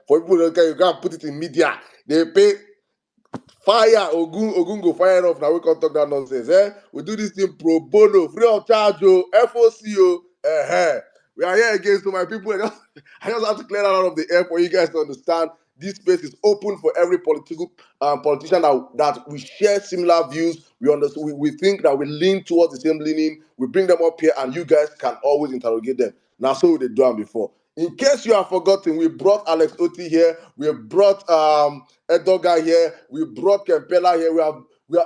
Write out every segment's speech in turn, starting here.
For people that you can't put it in media. They pay fire Ogun go fire off. Now we can't talk that nonsense. We do this thing pro bono, free of charge, FOC. We are here again, so my people. I just have to clear that out of the air for you guys to understand. This space is open for every politician that we share similar views. We understand. We think that we lean towards the same leaning. We bring them up here, and you guys can always interrogate them. Now, so they do them before. In case you have forgotten, we brought Alex Oti here. We have brought Edoga here. We brought Kempela here.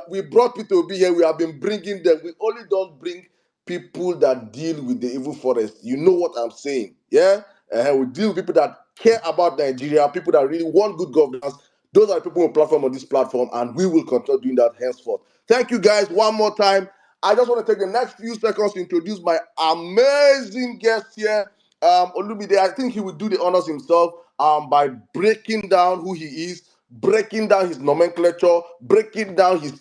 We brought Peter Obi here. We have been bringing them. We only don't bring people that deal with the evil forest. You know what I'm saying, yeah? We deal with people that care about Nigeria, people that really want good governance. Those are the people on platform on this platform, and we will continue doing that henceforth. Thank you guys one more time. I just want to take the next few seconds to introduce my amazing guest here. Olumide, I think he will do the honors himself by breaking down who he is, breaking down his nomenclature, breaking down his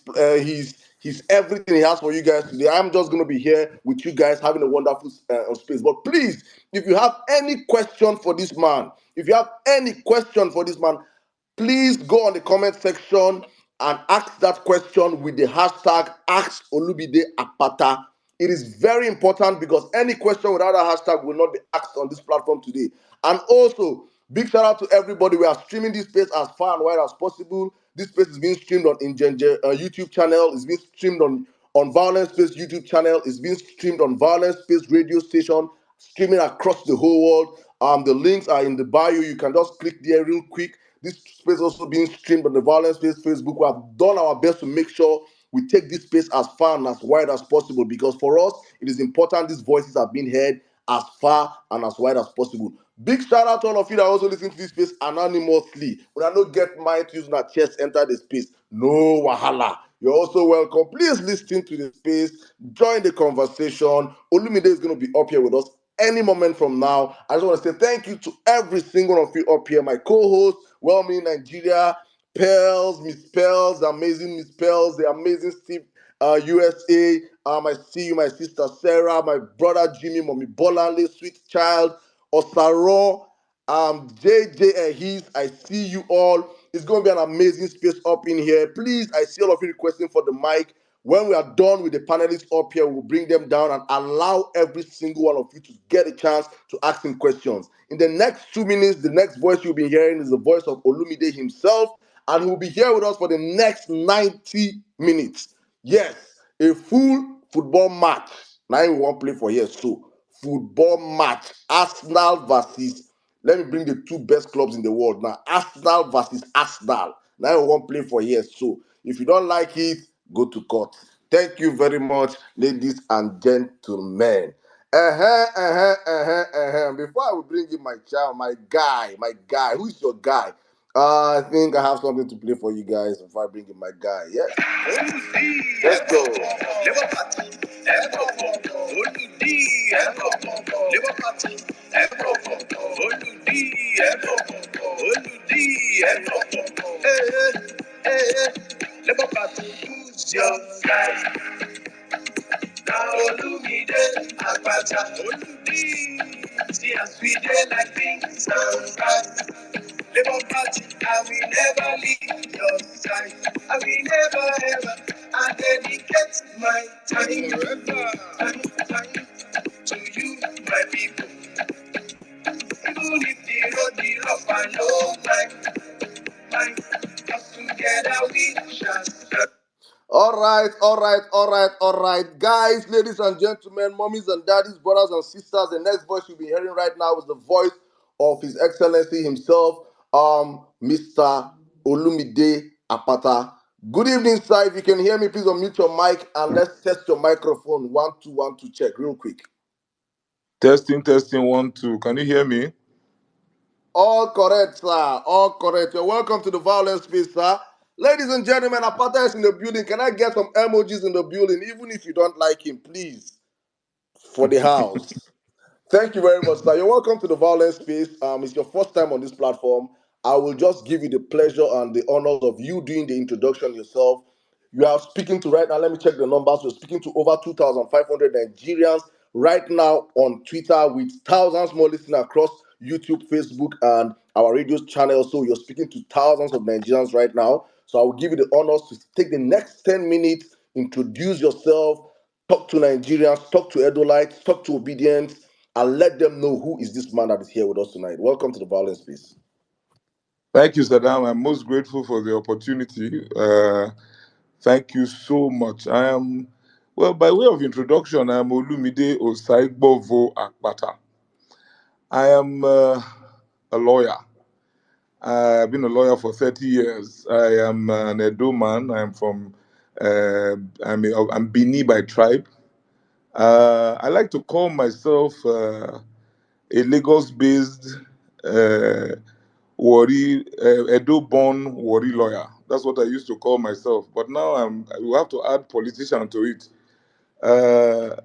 everything he has for you guys today. I'm just going to be here with you guys having a wonderful space. But please, if you have any question for this man, please go on the comment section and ask that question with the hashtag #AskOlumideAkpata. It is very important because any question without a hashtag will not be asked on this platform today. And also, big shout out to everybody. We are streaming this space as far and wide as possible. This space is being streamed on Injenje YouTube channel. It's being streamed on Vawulence Space YouTube channel. It's being streamed on Vawulence Space radio station, streaming across the whole world. The links are in the bio. You can just click there real quick. This space is also being streamed on the Vawulence Space Facebook. We have done our best to make sure we take this space as far and as wide as possible, because for us, it is important these voices are being heard as far and as wide as possible. Big shout out to all of you that also listen to this space anonymously. When I don't get mind using our chest enter the space, no wahala. You're also welcome. Please listen to the space, join the conversation. Olumide is going to be up here with us any moment from now. I just want to say thank you to every single one of you up here, my co-host, Well-Meaning Nigeria, Pearls, Miss Pearls, the amazing Miss Pearls, the amazing Steve USA. I see you, my sister Sarah, my brother Jimmy, Mommy Bolanle, Sweet Child, Osaro, JJ Ehis. I see you all. It's going to be an amazing space up in here. Please, I see all of you requesting for the mic. When we are done with the panelists up here, we'll bring them down and allow every single one of you to get a chance to ask him questions. In the next 2 minutes, the next voice you'll be hearing is the voice of Olumide himself, and he'll be here with us for the next 90 minutes. Yes, a full football match. Now we won't play for here, so football match. Arsenal versus, let me bring the two best clubs in the world now. Arsenal versus Arsenal. Now we won't play for here, so if you don't like it, go to court. Thank you very much, ladies and gentlemen. Before I will bring in my child, my guy, who is your guy? I think I have something to play for you guys before I bring in my guy. Yes. Let's go. Who's your guy? Now Olumide Akpata. Olumide. See us we dey like things and fast. Labour Party, I will never leave your side. I will never ever. I dedicate my time to you, my people. Even if the road is rough, I know mine. Cause together we shall stand. All right. Guys, ladies and gentlemen, mommies and daddies, brothers and sisters, the next voice you'll be hearing right now is the voice of His Excellency himself, Mr. Olumide Akpata. Good evening, sir. If you can hear me, please unmute your mic and let's test your microphone. 1 2 1 2 check real quick. Testing 1 2. Can you hear me? All correct, sir. All correct. You're welcome to the Vawulence Space, sir. Ladies and gentlemen, Akpata is in the building. Can I get some emojis in the building, even if you don't like him, please, for the house? Thank you very much, sir. You're welcome to the Vawulence Space. It's your first time on this platform. I will just give you the pleasure and the honors of you doing the introduction yourself. You are speaking to right now, let me check the numbers. We're speaking to over 2,500 Nigerians right now on Twitter with thousands more listening across YouTube, Facebook, and our radio channel. So you're speaking to thousands of Nigerians right now. So I will give you the honors to take the next 10 minutes, introduce yourself, talk to Nigerians, talk to Edolites, talk to Obedience, and let them know who is this man that is here with us tonight. Welcome to the Violence Space. Thank you, Saddam. I'm most grateful for the opportunity. Thank you so much. Well, by way of introduction, I am Olumide Osaigbovo Akpata. I am a lawyer. I've been a lawyer for 30 years. I am an Edo man. I'm Bini by tribe. I like to call myself a Lagos-based uh, Edo-born Wari lawyer. That's what I used to call myself. But now we have to add politician to it. Uh,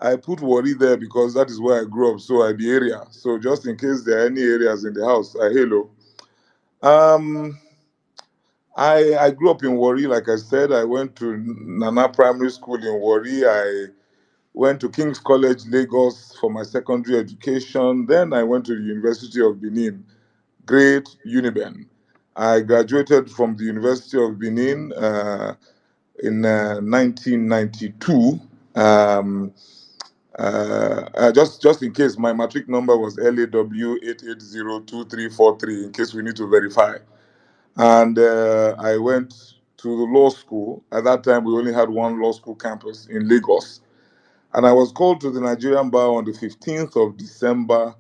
I put Wari there because that is where I grew up, so I be area. So just in case there are any areas in the house, hello. Um, I grew up in Wari, like I said. I went to Nana Primary School in Wari. I went to King's College, Lagos for my secondary education. Then I went to the University of Benin, Great Uniben. I graduated from the University of Benin in 1992. Um, just in case, my matric number was LAW 8802343, in case we need to verify. And I went to the law school. At that time, we only had one law school campus in Lagos. And I was called to the Nigerian bar on the 15th of December,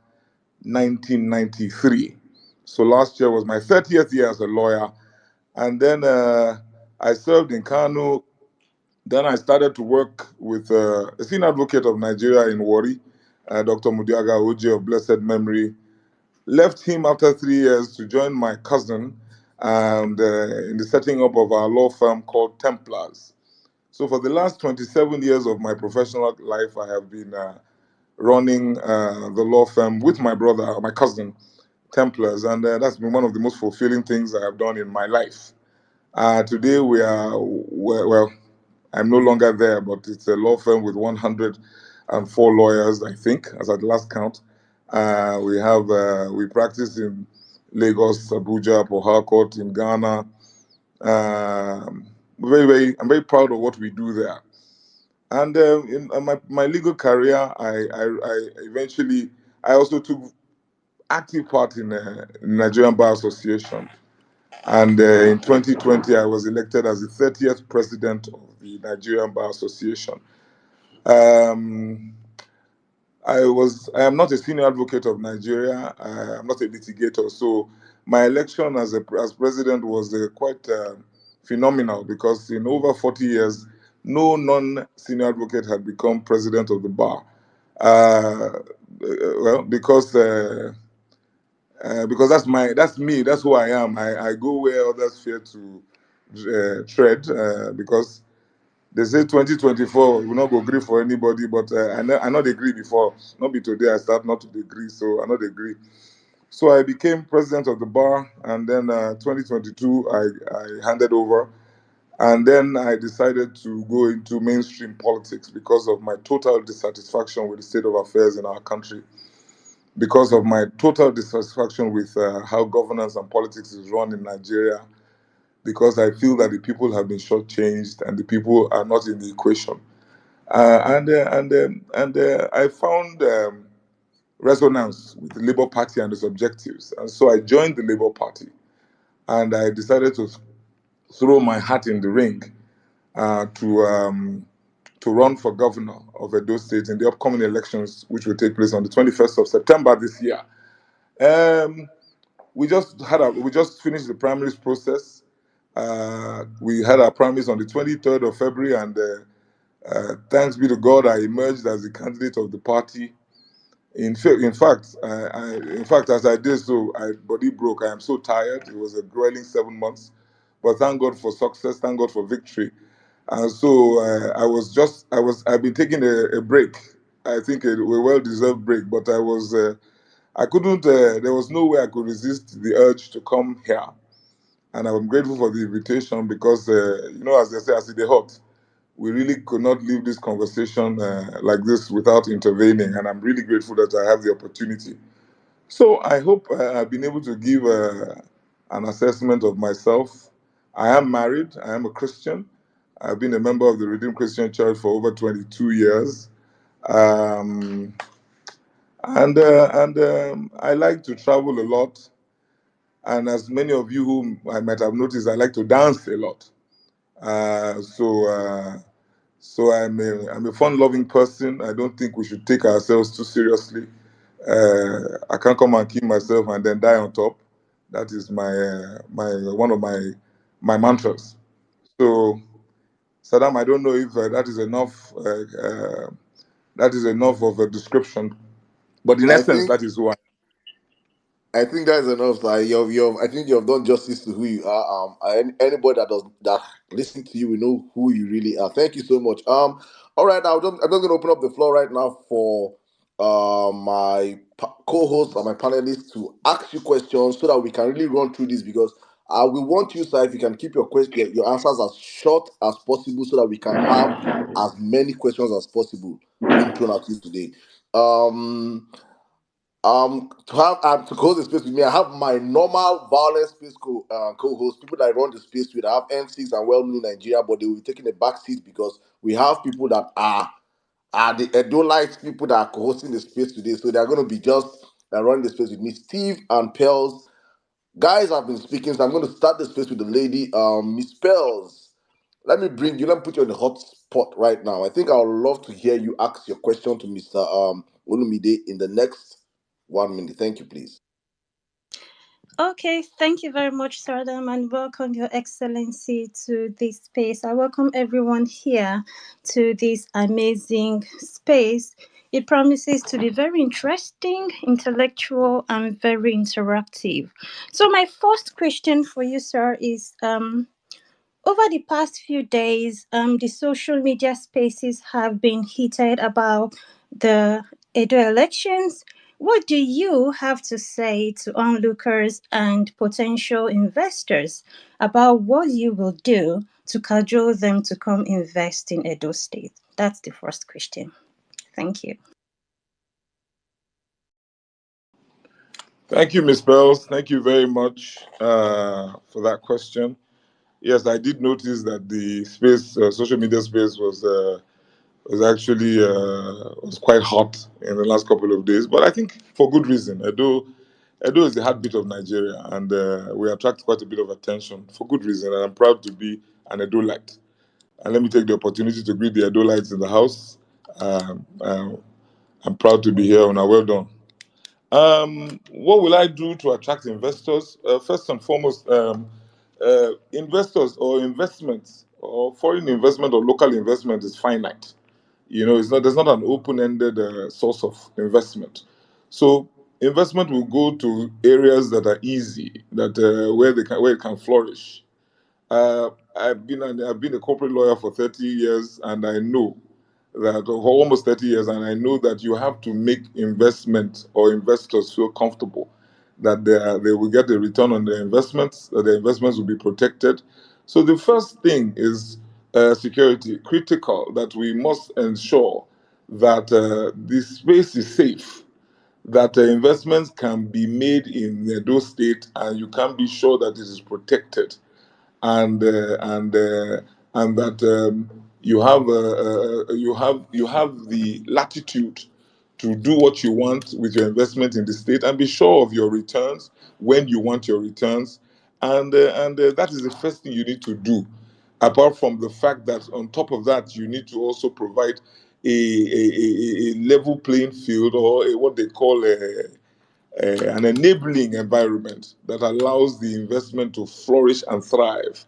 1993. So last year was my 30th year as a lawyer. And then I served in Kano. Then I started to work with a senior advocate of Nigeria in Wari, Dr. Mudiaga Oje of blessed memory. Left him after 3 years to join my cousin and in the setting up of our law firm called Templars. So for the last 27 years of my professional life, I have been running the law firm with my brother, my cousin, Templars, and that's been one of the most fulfilling things I have done in my life. Today we are, well, I'm no longer there, but it's a law firm with 104 lawyers, I think, as at last count. We practice in Lagos, Abuja, Port Harcourt, in Ghana. Um, I'm very proud of what we do there. And in my legal career, I eventually, I also took active part in Nigerian Bar Association. And in 2020, I was elected as the 30th president of the Nigerian Bar Association. Um, I am not a senior advocate of Nigeria. I am not a litigator. So my election as president was quite phenomenal because in over 40 years, no non-senior advocate had become president of the bar. Uh, well, because that's me, that's who I am. I go where others fear to tread because they say 2024 will not go agree for anybody, but I not agree before. Not be today I start not to agree, so I not agree. So I became president of the bar, and then 2022 I handed over, and then I decided to go into mainstream politics because of my total dissatisfaction with the state of affairs in our country, because of my total dissatisfaction with how governance and politics is run in Nigeria, because I feel that the people have been shortchanged and the people are not in the equation. I found resonance with the Labour Party and its objectives. And so I joined the Labour Party and I decided to throw my hat in the ring uh, to, um, to run for governor of Edo State in the upcoming elections, which will take place on the 21st of September this year. Um, we just finished the primaries process. We had our primaries on the 23rd of February, and thanks be to God, I emerged as the candidate of the party. In fact, as I did so, I body broke. I am so tired. It was a grueling 7 months, but thank God for success. Thank God for victory. And so I've been taking a break. I think a well-deserved break, but I couldn't. There was no way I could resist the urge to come here, and I'm grateful for the invitation because as they say, as it hot, we really could not leave this conversation like this without intervening, and I'm really grateful that I have the opportunity. So I hope I've been able to give an assessment of myself. I am married. I am a Christian. I've been a member of the Redeemed Christian Church for over 22 years. Um, and I like to travel a lot. And as many of you who I might have noticed, I like to dance a lot. Uh, so uh, so I'm a fun-loving person. I don't think we should take ourselves too seriously. I can't come and kill myself and then die on top. That is my one of my mantras. So Saddam, I don't know if that is enough. That is enough of a description, but in I essence, think that is who I. I think that's enough. I think you have done justice to who you are. Anybody that listen to you will know who you really are. Thank you so much. All right, I'm just gonna open up the floor right now for my co-hosts and my panelists to ask you questions so that we can really run through this because we want you, sir, if you can keep your answers as short as possible so that we can have as many questions as possible being thrown at you today. Um, to close the space with me, I have my normal violence space co-host, people that I run the space with. I have N6 and well known in Nigeria, but they will be taking a back seat because we have people that are the Edolites people that are co-hosting the space today. So they're going to be just running the space with me. Steve and Pels, guys have been speaking, so I'm going to start the space with the lady, Miss Pels. Let me put you on the hot spot right now. I think I would love to hear you ask your question to Mr. Olumide in the next 1 minute. Thank you, please. Okay, thank you very much, Sardam, and welcome Your Excellency to this space. I welcome everyone here to this amazing space. It promises to be very interesting, intellectual, and very interactive. So, my first question for you, sir, is over the past few days, the social media spaces have been heated about the Edo elections. What do you have to say to onlookers and potential investors about what you will do to cajole them to come invest in Edo State? That's the first question. Thank you. Thank you, Miss Bells. Thank you very much for that question. Yes, I did notice that the space, social media space, was actually was quite hot in the last couple of days, but I think for good reason. Edo is the heartbeat of Nigeria, and we attract quite a bit of attention for good reason. And I'm proud to be an Edolite. And let me take the opportunity to greet the Edolites in the house. I'm proud to be here, and well done. What will I do to attract investors? First and foremost, investors or investments or foreign investment or local investment is finite. It's not there's not an open-ended source of investment. So investment will go to areas that are easy, that where it can flourish. I've been a corporate lawyer for 30 years, and I know that for almost 30 years, and I know that you have to make investment or investors feel comfortable that they will get a return on their investments, that their investments will be protected. So the first thing is security, critical that we must ensure that this space is safe, that investments can be made in those states, and you can be sure that it is protected and that you have the latitude to do what you want with your investment in the state and be sure of your returns when you want your returns, and that is the first thing you need to do. Apart from the fact that on top of that, you need to also provide a level playing field or what they call an enabling environment that allows the investment to flourish and thrive.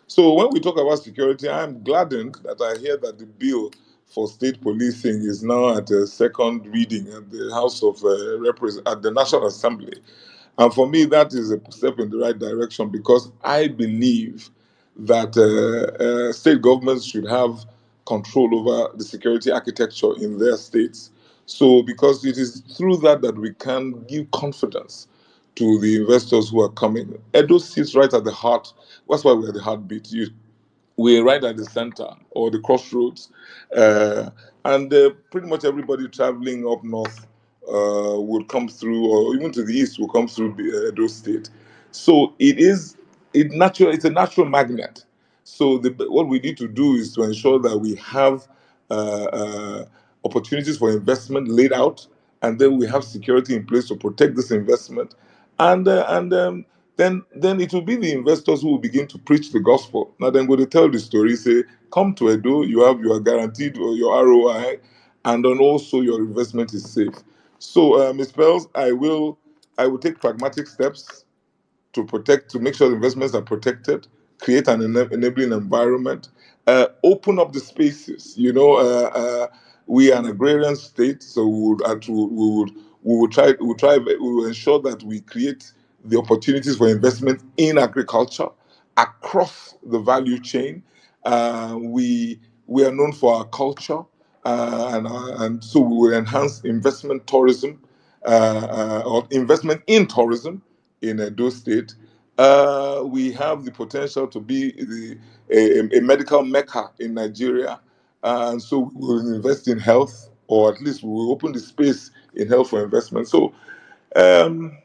So when we talk about security, I'm gladdened that I hear that the bill for state policing is now at a second reading at the House of at the National Assembly. And for me, that is a step in the right direction because I believe that state governments should have control over the security architecture in their states. So, because it is through that that we can give confidence to the investors who are coming. Edo sits right at the heart. That's why we're the heartbeat. We're right at the center or the crossroads, and pretty much everybody traveling up north would come through, or even to the east will come through Edo State. So it's a natural magnet. So what we need to do is to ensure that we have uh, uh, opportunities for investment laid out, and then we have security in place to protect this investment, and then it will be the investors who will begin to preach the gospel. Now then, go to tell the story, say, come to Edo, you are guaranteed your ROI, and then also your investment is safe. So, Ms. Pels, I will take pragmatic steps to make sure the investments are protected, create an enabling environment, open up the spaces. We are an agrarian state, so we will ensure that we create the opportunities for investment in agriculture across the value chain. We are known for our culture, and so we will enhance investment tourism, or investment in tourism in Edo State. We have the potential to be a medical mecca in Nigeria, and so we will invest in health, or at least we will open the space in health for investment. So, um,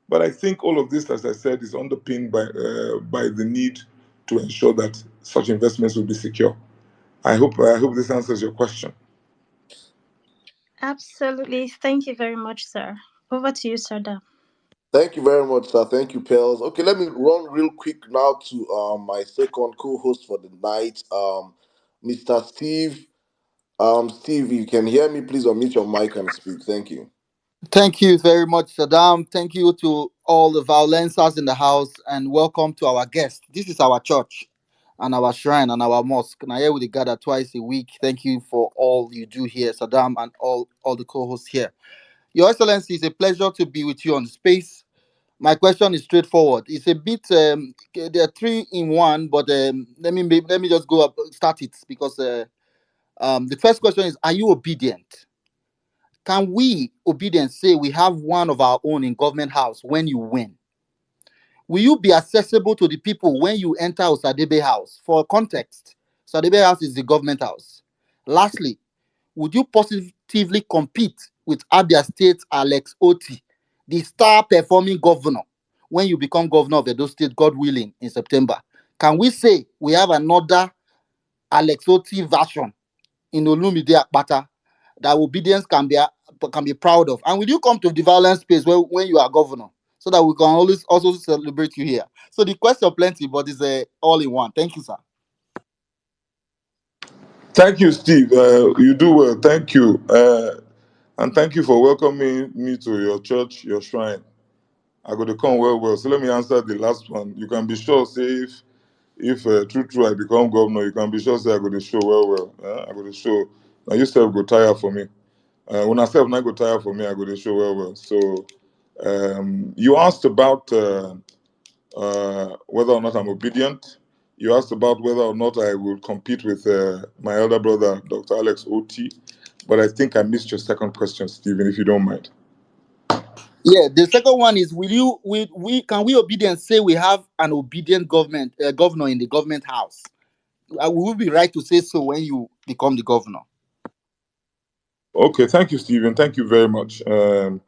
but I think all of this, as I said, is underpinned by the need to ensure that such investments will be secure. I hope this answers your question. Absolutely. Thank you very much, sir. Over to you, Sardar. Thank you very much, sir. Thank you, Pels. Okay, let me run real quick now to my second co-host for the night, Mr. Steve. Steve, you can hear me? Please unmute your mic and speak. Thank you. Thank you very much, Saddam. Thank you to all the violencers in the house, and welcome to our guest. This is our church and our shrine and our mosque. Now here we gather twice a week. Thank you for all you do here, Saddam, and all the co-hosts here. Your Excellency, it's a pleasure to be with you on the space. My question is straightforward. It's a bit there are three in one, but let me just go up start it because the first question is: are you obedient? Can we, obedience, say we have one of our own in government house when you win? Will you be accessible to the people when you enter Osadebe house? For context, Osadebe house is the government house. Lastly, would you positively compete with Abia State Alex Oti, the star performing governor, when you become governor of Edo State, God willing, in September? Can we say we have another Alex Oti version in Olumide Akpata that obedience can be proud of? And will you come to the violence space when you are governor so that we can always also celebrate you here? So the question plenty, but it's all in one. Thank you, sir. Thank you, Steve. You do well. Thank you. And thank you for welcoming me to your church, your shrine. I got to come well, well. So let me answer the last one. You can be sure, say, if true, I become governor, you can be sure, say, I got to show well, well. I got to show. Now, you self go tire for me. When I self not go tire for me, I got to show well, well. So, you asked about whether or not I'm obedient. You asked about whether or not I will compete with my elder brother, Dr. Alex Oti. But I think I missed your second question, Stephen, if you don't mind. Yeah, the second one is: will you we can we obedient say we have an obedient government governor in the government house? Will we be right to say so when you become the governor? Okay, thank you, Stephen. Thank you very much. Am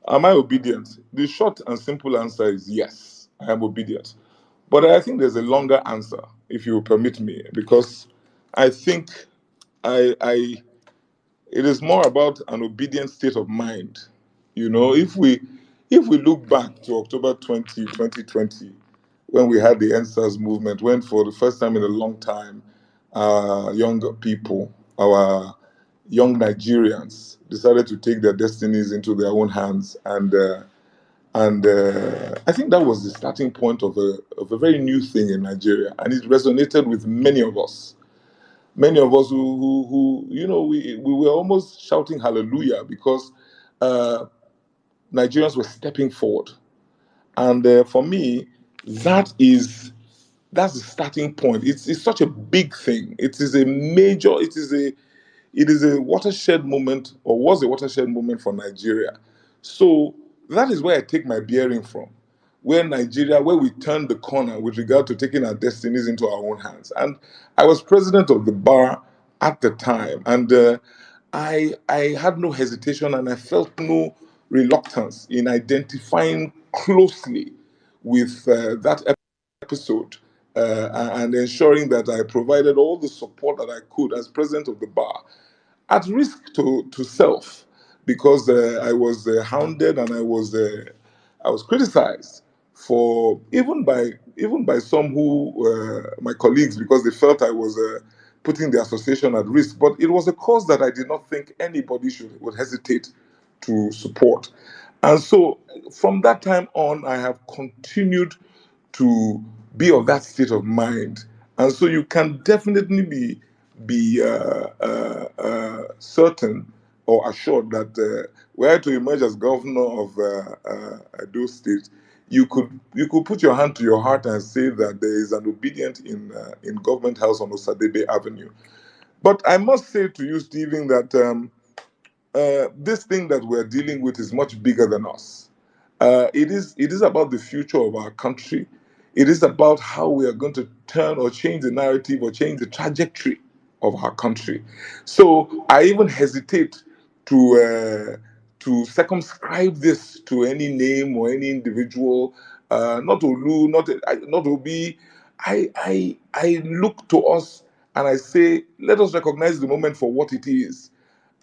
I obedient? The short and simple answer is yes, I am obedient. But I think there's a longer answer, if you will permit me, because I think I it is more about an obedient state of mind. If we look back to October 2020, when we had the NSAS movement, when for the first time in a long time, younger people, our young Nigerians, decided to take their destinies into their own hands, and I think that was the starting point of a very new thing in Nigeria, and it resonated with many of us. Many of us who we were almost shouting hallelujah because uh, Nigerians were stepping forward. And for me, that is that's the starting point. It's such a big thing. It is a major. It is a watershed moment, or was a watershed moment for Nigeria. So that is where I take my bearing from. Where we turned the corner with regard to taking our destinies into our own hands. And I was president of the bar at the time, and I had no hesitation and I felt no reluctance in identifying closely with that episode and ensuring that I provided all the support that I could as president of the bar, at risk to self, because I was hounded and I was criticized for even by some who my colleagues, because they felt I was putting the association at risk. But it was a cause that I did not think anybody would hesitate to support, and so from that time on, I have continued to be of that state of mind. And so you can definitely be certain or assured that were to emerge as governor of Edo State, you could put your hand to your heart and say that there is an obedient in Government House on Osadebe Avenue. But I must say to you, Stephen, that this thing that we're dealing with is much bigger than us. It is about the future of our country. It is about how we are going to turn or change the narrative or change the trajectory of our country. So I even hesitate to circumscribe this to any name or any individual. Not Olu, not Obi. I look to us and I say, let us recognize the moment for what it is.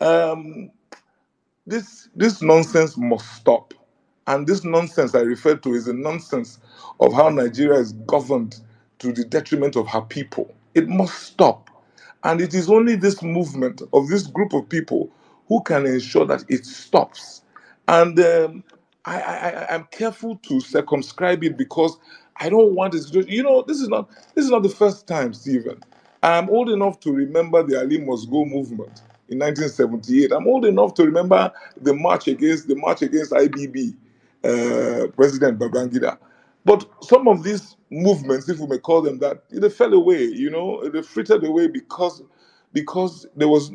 Um, this nonsense must stop. And this nonsense I refer to is the nonsense of how Nigeria is governed to the detriment of her people. It must stop. And it is only this movement of this group of people who can ensure that it stops. And I'm careful to circumscribe it because I don't want it to. This is not the first time, Stephen. I'm old enough to remember the Ali Must Go movement in 1978. I'm old enough to remember the march against IBB, President Babangida. But some of these movements, if we may call them that, they fell away. They frittered away because there was,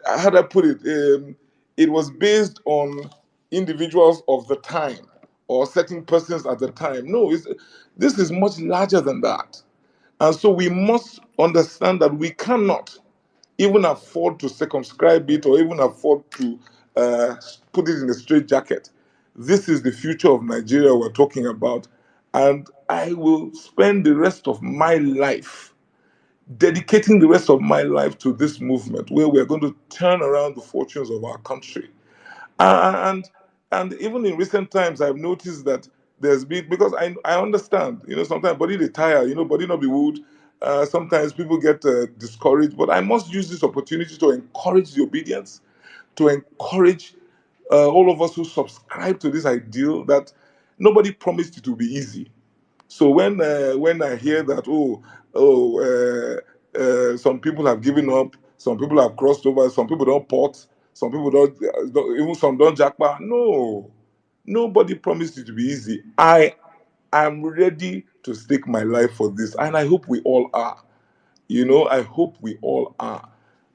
how do I put it? It was based on individuals of the time or certain persons at the time. No, this is much larger than that. And so we must understand that we cannot even afford to circumscribe it or even afford to uh, put it in a straitjacket. This is the future of Nigeria we're talking about. And I will spend the rest of my life dedicating the rest of my life to this movement where we're going to turn around the fortunes of our country. And even in recent times, I've noticed that there's been, because I understand, sometimes body they tire, body not be wood. Sometimes people get discouraged, but I must use this opportunity to encourage the obedience, to encourage all of us who subscribe to this ideal that nobody promised it to be easy. So when I hear that, some people have given up, some people have crossed over, some people don't port, some people don't even some don't jackpot. No, nobody promised it to be easy. I am ready to stake my life for this, and I hope we all are. I hope we all are.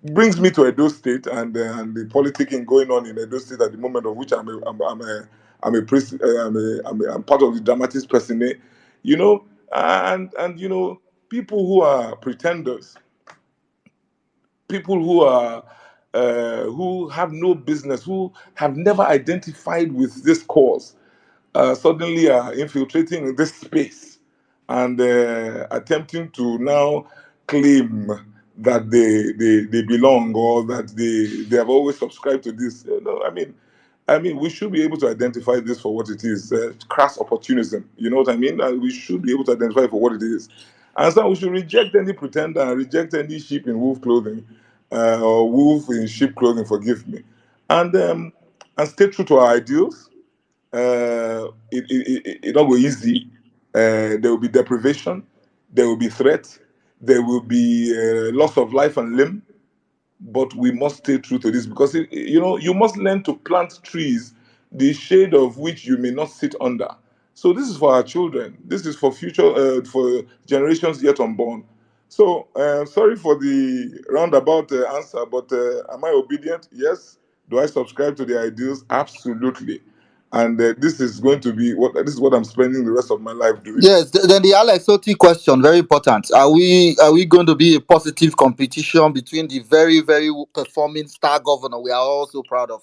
Brings me to Edo State and the politicking going on in Edo State at the moment, of which I'm part of the dramatist person. You know, and people who are pretenders, people who have no business, who have never identified with this cause, suddenly are infiltrating this space and attempting to now claim that they belong or that they have always subscribed to this. No, I mean, we should be able to identify this for what it is, crass opportunism. You know what I mean? And we should be able to identify it for what it is. And so we should reject any pretender and reject any sheep in wolf clothing or wolf in sheep clothing, forgive me. And stay true to our ideals. It not go easy. There will be deprivation, there will be threat, there will be loss of life and limb, but we must stay true to this because you must learn to plant trees, the shade of which you may not sit under. So this is for our children. This is for future, for generations yet unborn. So sorry for the roundabout answer, but am I obedient? Yes. Do I subscribe to the ideals? Absolutely. and this is going to be what I'm spending the rest of my life doing. Yes, then the Alex Oti question, very important. Are we going to be a positive competition between the very, very performing star governor we are all so proud of?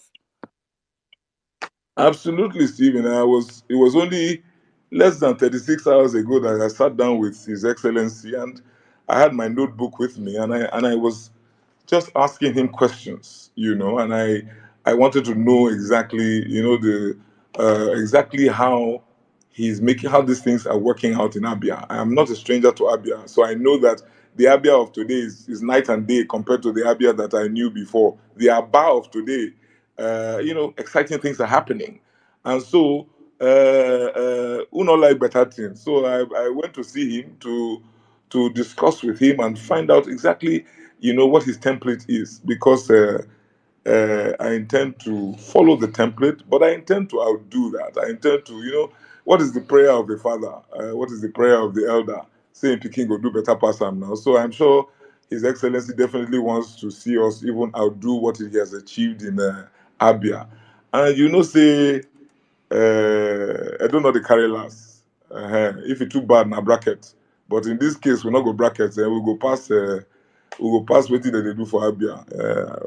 Absolutely, Stephen. It was only less than 36 hours ago that I sat down with His Excellency, and I had my notebook with me, and I was just asking him questions, and I wanted to know exactly, the exactly how these things are working out in Abia. I am not a stranger to Abia, so I know that the Abia of today is night and day compared to the Abia that I knew before. The Aba of today, exciting things are happening, and so who not like better things. So I went to see him to discuss with him and find out exactly what his template is, because I intend to follow the template, but I intend to outdo that. I intend to, what is the prayer of the father? What is the prayer of the elder? Saying Peking go do better pass him now. So I'm sure His Excellency definitely wants to see us even outdo what he has achieved in Abia. And say, I don't know the carry last. If it too bad, na bracket. But in this case, we not go brackets, and we go pass. We go pass wetin dem dey do for Abia.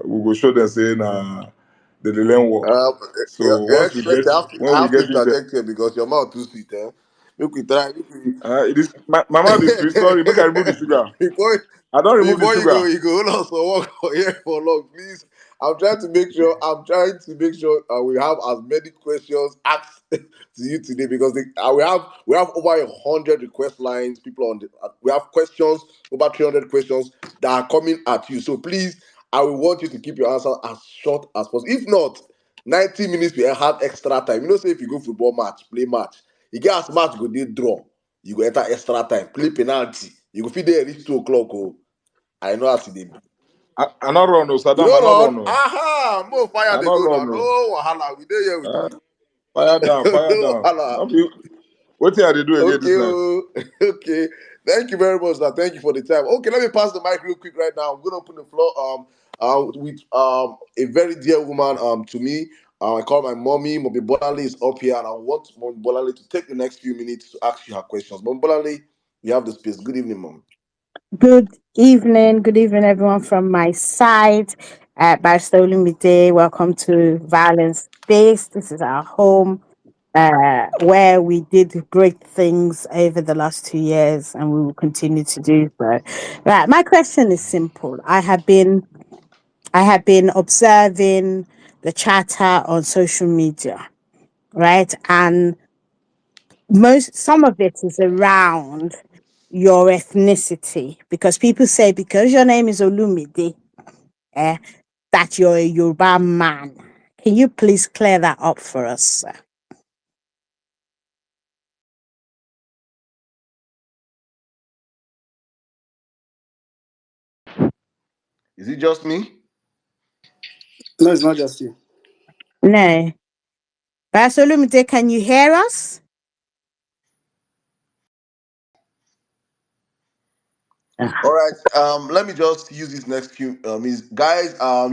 We go show them say na dem dey learn work. Uh, So Your once we get Excellency, when I we have to get in there, interject here because your mouth too sweet. Eh? Make we try. it is my mouth is sweet. Sorry, make I remove the sugar. Before I don't remove the before sugar. you go hold on for work for here for long, please. I'm trying to make sure we have as many questions asked to you today because we have over 100 request lines. People on the we have questions, over 300 questions that are coming at you. So please, I will want you to keep your answer as short as possible. If not, 90 minutes we have extra time. Say if you go football match, play match, you get as match go dey draw, you go enter extra time, play penalty, you go fit there reach 2 o'clock. Oh, I know as they be. I not run, no, You Saddam. I don't not run? run, no. Aha! More fire I they not go now. run, no. No wahala. We there here with Uh, you. fire down, fire No down. wahala. Not be. What thing I dey do again Okay, this night? oh, okay. Thank you very much, sir. Thank you for the time. Okay, let me pass the mic real quick right now. I'm gonna open the floor with a very dear woman to me. I call my mommy. Mommy Bolale is up here, and I want Mommy Bolale to take the next few minutes to ask you her questions. Mommy Bolale, you have the space. Good evening, mom. Good evening, everyone from my side. Barrister Olumide, welcome to Violence Space. This is our home, where we did great things over the last 2 years, and we will continue to do so. Right, my question is simple. I have been observing the chatter on social media, right, and some of it is around your ethnicity, because people say because your name is Olumide, eh, that you're a Yoruba man. Can you please clear that up for us, sir? Is it just me? No, it's not just you. No. Pastor Olumide, can you hear us? All Ah, right. Let me just use this next few guys. When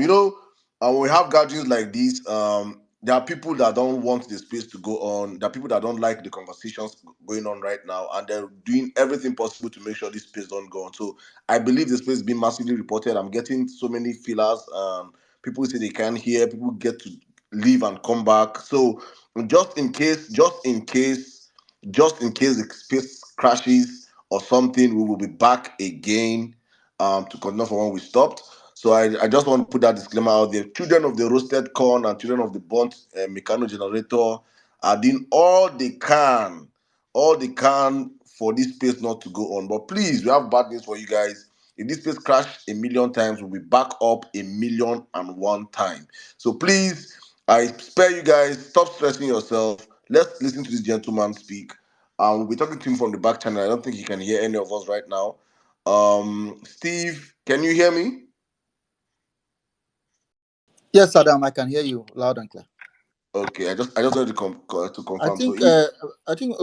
we have gatherings like this, there are people that don't want the space to go on. There are people that don't like the conversations going on right now, and they're doing everything possible to make sure this space don't go on. So I believe the space is being massively reported. I'm getting so many feelers. People say they can't hear. People get to leave and come back. So just in case the space crashes or something, we will be back again to continue from when we stopped. So I just want to put that disclaimer out there. Children of the roasted corn and children of the burnt mechano generator are doing all they can for this space not to go on. But please, we have bad news for you guys. If this space crash a million times, we'll be back up a million and one time. So please, I spare you guys. Stop stressing yourself. Let's listen to this gentleman speak. We'll be talking to him from the back channel. I don't think he can hear any of us right now. Steve, can you hear me? Yes, Adam, I can hear you loud and clear. Okay, I just wanted to I confirm. So think if uh, I think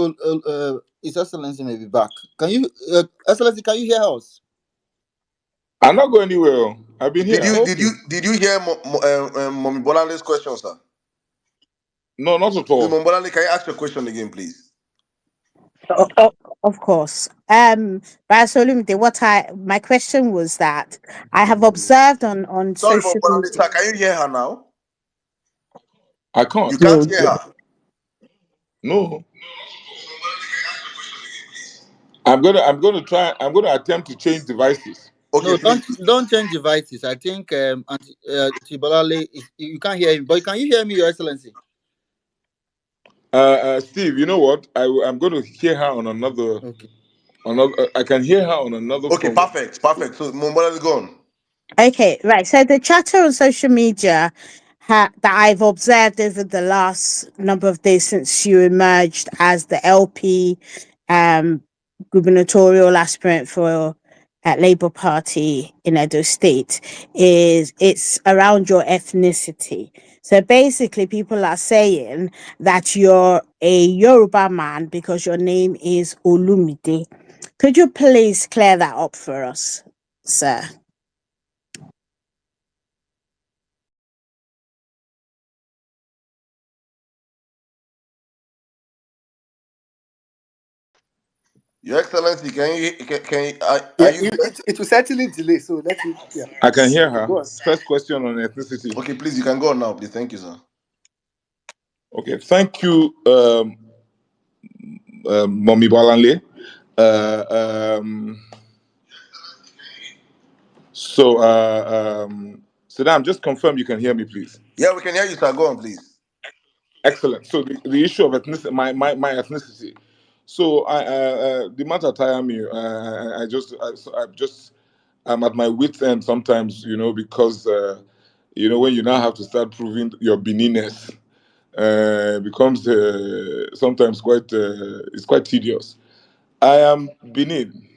His Excellency may be back. Can you, Excellency? Can you hear us? I'm not going anywhere. Oh. I've been did here. you did Okay. you did you hear Mommy Bolale's question, sir? No, not at Please, all. Mombolani, can you ask your question again, please? Of course. But Olumide, my question was that I have observed on Sorry, social Mombolani, media. sir, can you hear her now? I You can't. can't No, hear her. No. I'm gonna attempt to change devices. Okay, No, please. don't change devices. I think Tibalale is, you can't hear him, but can you hear me, Your Excellency? Steve, you know what? I'm going to hear her on another. Okay. I can hear her on another Okay, phone. perfect, perfect. So, Mombolani, go on. okay, right. So the chatter on social media that I've observed over the last number of days since you emerged as the LP um, gubernatorial aspirant for Labour Party in Edo State is it's around your ethnicity. So basically, people are saying that you're a Yoruba man because your name is Olumide. Could you please clear that up for us, sir? Your Excellency, are Yeah, you there? it will certainly delay. So let me. Yeah, I can hear her. go on. First question on ethnicity. Okay, please, you can go on now, please. Thank you, sir. Okay, thank you, Mommy Balanle. Uh, um, Saddam, just confirm you can hear me, please. Yeah, we can hear you, sir. Go on, please. Excellent. So the issue of ethnicity, my ethnicity. So the matter tire me. I'm at my wit's end sometimes, because when you now have to start proving your Beniness, becomes sometimes it's quite tedious. I am Benin.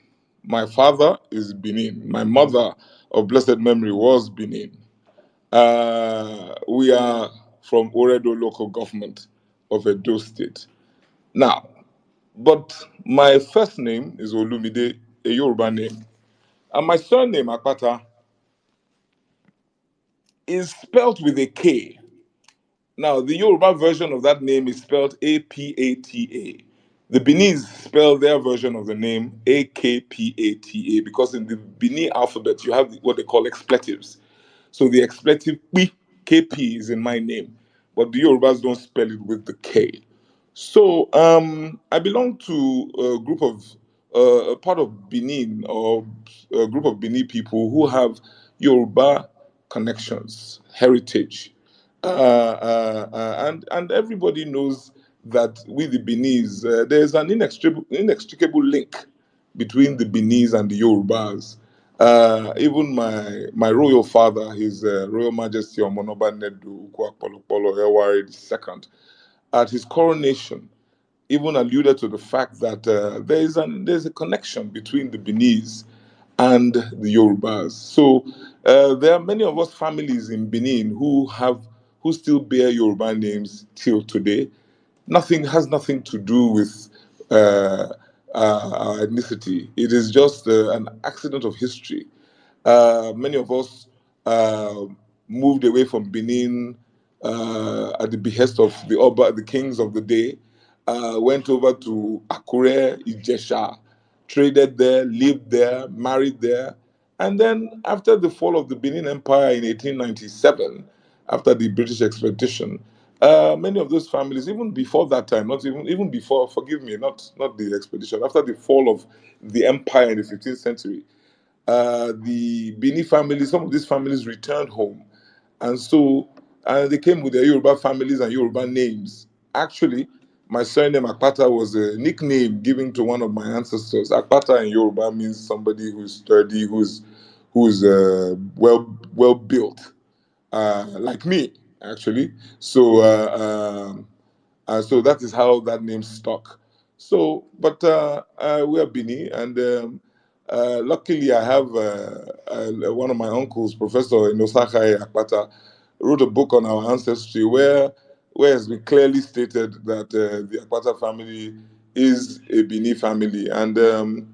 My father is Benin. My mother of blessed memory was Benin. We are from Oredo local government of Edo State. Now, but my first name is Olumide, a Yoruba name. And my surname, Akpata, is spelled with a K. Now, the Yoruba version of that name is spelled Apata. The Beninese spell their version of the name Akpata because in the Benin alphabet you have what they call expletives. So the expletive P, KP is in my name, but the Yorubas don't spell it with the K. So I belong to a part of Benin or a group of Benin people who have Yoruba connections, heritage, and everybody knows that with the Benis, there's an inextricable link between the Benis and the Yorubas. Even my royal father, His Royal Majesty Omonoba Nedu Ukwa Ewari II, at his coronation, even alluded to the fact that there's a connection between the Benis and the Yorubas. So there are many of us families in Benin who still bear Yoruba names till today. Nothing has nothing to do with our ethnicity. It is just an accident of history. Many of us uh, moved away from Benin at the behest of the kings of the day, went over to Akure, Ijesha, traded there, lived there, married there. And then after the fall of the Benin Empire in 1897, after the British expedition, many of those families, even before that time, not even before, forgive me, not the expedition, after the fall of the empire in the 15th century, the Bini family, some of these families returned home. And so they came with their Yoruba families and Yoruba names. Actually, my surname Akpata was a nickname given to one of my ancestors. Akpata in Yoruba means somebody who's sturdy, who's well built, like me, actually. So that is how that name stuck. So, but we are Bini, and luckily I have one of my uncles, Professor Inosakai Akpata, wrote a book on our ancestry where it's been clearly stated that the Akpata family is a Bini family, and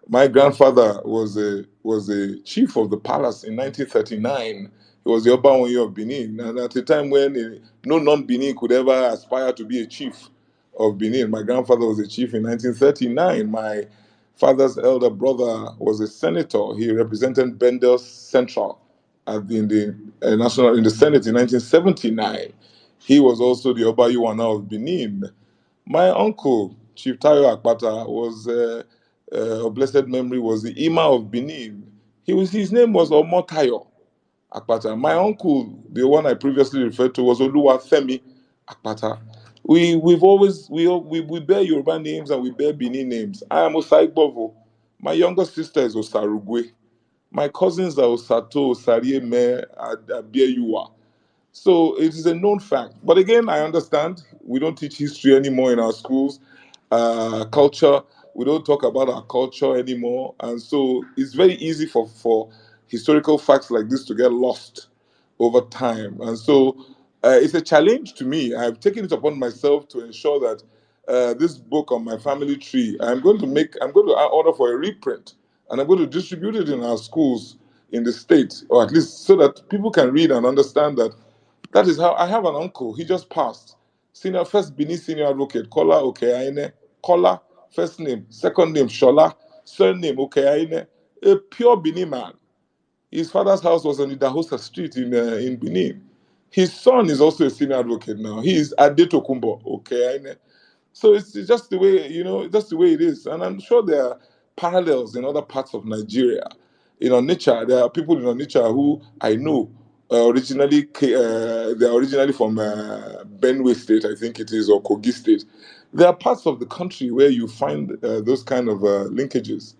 my grandfather was a chief of the palace in 1939 He was the Oba Onye of Benin, and at a time when no non-Benin could ever aspire to be a chief of Benin. My grandfather was a chief in 1939. My father's elder brother was a senator. He represented Bendel Central in the national in the Senate in 1979. He was also the Oba Yuana of Benin. My uncle, Chief Tayo Akpata, was of blessed memory, was the Ima of Benin. His name was Omotayo Akpata. My uncle, the one I previously referred to, was Oluwafemi Akpata. We've always we bear Yoruba names and we bear Benin names. I am Osaigbovo. My younger sister is Osarugwe. My cousins are Osato, Osarieme, Abieyuwa. So it is a known fact. But again, I understand we don't teach history anymore in our schools, culture. We don't talk about our culture anymore. And so it's very easy for historical facts like this to get lost over time. And so it's a challenge to me. I've taken it upon myself to ensure that this book on my family tree, I'm going to order for a reprint and I'm going to distribute it in our schools in the state, or at least so that people can read and understand that that is how I have an uncle. He just passed. Senior first Benin senior advocate, Kola Okeaine. Kola, first name, second name, Shola, surname Okeaine. A pure Benin man. His father's house was on Idahosa Street in Benin. His son is also a senior advocate now. He is Adetokumbo Okeaine. So it's just the way, just the way it is. And I'm sure there are parallels in other parts of Nigeria. In Onitsha, there are people in Onitsha who I know they are originally from Benue State, I think it is, or Kogi State. There are parts of the country where you find those kind of linkages.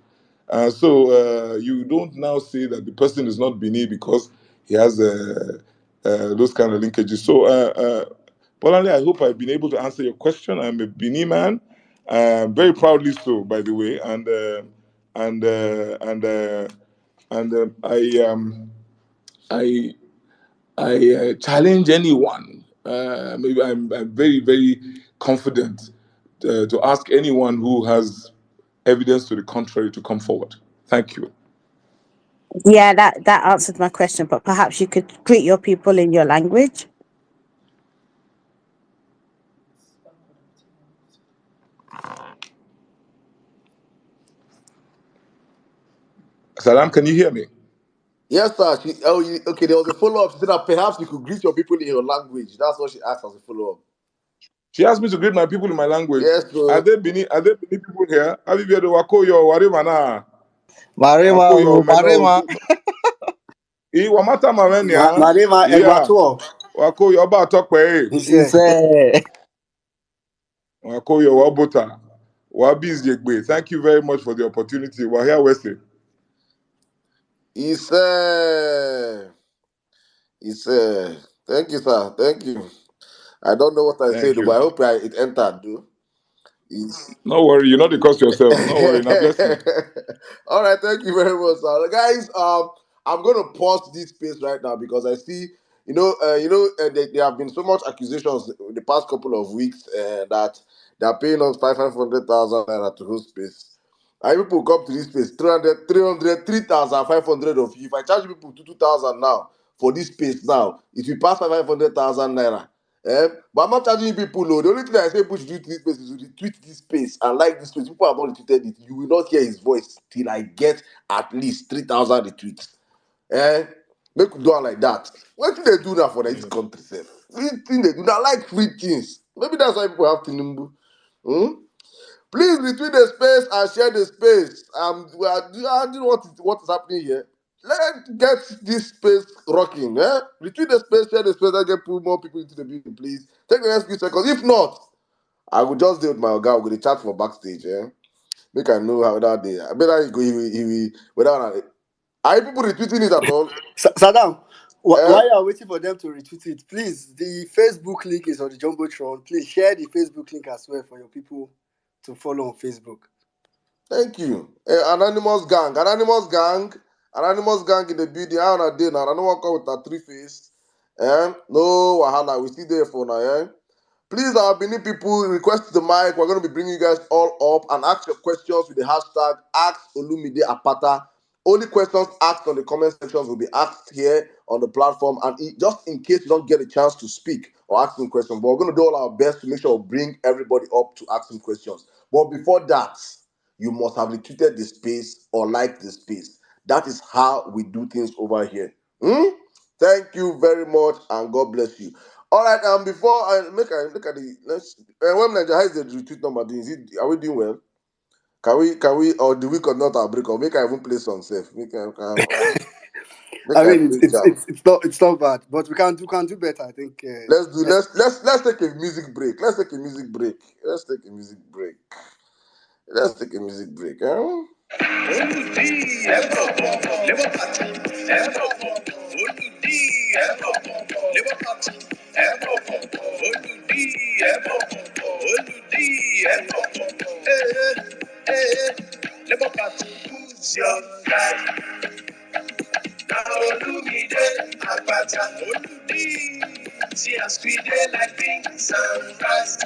So you don't now say that the person is not Bini because he has those kind of linkages. So, Bolande, I hope I've been able to answer your question. I'm a Bini man, very proudly so, by the way, and I challenge anyone. Maybe I'm very very confident to ask anyone who has evidence to the contrary to come forward. Thank you. Yeah, that answered my question, but perhaps you could greet your people in your language. Salam, can you hear me? Yes, sir. Okay, there was a follow up. She said that perhaps you could greet your people in your language. That's what she asked as a follow up. She asked me to greet my people in my language. Yes, Are bro. there Bini people here? Have you heard of Wakoyo, Warimana? Marema, Wakoyo, oh, Meno, Marema. Wamata Mavenia? Marema Yeah. Egwatuo. Wakoyo, Oba Tokwe. He He said. said, Wakoyo, Wabota. Wabizjegbe. Thank you very much for the opportunity. Wahia Wesley. He said, he said, thank you, sir. Thank you. I don't know what I said, Thank but you. I hope it entered, though. It's... No worry, you're not the cost yourself. No worry, now blessing. All right, thank you very much, sir. Guys, I'm gonna pause this space right now because I see, there have been so much accusations in the past couple of weeks that they are paying us 500,000 naira to host space. And people come to this space, 3,500 of you. If I charge people 2,000 now for this space now, it will pass 500,000 naira. But I'm not charging people. No. The only thing I say people should do to this space is to retweet this space and like this space. People have not retweeted it. You will not hear his voice till I get at least 3,000 retweets. Eh? Make we do it like that. What do they do now for this country, sef? Free thing they do. They like free things. Maybe that's why people have Tinubu. Hmm? Please retweet the space and share the space. Do you know what is happening here? Let's get this space rocking. Retweet the space, share the space, and get more people into the building, please. Take the next few seconds. If not, I will just deal with my guy. We're going to chat for backstage. Make I know how that day. I better he will whether are you people retweeting it at all? Saddam, Eh? while you are waiting for them to retweet it, please, the Facebook link is on the Jumbotron. Please share the Facebook link as well for your people to follow on Facebook. Thank you. Anonymous gang. Anonymous gang in the building. I on a day now. I don't want to come with a three face. No wahala. We see there for now. Please, our Benin people, request the mic. We're going to be bringing you guys all up and ask your questions with the hashtag Ask Olumide Apata Only questions asked on the comment sections will be asked here on the platform. And just in case you don't get a chance to speak or ask some questions, but we're going to do all our best to make sure we bring everybody up to ask some questions. But before that, you must have retweeted the space or liked the space. That is how we do things over here. Thank you very much, and God bless you. All right. Before I look at the let's. When Nigeria, how is the retweet number doing? Are we doing well? Can we, or the week or not our break? Or make I even play some safe. Make I I mean, play it's jam. it's it's not bad, but we can do better. I think. Let's do. Let's, Let's take a music break. Let's take a music break. Let's take a music break. Let's take a music break. Huh? Who's your guy? Olumide Akpata Oludi. See us we dey like things and rice.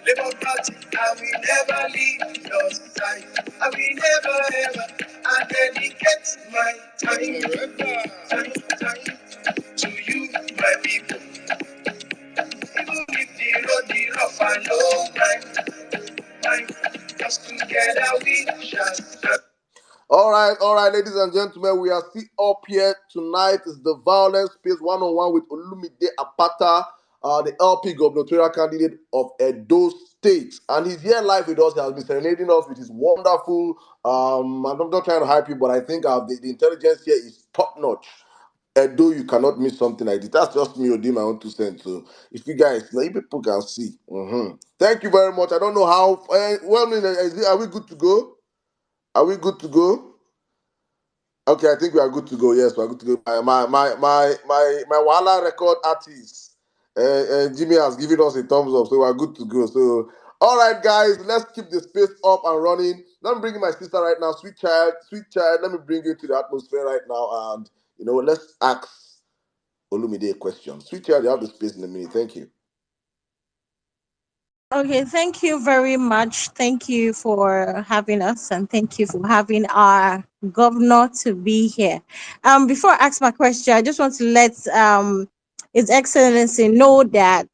Labour Party, I will never leave your side. I will never ever. I dedicate my time to you, my people. Even if the road is rough, I know mine. Just together we shall stand. All right, ladies and gentlemen, we are still up here tonight. It's the Violence Space 101 with Olumide Apata, the LP gubernatorial candidate of Edo State. And he's here live with us. He has been serenading us with his wonderful, I'm not trying to hype you, but I think the intelligence here is top notch. Edo, you cannot miss something like this. That's just me, Odi, my own 2 cents. So if you guys, now you people can see. Thank you very much. I don't know how, are we good to go? Are we good to go? Okay, I think we are good to go. Yes, we are good to go. My Wala record artist, Jimmy has given us a thumbs up, so we are good to go. So, all right, guys, let's keep the space up and running. Let me bring in my sister right now, sweet child, sweet child. Let me bring you to the atmosphere right now, and let's ask Olumide a question. Sweet child, you have the space in a minute. Thank you. Okay, thank you very much. Thank you for having us, and thank you for having our governor to be here. Before I ask my question, I just want to let His Excellency know that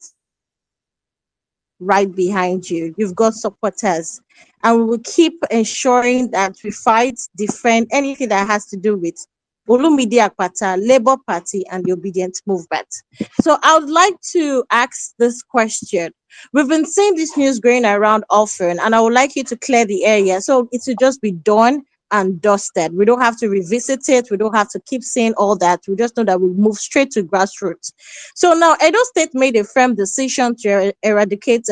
right behind you. You've got supporters, and we will keep ensuring that we fight, defend anything that has to do with Olumide Akpata, Labour Party, and the Obedient Movement. So I would like to ask this question. We've been seeing this news going around often, and I would like you to clear the area so it will just be done and dusted. We don't have to revisit it. We don't have to keep saying all that. We just know that we move straight to grassroots. So now Edo State made a firm decision to eradicate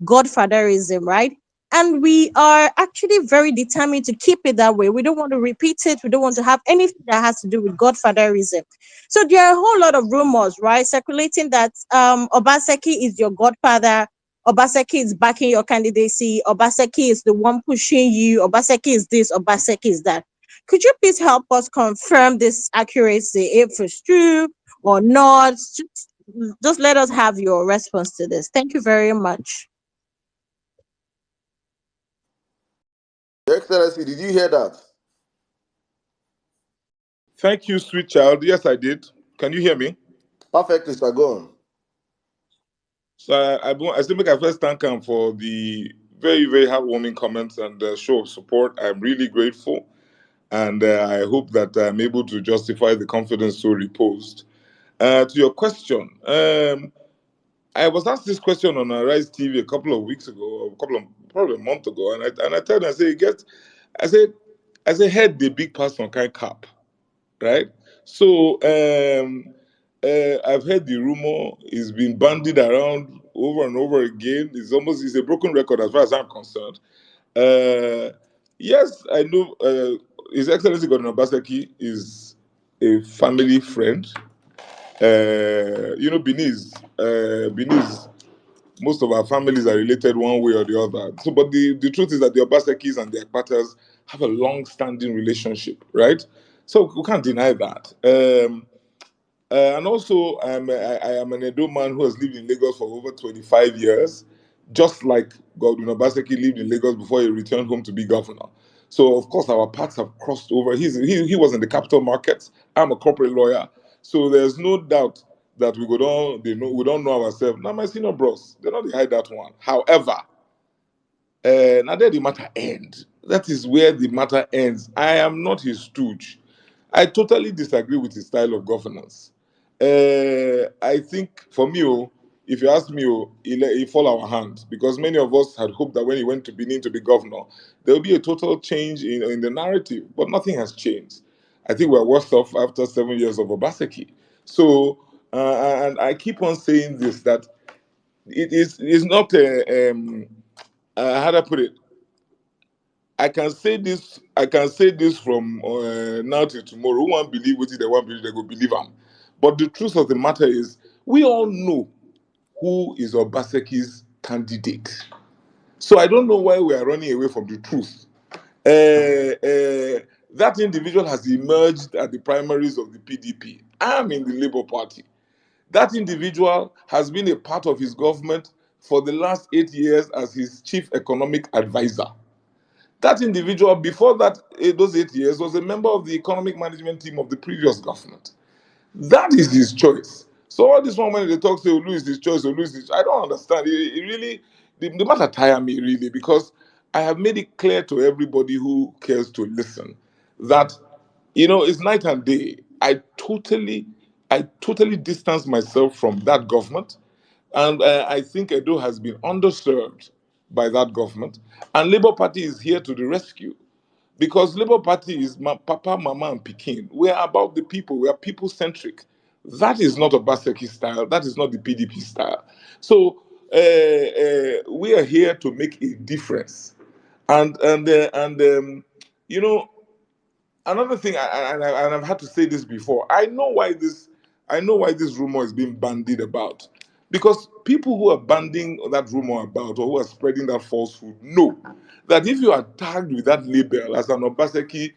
godfatherism, right? And we are actually very determined to keep it that way. We don't want to repeat it. We don't want to have anything that has to do with godfatherism. So there are a whole lot of rumors, right, circulating that Obaseki is your godfather. Obaseki is backing your candidacy. Obaseki is the one pushing you. Obaseki is this. Obaseki is that. Could you please help us confirm this accuracy, if it's true or not? Just let us have your response to this. Thank you very much. Your Excellency, did you hear that? Thank you, sweet child. Yes, I did. Can you hear me? Perfectly, sir. Go on. So I still make a first thank him for the very, very heartwarming comments and show of support. I'm really grateful. And I hope that I'm able to justify the confidence so reposed. To your question, I was asked this question on Rise TV a couple of weeks ago, or probably a month ago, and I told them, I say, head the big person kind cap, right? So I've heard the rumor. It's been bandied around over and over again. It's a broken record as far as I'm concerned. Yes, I know. His Excellency Governor Baseki is a family friend. Benin, most of our families are related one way or the other. So, but the truth is that the Obasekis and the Akpatas have a long-standing relationship, right? So we can't deny that. And also, I am an Edo man who has lived in Lagos for over 25 years, just like Godwin Obaseki lived in Lagos before he returned home to be governor. So of course our paths have crossed over. He was in the capital markets. I'm a corporate lawyer. So there's no doubt that we go down, we don't know ourselves. Now my senior bros, they don't hide that one. However, now there the matter ends. That is where the matter ends. I am not his stooge. I totally disagree with his style of governance. I think for me, if you ask me, he fall our hand because many of us had hoped that when he went to Benin to be governor, there will be a total change in the narrative, but nothing has changed. I think we're worse off after 7 years of Obaseki. So, and I keep on saying this that it is not how do I put it? I can say this from now till tomorrow. Who want believe what they want believe, they go believe them. But the truth of the matter is, we all know who is Obaseki's candidate. So I don't know why we are running away from the truth. That individual has emerged at the primaries of the PDP. I'm in the Labour Party. That individual has been a part of his government for the last 8 years as his chief economic advisor. That individual, before that, those 8 years, was a member of the economic management team of the previous government. That is his choice. So all this one when they talk, say, Olu is his choice, Olu is his choice, I don't understand. It really, the matter tire me really because I have made it clear to everybody who cares to listen that, it's night and day. I totally distance myself from that government. And I think Edo has been underserved by that government. And Labour Party is here to the rescue because Labour Party is Papa, Mama, and Pekin. We are about the people. We are people centric. That is not a Obaseki style. That is not the PDP style. So we are here to make a difference. And you know another thing, and I've had to say this before. I know why this rumor is being bandied about, because people who are banding that rumor about or who are spreading that falsehood know that if you are tagged with that label as an Obaseki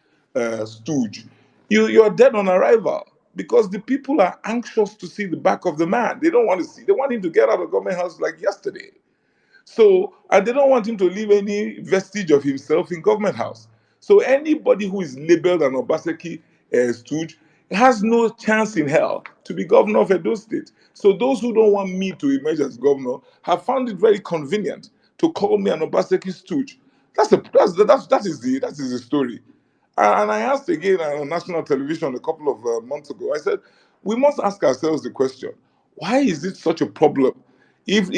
stooge, you're dead on arrival. Because the people are anxious to see the back of the man. They don't want to see. They want him to get out of government house like yesterday. So, and they don't want him to leave any vestige of himself in government house. So anybody who is labeled an Obaseki stooge has no chance in hell to be governor of Edo State. So those who don't want me to emerge as governor have found it very convenient to call me an Obaseki stooge. That is the story. And I asked again on national television a couple of months ago. I said, we must ask ourselves the question: why is it such a problem? If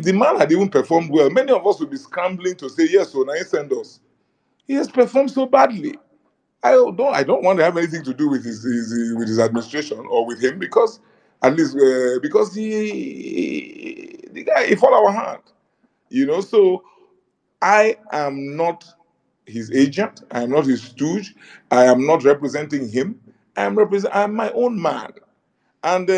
the man had even performed well, many of us would be scrambling to say yes, so now he send us. He has performed so badly. I don't want to have anything to do with his administration or with him because at least because the guy he fall our hand. So I am not his agent. I am not his stooge. I am not representing him. I'm my own man. And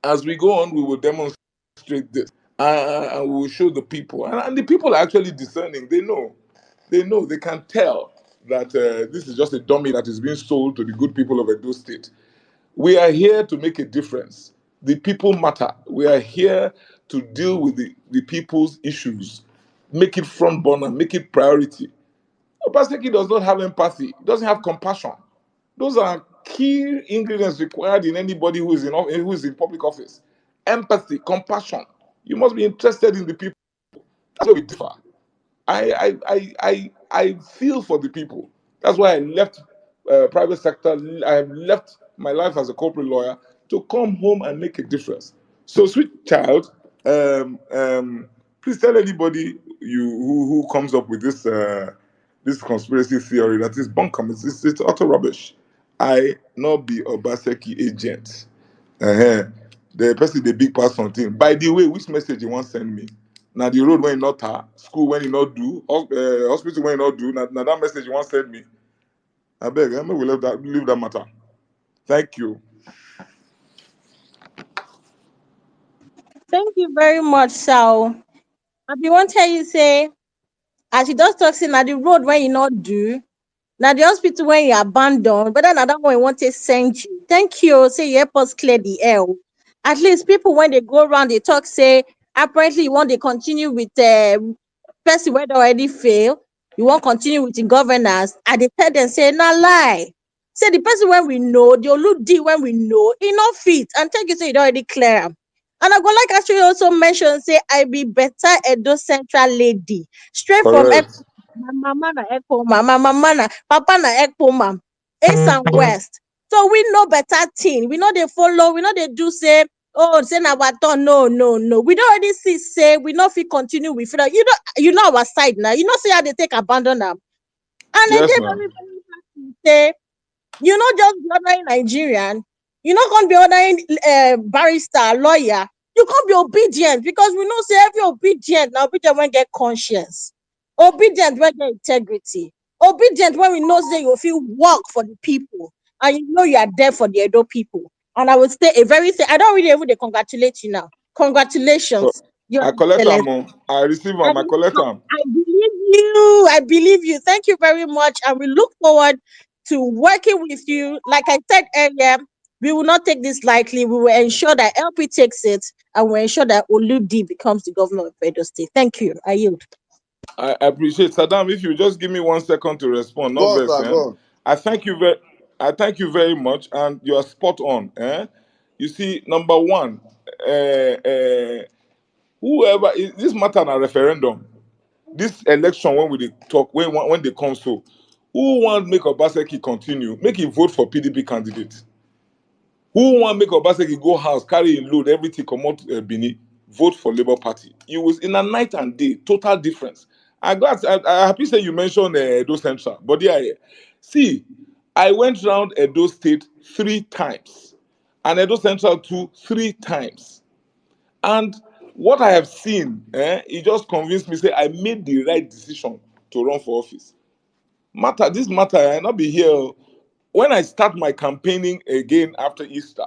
as we go on, we will demonstrate this, and we will show the people. And the people are actually discerning. They know. They know. They can tell that this is just a dummy that is being sold to the good people of Edo State. We are here to make a difference. The people matter. We are here to deal with the people's issues, make it front burner, make it priority. Obaseki does not have empathy, doesn't have compassion. Those are key ingredients required in anybody who is in public office. Empathy, compassion. You must be interested in the people. That's where we differ. I feel for the people. That's why I left private sector. I have left my life as a corporate lawyer to come home and make a difference. So, sweet child, please tell anybody who comes up with this conspiracy theory that is bunkum. It's utter rubbish. I not be Obaseki agent. uh The person the big pass something. By the way, which message you want send me? Now the road when you not tar, school when you not do, hospital when you not do. Now that message you want send me. I beg, I will leave that matter. Thank you. Thank you very much, Sal. I be want tell you say, as you just talk say na the road when you not do, na the hospital when you abandon, but then another one you want to send you. Thank you. Say you help us clear the air. At least people when they go around they talk say apparently you want to continue with person where they already fail. You won't continue with the governance. I dey tell them say na lie. Say the person when we know, the Oludi when we know, e no fit. And thank you say you don already clear am. And I go like actually also mention say I be better Edo Central lady. Straight from Correct. my mama na Ekpoma, my mama na papa na Ekpoma, east and west. So we know better thing. We know they follow. We know they do say, oh, say na our turn. No, no, no. We don't already see say we not fit continue with freedom. You know our side now. You know say how they take abandon them. And they Yes, dey now. very very happy say you not just be ordering Nigerian. You not gonna be ordering barrister, lawyer. You can't be obedient because we know say every obedient now obedient when get conscience, obedient when get integrity, obedient when we know say you feel work for the people and you know you are there for the Edo people. And I would say a very say I don't really even dey congratulate you now. Co- Congratulations, Your I collect Excellency. them. I receive I them. I believe, collect them. I believe you. I believe you. Thank you very much. And we look forward to working with you. Like I said earlier, we will not take this lightly. We will ensure that LP takes it and we'll ensure that Oludi becomes the governor of Edo State. Thank you. I yield. I appreciate Saddam. If you just give me 1 second to respond, Go not on, best, sir. eh? Go on. I thank you very, I thank you very much, and you are spot on, eh? You see, number one, whoever this matter na referendum, this election when we dey talk when they come so, who want make Obaseki continue? Make him vote for PDP candidate. Who want make Obaseki go house, carry a load, everything, come out Bini, vote for Labour Party? You was in a night and day, total difference. I happy say you mentioned Edo Central, but yeah, see, I went round Edo State 3 times, and Edo Central too 3 times, and what I have seen, it just convinced me say I made the right decision to run for office. This matter, I not be here. When I start my campaigning again after Easter,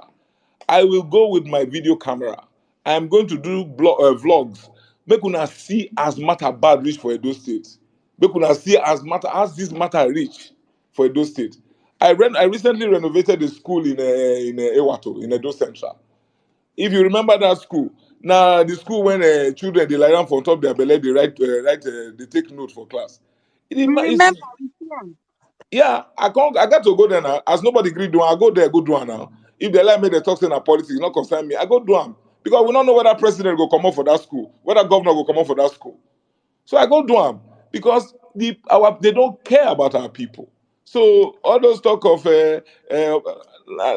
I will go with my video camera. I am going to do vlogs. Make una see as matter bad reach for Edo State. Make una see as this matter reach for Edo State. I recently renovated a school in Ewato in Edo Central. If you remember that school, now the school when children they lie down for top their belly, they they take note for class. We It's remember. We see am. yeah, I can't. I got to go there now. As nobody agree do, I go there, go do one now. If they let me, they talk saying politics, not concern me. I go do one because we don't know whether president will come up for that school, whether governor will come up for that school. So I go do them because they don't care about our people. So all those talk of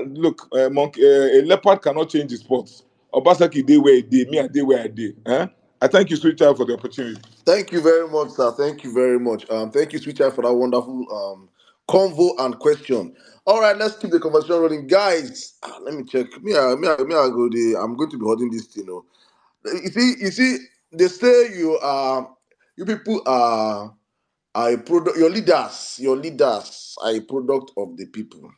look, monkey, a leopard cannot change his spots. Obasaki day where he did, me I day where I did. I thank you, sweet child, for the opportunity. Thank you very much, sir. Thank you very much. Thank you, Switcher, for that wonderful convo and question. All right, let's keep the conversation rolling, guys. Let me check. I go. I'm going to be holding this thing. You know. You see. They say you people are a product. Your leaders are a product of the people.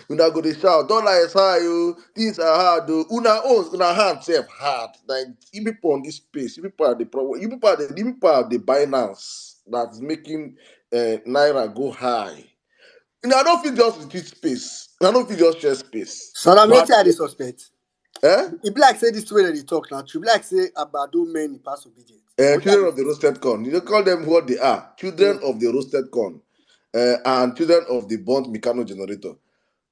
Una go dey shout, dollar is high, oh, things are hard, oh. Una hand self hard. Like you people on this space, you people are the problem. You people are the Binance that's making naira go high. I don't feel just retreat space. I don't feel just share space. Salam, But wetin I dey suspect. eh? E be like say this way that they talk now. True, be like say Abado men pass obedient. Now wetin I Children dey of the think. roasted corn. You don't call them what they are. Children Mm. of the roasted corn. And children of the burnt mechano generator.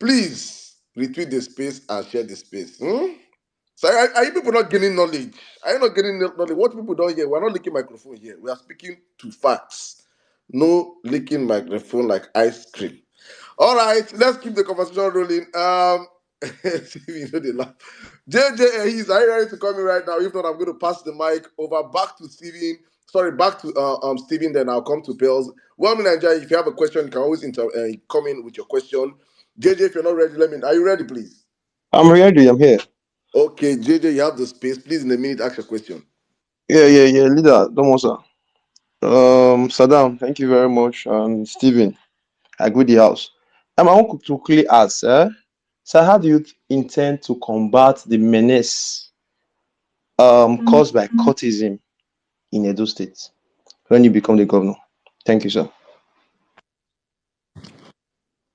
Please retweet the space and share the space. So are you people not gaining knowledge? Are you not getting knowledge? What people don't hear, we're not licking microphone here. We are speaking to facts. No licking microphone like ice cream. All right, let's keep the conversation rolling. See, you know they laugh. JJ, are you ready to come in right now? If not, I'm going to pass the mic over back to Steven. Sorry, back to Steven. Then I'll come to Pels. Well, Nigeria, if you have a question, you can always come in with your question. JJ, if you're not ready, let me. Are you ready, please? I'm ready. I'm here. Okay, JJ, you have the space. Please, in a minute, ask your question. Yeah. Leader, Domosa. Saddam, thank you very much. And Stephen, I agree the house. I want to quickly ask, so how do you intend to combat the menace caused by cultism in Edo State when you become the governor? Thank you, sir.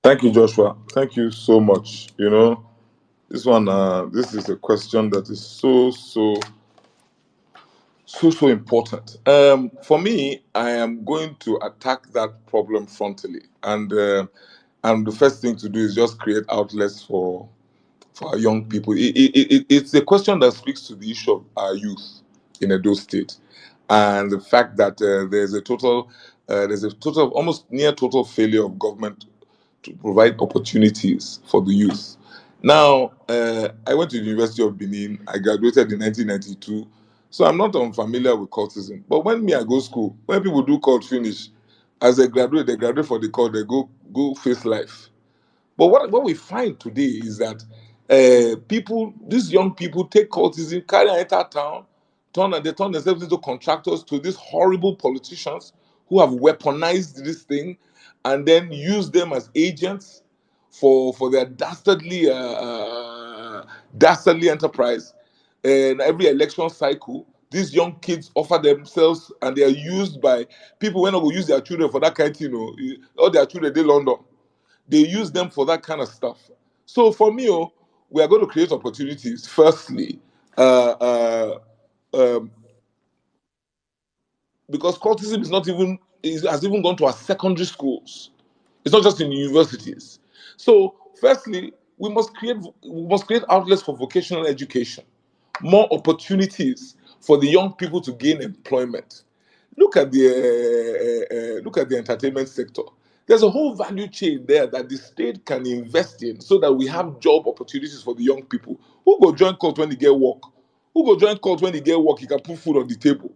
Thank you, Joshua. Thank you so much. This one, this is a question that is so So important. For me, I am going to attack that problem frontally, and the first thing to do is just create outlets for our young people. It's a question that speaks to the issue of our youth in Edo State, and the fact that there's a total, almost near total failure of government to provide opportunities for the youth. Now, I went to the University of Benin. I graduated in 1992, so I'm not unfamiliar with cultism. But when me I go school, when people do cult finish, as they graduate for the cult, they go face life. But what we find today is that these young people take cultism, carry and enter town, they turn themselves into contractors to these horrible politicians who have weaponized this thing and then use them as agents for their dastardly enterprise. And every election cycle, these young kids offer themselves and they are used by people when they will use their children for that kind of thing. All their children, they London, they use them for that kind of stuff. So for me, we are going to create opportunities. Firstly, uh, uh, um, because cultism has even gone to our secondary schools. It's not just in universities. So, firstly, we must create outlets for vocational education, more opportunities for the young people to gain employment. Look at the entertainment sector. There's a whole value chain there that the state can invest in so that we have job opportunities for the young people. Who go join cult when they get work? Who go join cult when they get work? He can put food on the table.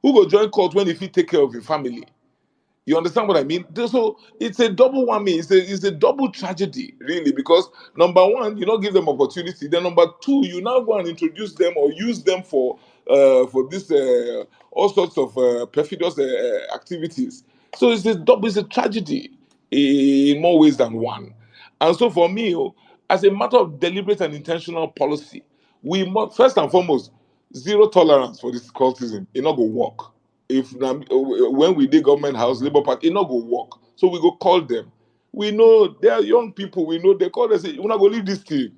Who go join cult when he fit take care of his family? You understand what I mean? So it's a double whammy. It's a double tragedy, really, because number one, you not give them opportunity. Then number two, you now go and introduce them or use them for this all sorts of perfidious activities. So it's a tragedy in more ways than one. And so for me, as a matter of deliberate and intentional policy, we must first and foremost zero tolerance for this cultism. It not go work. If when we did government house, Labour Party, it not go work. So we go call them. We know they are young people. We know they call us. Say, "We not go leave this thing.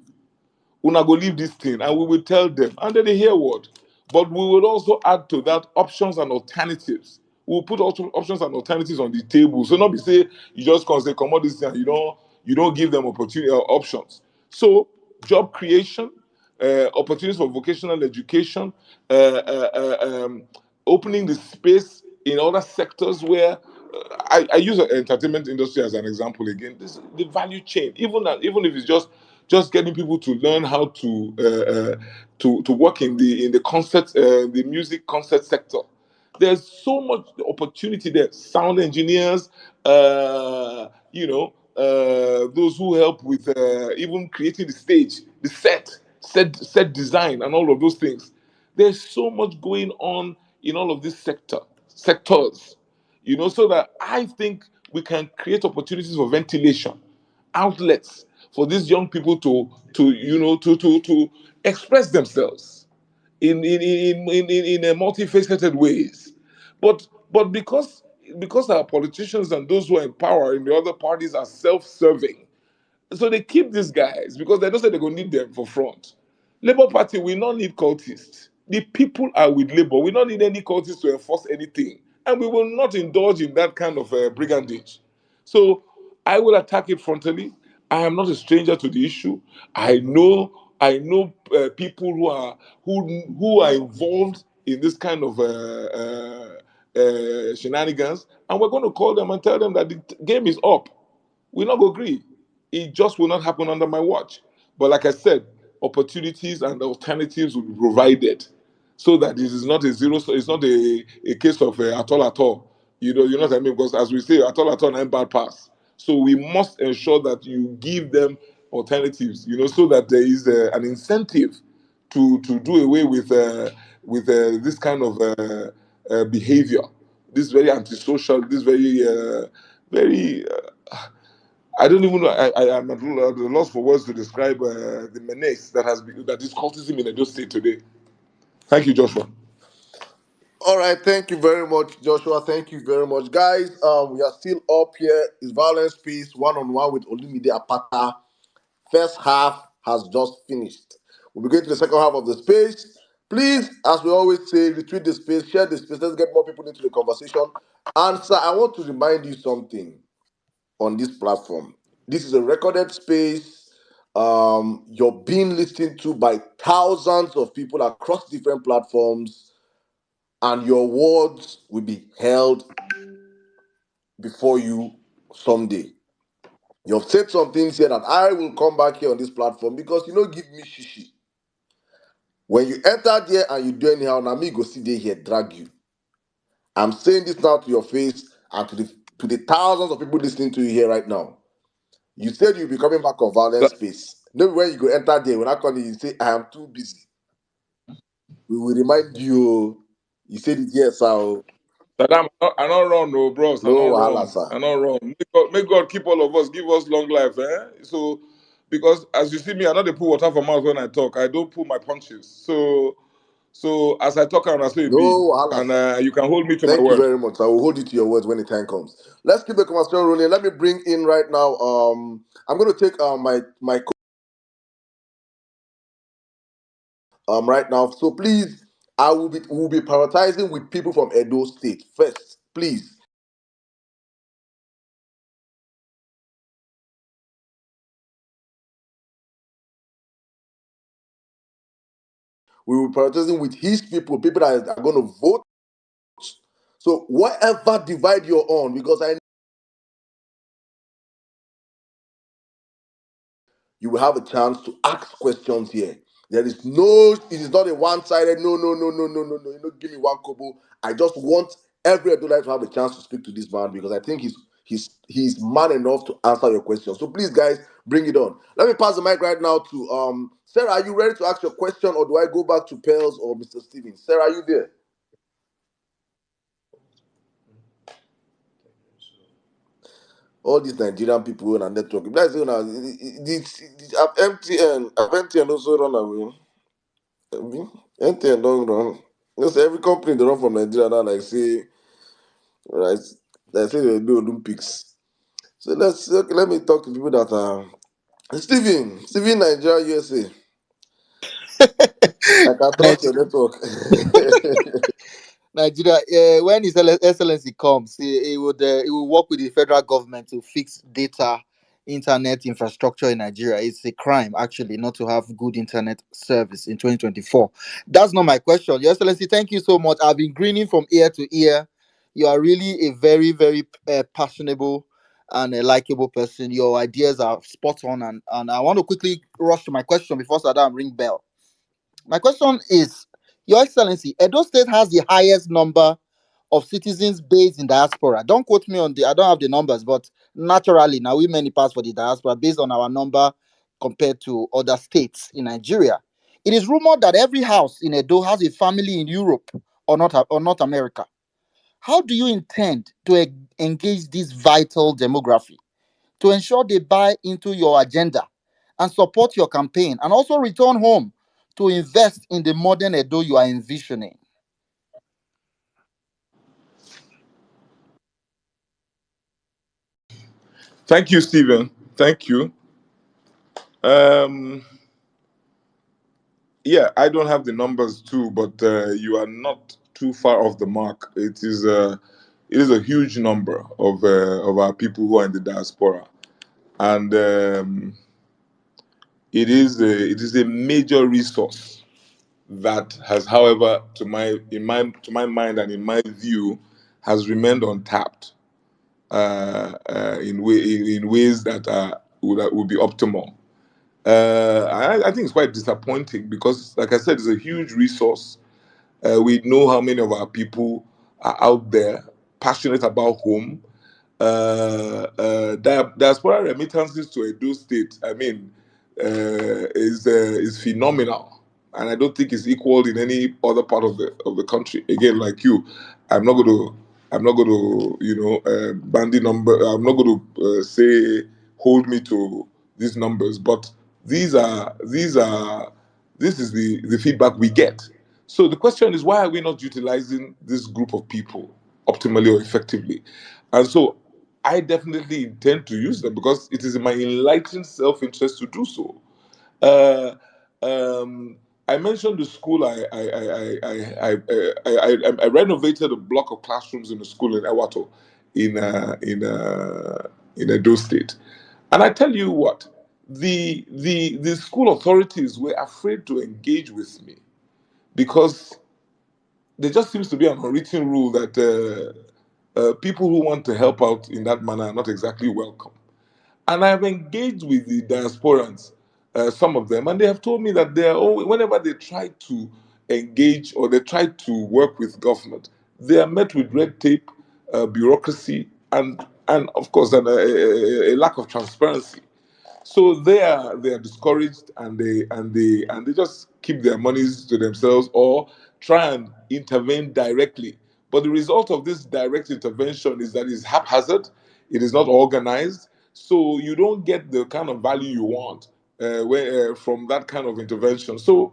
Una go leave this thing," and we will tell them, and then they hear what. But we will also add to that options and alternatives. We'll put also options and alternatives on the table. So not be say you just come say come on this thing, and you don't give them opportunity options. So job creation, opportunities for vocational education, uh, uh, uh, um, opening the space in other sectors where I use the entertainment industry as an example again. This the value chain, even if it's just getting people to learn how to work in the the music concert sector. There's so much opportunity there. Sound engineers, those who help with even creating the stage, the set design, and all of those things. There's so much going on in all of these sectors, so that I think we can create opportunities for ventilation, outlets for these young people to express themselves in a multifaceted ways. But because our politicians and those who are in power in the other parties are self-serving, so they keep these guys because they don't say they're going to need them for front. Labour Party, we don't need cultists. The people are with Labour. We don't need any cultists to enforce anything. And we will not indulge in that kind of brigandage. So I will attack it frontally. I am not a stranger to the issue. I know people who are involved in this kind of shenanigans, and we're going to call them and tell them that the game is up. We not go agree. It just will not happen under my watch. But like I said, opportunities and alternatives will be provided so that this is not a zero. So it's not a case of at all. You know what I mean? Because as we say, at all, and bad pass. So we must ensure that you give them alternatives. So that there is an incentive to do away with this kind of behavior. This very antisocial. This very I don't even know. I am at a loss for words to describe the menace that is cultism in Edo State today. Thank you, Joshua. All right, thank you very much, Joshua. Thank you very much, guys. We are still up here. It's Violence Peace one on one with Olumide Apata. First half has just finished. We'll be going to the second half of the space. Please, as we always say, retweet the space, share the space. Let's get more people into the conversation. And sir, I want to remind you something on this platform. This is a recorded space. You're being listened to by thousands of people across different platforms, and your words will be held before you someday. You've said some things here that I will come back here on this platform because you know, give me shishi. When you enter there and you do anyhow, now me go see they here drag you. I'm saying this now to your face and to the thousands of people listening to you here right now. You said you'll be coming back on violence space. Maybe when you go enter there, when I call you, you say, I am too busy. We will remind you. You said it here, sir. Saddam, I not run, no, bros. I No not wahala, run. sir. I not run. May God keep all of us, give us long life, eh? So, because as you see me, I not dey put water for mouth when I talk. I don't pull my punches. So as I talk, and I say it No be, wahala, and sir. you can hold me to my Thank you word. very much. I will hold you to your words when the time comes. Let's keep the conversation rolling. Let me bring in right now. I'm going to take my right now. So please, will be prioritizing with people from Edo State first. Please, we will be prioritizing with his people that are going to vote. So whatever divide you're on, because I you will have a chance to ask questions here. There is no, it is not a one-sided, no. You know, give me one kobo. I just want every Adolite to have a chance to speak to this man because I think he's man enough to answer your questions. So please, guys, bring it on. Let me pass the mic right now to Sarah. Are you ready to ask your question, or do I go back to Pearls or Mr. Stevens? Sarah, are you there? All these Nigerian people on network. If that's this MTN also run away. MTN don't run. You know, say every company they run from Nigeria now, like say, right? They say they do Olympics. So let me talk to people that are Steven, Nigeria, USA. I can trust your network. Nigeria, when His Excellency comes, he will work with the federal government to fix data internet infrastructure in Nigeria. It's a crime, actually, not to have good internet service in 2024. That's not my question. Your Excellency, thank you so much. I've been grinning from ear to ear. You are really a very, very passionable and a likable person. Your ideas are spot on, and I want to quickly rush to my question before Saddam ring bell. My question is, Your Excellency, Edo State has the highest number of citizens based in diaspora. Don't quote me on the, I don't have the numbers, but naturally, now we many pass for the diaspora based on our number compared to other states in Nigeria. It is rumored that every house in Edo has a family in Europe or North America. How do you intend to engage this vital demography to ensure they buy into your agenda and support your campaign and also return home to invest in the modern Edo you are envisioning? Thank you, Stephen. Thank you. Um, yeah, I don't have the numbers too, but you are not too far off the mark. It is a huge number of our people who are in the diaspora, and it is a major resource that has, however, to my mind and in my view, has remained untapped in ways that would be optimal. I think it's quite disappointing because, like I said, it's a huge resource. We know how many of our people are out there passionate about home. Diaspora remittances to Edo State, I mean, is phenomenal, and I don't think it's equaled in any other part of the country. Again, like you, I'm not going to I'm not going to bandy number. I'm not going to say hold me to these numbers, but this is the feedback we get. So the question is, why are we not utilizing this group of people optimally or effectively? And so I definitely intend to use them because it is in my enlightened self-interest to do so. Uh, um, I mentioned the school. I renovated a block of classrooms in the school in Ewato, in Edo State, and I tell you what, the school authorities were afraid to engage with me because there just seems to be an unwritten rule that people who want to help out in that manner are not exactly welcome. And I've engaged with the diasporans, some of them, and they have told me that they are always, whenever they try to engage or they try to work with government, they are met with red tape, bureaucracy, and of course, a lack of transparency. So they are discouraged, and they just keep their monies to themselves or try and intervene directly. But the result of this direct intervention is that it's haphazard, it is not organized, so you don't get the kind of value you want from that kind of intervention. So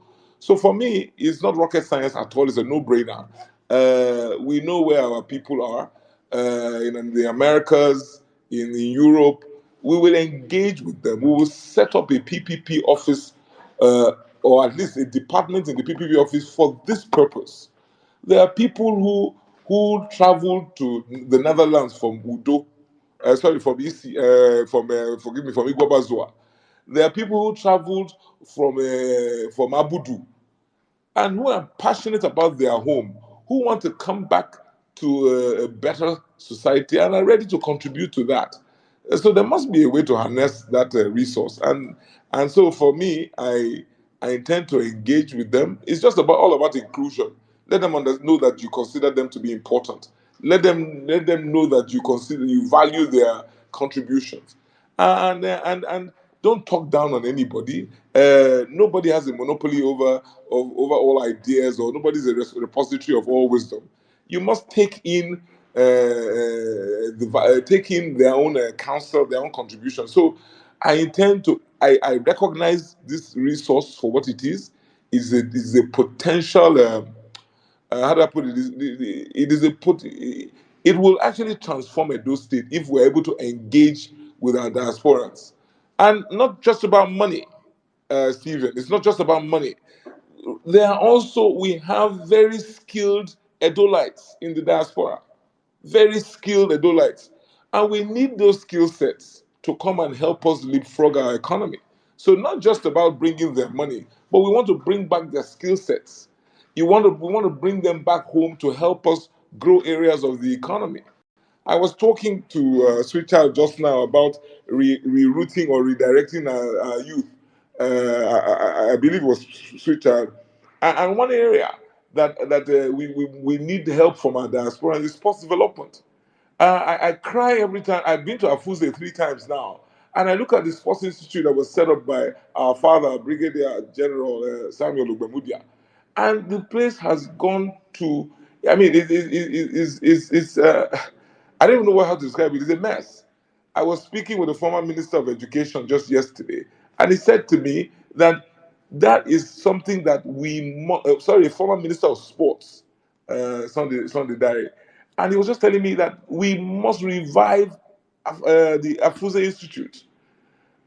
for me, it's not rocket science at all. It's a no-brainer. We know where our people are in the Americas, in Europe. We will engage with them. We will set up a PPP office, uh, or at least a department in the PPP office for this purpose. There are people who travel to the Netherlands from Udo, sorry, from EC, from forgive me, from Igwabazua. There are people who traveled from Abudu and who are passionate about their home, who want to come back to a better society and are ready to contribute to that. So there must be a way to harness that resource, and so for me, I intend to engage with them. It's just about all about inclusion. Let them know that you consider them to be important. Let them know that you value their contributions, and don't talk down on anybody. Nobody has a monopoly over all ideas, or nobody's a repository of all wisdom. You must take in their own counsel, their own contribution. So I recognize this resource for what it is a potential. How do I put it? It is a put. It will actually transform Edo State if we're able to engage with our diasporans, and not just about money, Stephen. It's not just about money. We have very skilled Edolites in the diaspora, very skilled Edolites. And we need those skill sets to come and help us leapfrog our economy. So, not just about bringing their money, but we want to bring back their skill sets. We want to bring them back home to help us grow areas of the economy. I was talking to Sweet Child just now about rerouting or redirecting our youth. I believe it was Sweet Child. And one area that we need help from our diaspora is sports development. I cry every time. I've been to Afuze 3 times now, and I look at the sports institute that was set up by our father, Brigadier General Samuel Ugbemudia, and the place has gone to. I mean, I don't even know how to describe it. It's a mess. I was speaking with the former Minister of Education just yesterday, and he said to me that that is something that sorry, former Minister of Sports, Sunday Diary, and he was just telling me that we must revive the Afuze Institute,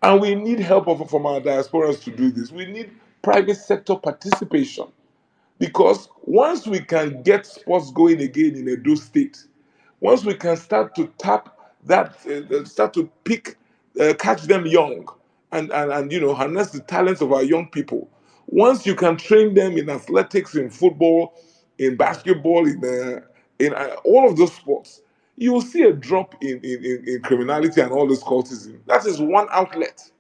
and we need help from our diasporans to do this. We need private sector participation. Because once we can get sports going again in Edo State, once we can start to tap that, start to catch them young, and harness the talents of our young people. Once you can train them in athletics, in football, in basketball, in all of those sports, you will see a drop in criminality and all this cultism. That is one outlet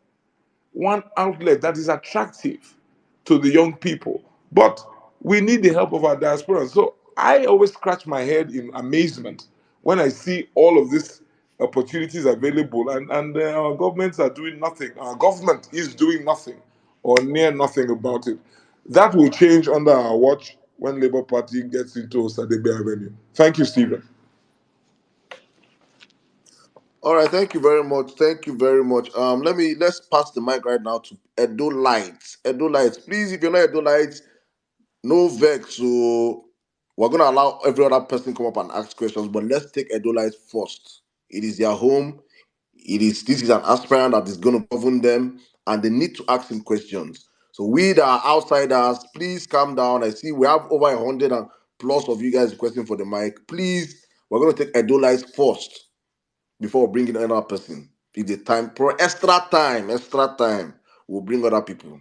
that is attractive to the young people. But we need the help of our diaspora. So I always scratch my head in amazement when I see all of these opportunities available, and our governments are doing nothing. Our government is doing nothing or near nothing about it. That will change under our watch when Labour Party gets into Osadebe Avenue. Thank you, Stephen. All right, thank you very much. Thank you very much. Let's pass the mic right now to Edo Lights. Edo Lights, please, if you're not Edo Lights, no vex. So we're gonna allow every other person come up and ask questions, but let's take Edo Lights first. It is their home. This is an aspirant that is gonna govern them, and they need to ask him questions. So we that are outsiders, please calm down. I see we have over 100 and plus of you guys requesting for the mic. Please, we're going to take Adolai's first before bringing another person. If the time, extra time, we'll bring other people.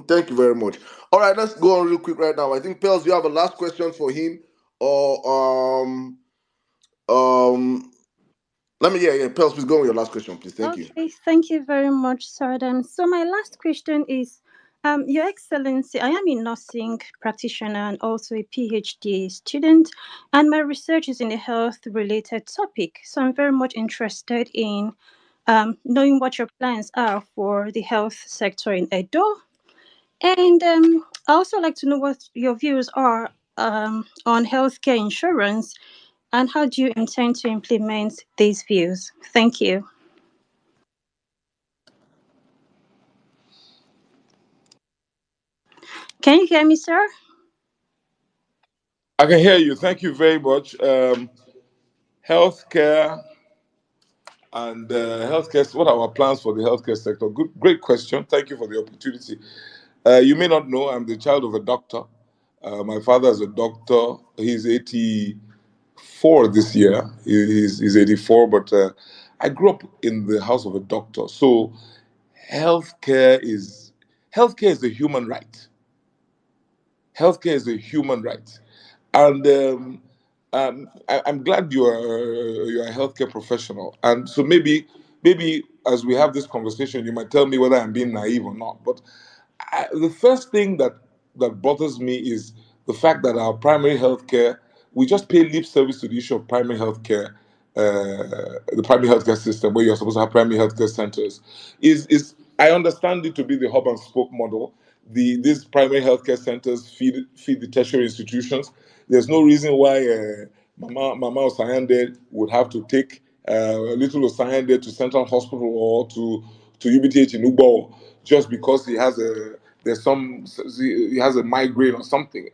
Thank you very much. All right, let's go on real quick right now. I think Pels, you have a last question for him, or um, let me yeah, Pels, please go on with your last question, please. Thank you. Okay, thank you very much, Sardam. So my last question is, Your Excellency, I am a nursing practitioner and also a PhD student, and my research is in a health-related topic. So I'm very much interested in knowing what your plans are for the health sector in Edo, and I also like to know what your views are on healthcare insurance, and how do you intend to implement these views? Thank you. Can you hear me, sir? I can hear you. Thank you very much. Healthcare and healthcare. What are our plans for the healthcare sector? Good, great question. Thank you for the opportunity. You may not know I'm the child of a doctor. My father is a doctor. He's 84 this year. He's 84, but I grew up in the house of a doctor. So healthcare is healthcare is a human right. Healthcare is a human right, and I'm glad you're a healthcare professional. And so maybe as we have this conversation, you might tell me whether I'm being naive or not. But the first thing that bothers me is the fact that our primary healthcare, we just pay lip service to the issue of primary healthcare, the primary healthcare system where you're supposed to have primary healthcare centers. Is I understand it to be the hub and spoke model. These primary healthcare centers feed the tertiary institutions. There's no reason why Mama Osayande would have to take little Osayande to Central Hospital or to UBTH in Ugbo just because he has a migraine or something.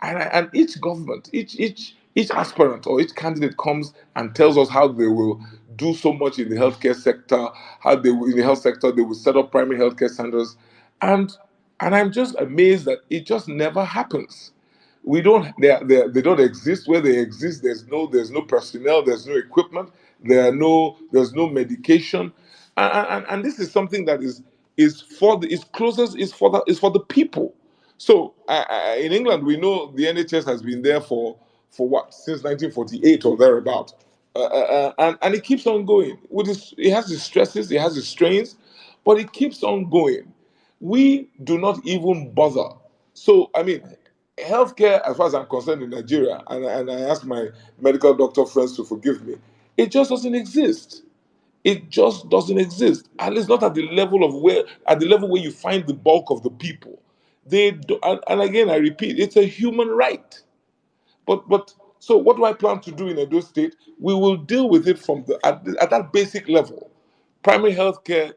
And each government, each aspirant or each candidate comes and tells us how they will do so much in the healthcare sector, how they will, in the health sector they will set up primary healthcare centers, and and I'm just amazed that it just never happens. We don't they don't exist. Where they exist, there's no personnel, there's no equipment, there's no medication, and this is something that is for the is closest is for the people. So in England, we know the NHS has been there for what, since 1948 or thereabout, and it keeps on going. It has its stresses, it has its strains, but it keeps on going. We do not even bother. So I mean, healthcare, as far as I'm concerned in Nigeria, and I ask my medical doctor friends to forgive me, it just doesn't exist. It just doesn't exist. At least not at the level where you find the bulk of the people. They do, and again I repeat, it's a human right. But so what do I plan to do in Edo State? We will deal with it at that basic level. Primary healthcare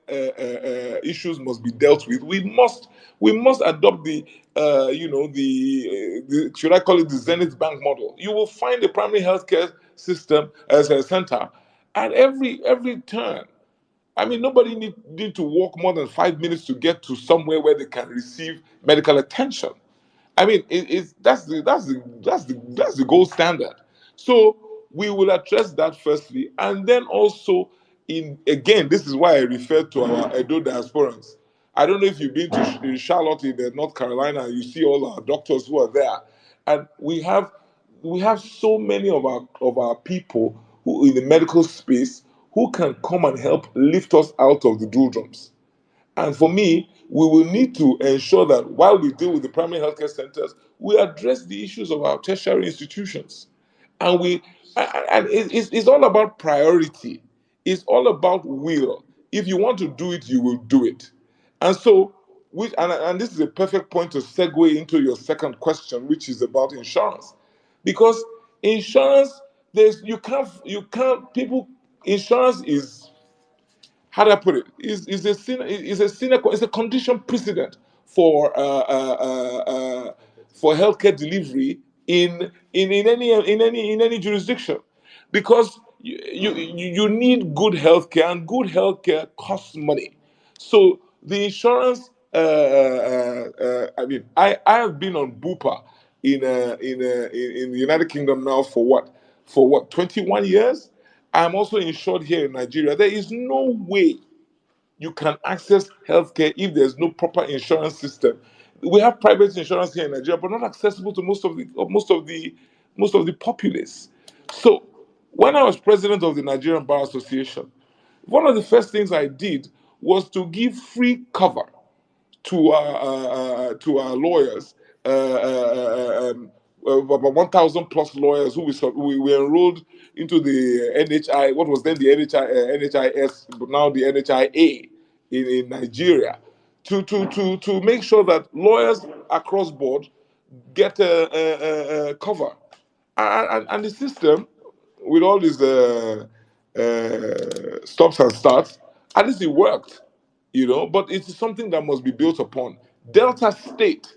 issues must be dealt with. We must adopt the should I call it the Zenith Bank model. You will find a primary healthcare system as a center at every turn. I mean, nobody need to walk more than 5 minutes to get to somewhere where they can receive medical attention. I mean, that's the gold standard. So we will address that firstly, and then also in again, this is why I refer to our Edo diasporans. I don't know if you've been to Charlotte in North Carolina, and you see all our doctors who are there, and we have so many of our people who in the medical space who can come and help lift us out of the doldrums. And for me, we will need to ensure that while we deal with the primary healthcare centers, we address the issues of our tertiary institutions. And it's all about priority. It's all about will. If you want to do it, you will do it. And so, and this is a perfect point to segue into your second question, which is about insurance, because insurance, you can't people insurance is, how do I put it? Is a condition precedent for healthcare delivery in any jurisdiction, because you need good healthcare, and good healthcare costs money. So the insurance I mean, I have been on Bupa in the United Kingdom now for what 21 years. I'm also insured here in Nigeria. There is no way you can access healthcare if there's no proper insurance system. We have private insurance here in Nigeria, but not accessible to most of the populace. So when I was president of the Nigerian Bar Association, one of the first things I did was to give free cover to our lawyers, about 1,000 plus lawyers who we enrolled into the NHI, what was then the NHIS, but now the NHIA in Nigeria, to make sure that lawyers across board get cover. And the system, with all these stops and starts, at least it worked, but it's something that must be built upon. Delta State,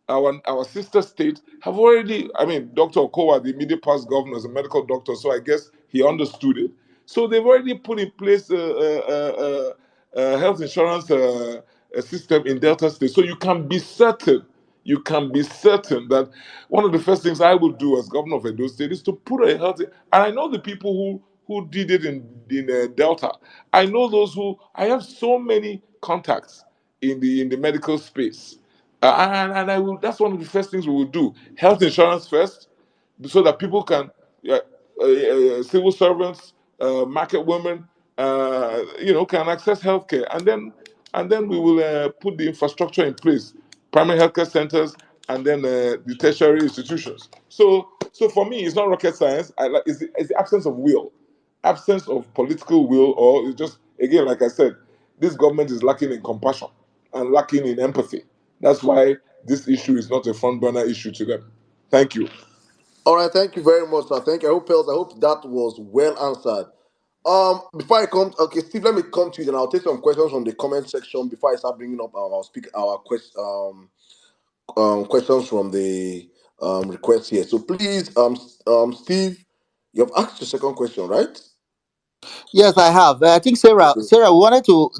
our sister state, have already, I mean, Dr. Okowa, the immediate past governor, is a medical doctor, so I guess he understood it. So they've already put in place a health insurance system in Delta State. So you can be certain that one of the first things I will do as governor of Edo State is to put a health. And I know the people who did it in Delta. I know those who I have so many contacts in the medical space, and I will. That's one of the first things we will do. Health insurance first, so that people can, civil servants, market women, can access healthcare, and then we will put the infrastructure in place, primary healthcare centers, and then the tertiary institutions. So for me, it's not rocket science. It's the absence of will, absence of political will, or it's just, again, like I said, this government is lacking in compassion and lacking in empathy. That's why this issue is not a front burner issue to them. Thank you. All right, thank you very much, sir. Thank you. I hope that was well answered. Before I come, okay, Steve, let me come to you, and I'll take some questions from the comment section before I start bringing up our questions from the request here. So please, Steve, you have asked your second question, right? Yes, I have. I think Sarah, we wanted to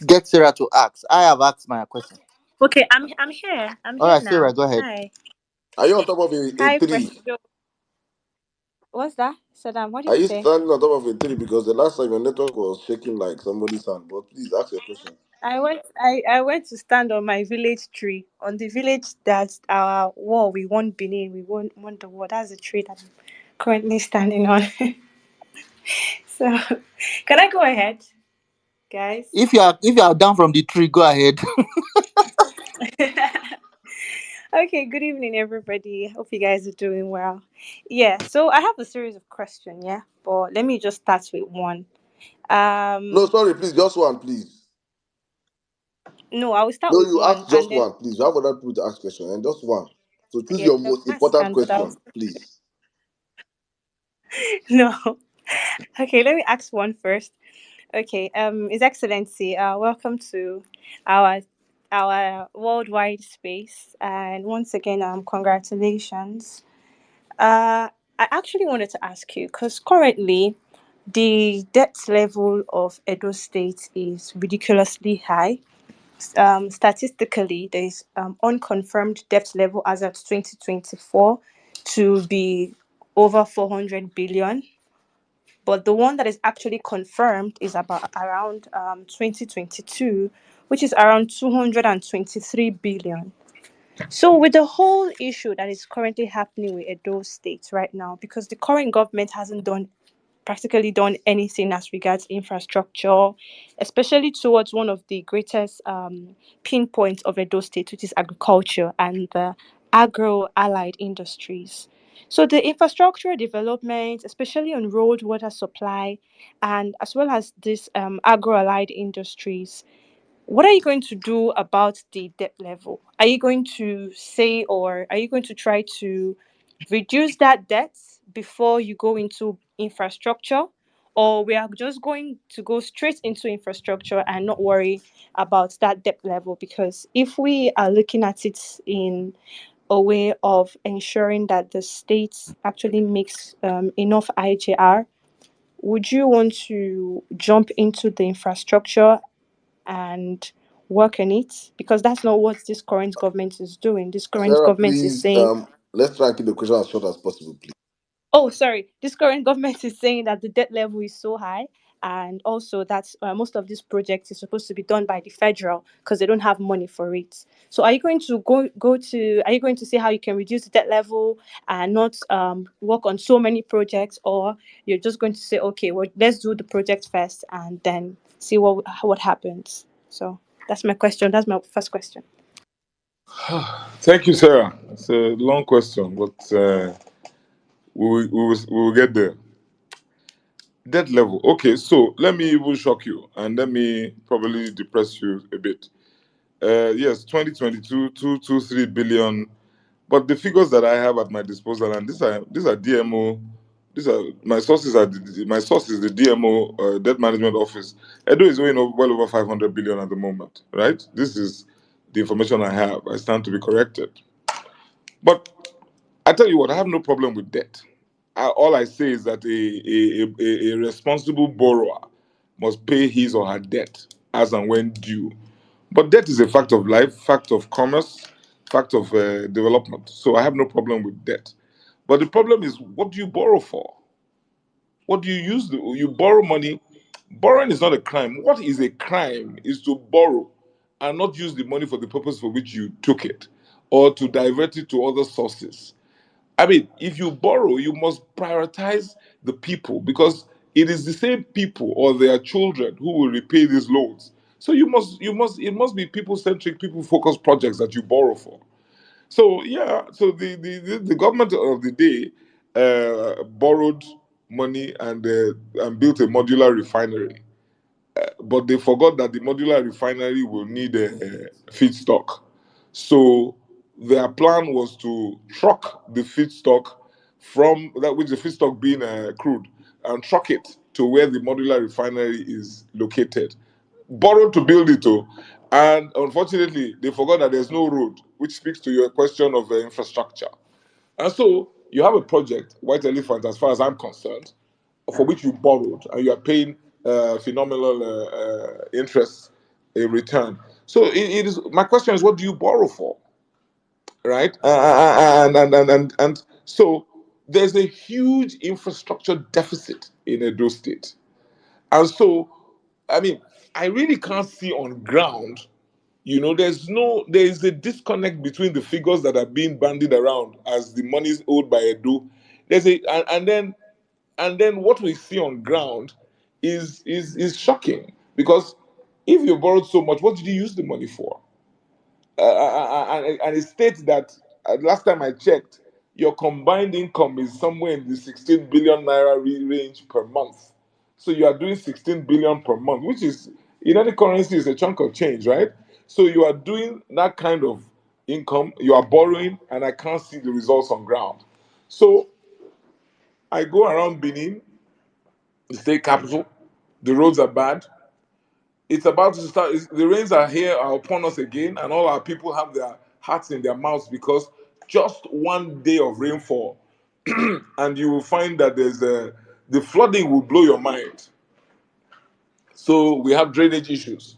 get Sarah to ask. I have asked my question. Okay, I'm here. I'm All here right, Sarah, now. go ahead. Hi. Are you on top of a Hi, tree? Presido. What's that? Saddam, what Are did you you say? standing on top of a tree? Because the last time your network was shaking like somebody's hand. But please ask your question. I went to stand on my village tree. On the village that's our wall. We won Benin. We won the wall. That's the tree that I'm currently standing on. So can I go ahead, guys? If you are down from the tree, go ahead. Okay, good evening, everybody. Hope you guys are doing well. Yeah, so I have a series of questions, yeah, but let me just start with one. No, Um, sorry, please, just one, please. no, I will start No, with you one, ask and just then one, please. You have other people to ask questions, and just one. So choose yeah, your the most mass important can, but I'll question, please. no. Okay, let me ask one first. Okay, His Excellency, welcome to our worldwide space, and once again, congratulations. I actually wanted to ask you because currently the debt level of Edo State is ridiculously high. Statistically, there is unconfirmed debt level as at 2024 to be over 400 billion, but the one that is actually confirmed is about around 2022, which is around 223 billion. So, with the whole issue that is currently happening with Edo State right now, because the current government hasn't practically done anything as regards infrastructure, especially towards one of the greatest pinpoints of Edo State, which is agriculture and the agro allied industries. So the infrastructure development, especially on road, water supply, and as well as this agro allied industries, what are you going to do about the debt level? Are you going to say, or are you going to try to reduce that debt before you go into infrastructure? Or we are just going to go straight into infrastructure and not worry about that debt level? Because if we are looking at it in a way of ensuring that the state actually makes enough IJR, would you want to jump into the infrastructure and work on it? Because that's not what this current government is doing. This current Sarah, government is please, saying, let's try and keep the question as short as possible, please. oh, sorry. This current government is saying that the debt level is so high, and also that most of these projects is supposed to be done by the federal because they don't have money for it. So, are you going to go to? Are you going to see how you can reduce the debt level and not work on so many projects, or you're just going to say, okay, well, let's do the project first and then see what happens? So that's my question. That's my first question. Thank you, Sarah. It's a long question, but we will get there. Debt level. Okay, so let me even shock you and let me probably depress you a bit. Yes, 2022, 223 billion. But the figures that I have at my disposal, and these are DMO, these are my sources my source is the DMO Debt Management Office. Edo is owing well over 500 billion at the moment, right? This is the information I have. I stand to be corrected. But I tell you what, I have no problem with debt. All I say is that a responsible borrower must pay his or her debt as and when due. But debt is a fact of life, fact of commerce, fact of development. So I have no problem with debt. But the problem is, what do you borrow for? What do you use? You borrow money. Borrowing is not a crime. What is a crime is to borrow and not use the money for the purpose for which you took it, or to divert it to other sources. I mean, if you borrow, you must prioritize the people, because it is the same people or their children who will repay these loans. So it must be people centric, people focused projects that you borrow for. So yeah, so the government of the day borrowed money and built a modular refinery, but they forgot that the modular refinery will need a feedstock. So their plan was to truck the feedstock from that, which the feedstock being crude, and truck it to where the modular refinery is located. Borrowed to build it, oh, and unfortunately, they forgot that there's no road, which speaks to your question of infrastructure. And so you have a project, White Elephant, as far as I'm concerned, for which you borrowed and you are paying phenomenal interest in return. So it is. My question is, what do you borrow for, right? And so there's a huge infrastructure deficit in Edo State, and so I mean, I really can't see on ground. There is a disconnect between the figures that are being bandied around as the monies owed by Edo. There's a and then what we see on ground is shocking, because if you borrowed so much, what did you use the money for? And it states that last time I checked, your combined income is somewhere in the 16 billion naira range per month. So you are doing 16 billion per month, which is in any currency is a chunk of change, right? So you are doing that kind of income, you are borrowing, and I can't see the results on ground. So I go around Benin, the state capital. The roads are bad. It's about to start. The rains are here, are upon us again, and all our people have their hearts in their mouths, because just one day of rainfall, and you will find that the flooding will blow your mind. So we have drainage issues.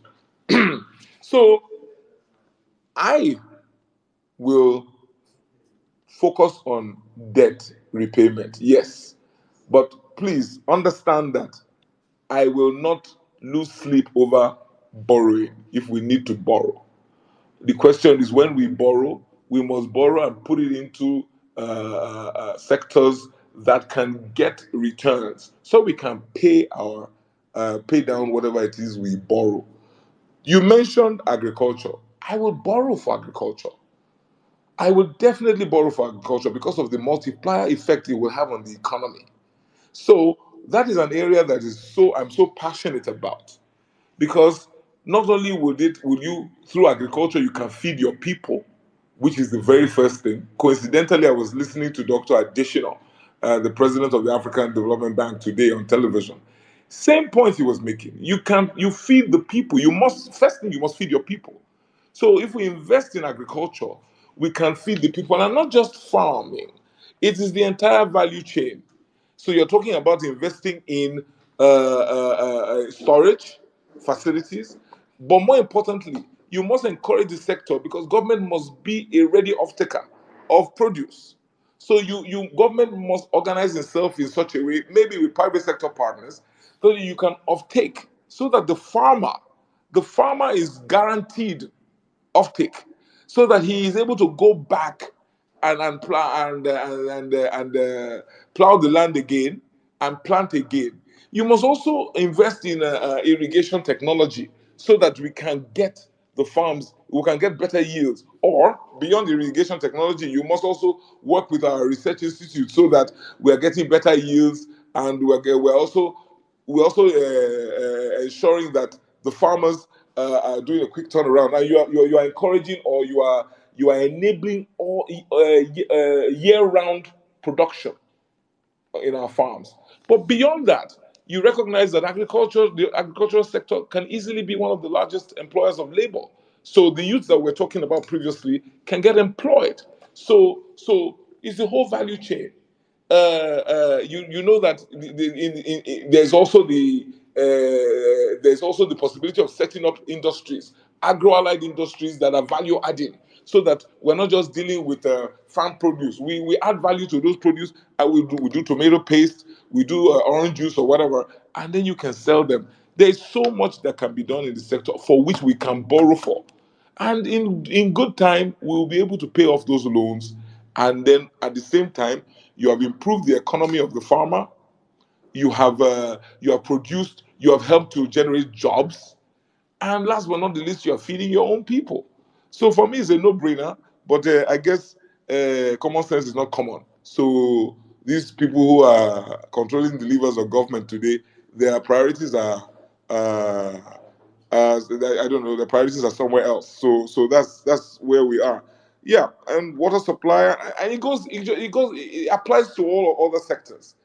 So I will focus on debt repayment, yes, but please understand that I will not lose sleep over borrowing if we need to borrow. The question is, when we borrow, we must borrow and put it into sectors that can get returns, so we can pay down whatever it is we borrow. You mentioned agriculture. I will borrow for agriculture. I will definitely borrow for agriculture because of the multiplier effect it will have on the economy. So that is an area that is I'm so passionate about, because not only would you, through agriculture, you can feed your people, which is the very first thing. Coincidentally, I was listening to Dr. Additional, the president of the African Development Bank, today on television. Same point he was making. You feed the people. First thing, you must feed your people. So if we invest in agriculture, we can feed the people, and not just farming. It is the entire value chain. So you're talking about investing in storage facilities, but more importantly, you must encourage the sector because government must be a ready off-taker of produce. So government must organize itself in such a way, maybe with private sector partners, so that you can offtake, so that the farmer is guaranteed offtake, so that he is able to go back and plow and plow the land again and plant again. You must also invest in irrigation technology so that we can get better yields. Or beyond irrigation technology, you must also work with our research institute so that we are getting better yields, and we're also ensuring that the farmers are doing a quick turnaround. And you are encouraging, or you are enabling all year-round production in our farms. But beyond that, you recognize that the agricultural sector can easily be one of the largest employers of labor. So the youth that we're talking about previously can get employed. So it's the whole value chain. You know that there's also the possibility of setting up industries, agro-allied industries that are value adding, so that we're not just dealing with farm produce. We add value to those produce, and we do tomato paste, we do orange juice or whatever, and then you can sell them. There's so much that can be done in the sector for which we can borrow for, and in good time we'll be able to pay off those loans, and then at the same time you have improved the economy of the farmer. You have helped to generate jobs, and last but not the least, you are feeding your own people. So for me, it's a no-brainer. But I guess common sense is not common. So these people who are controlling the levers of government today, their priorities are, I don't know, the priorities are somewhere else. So that's where we are. Yeah, and water supply, and it applies to all other sectors.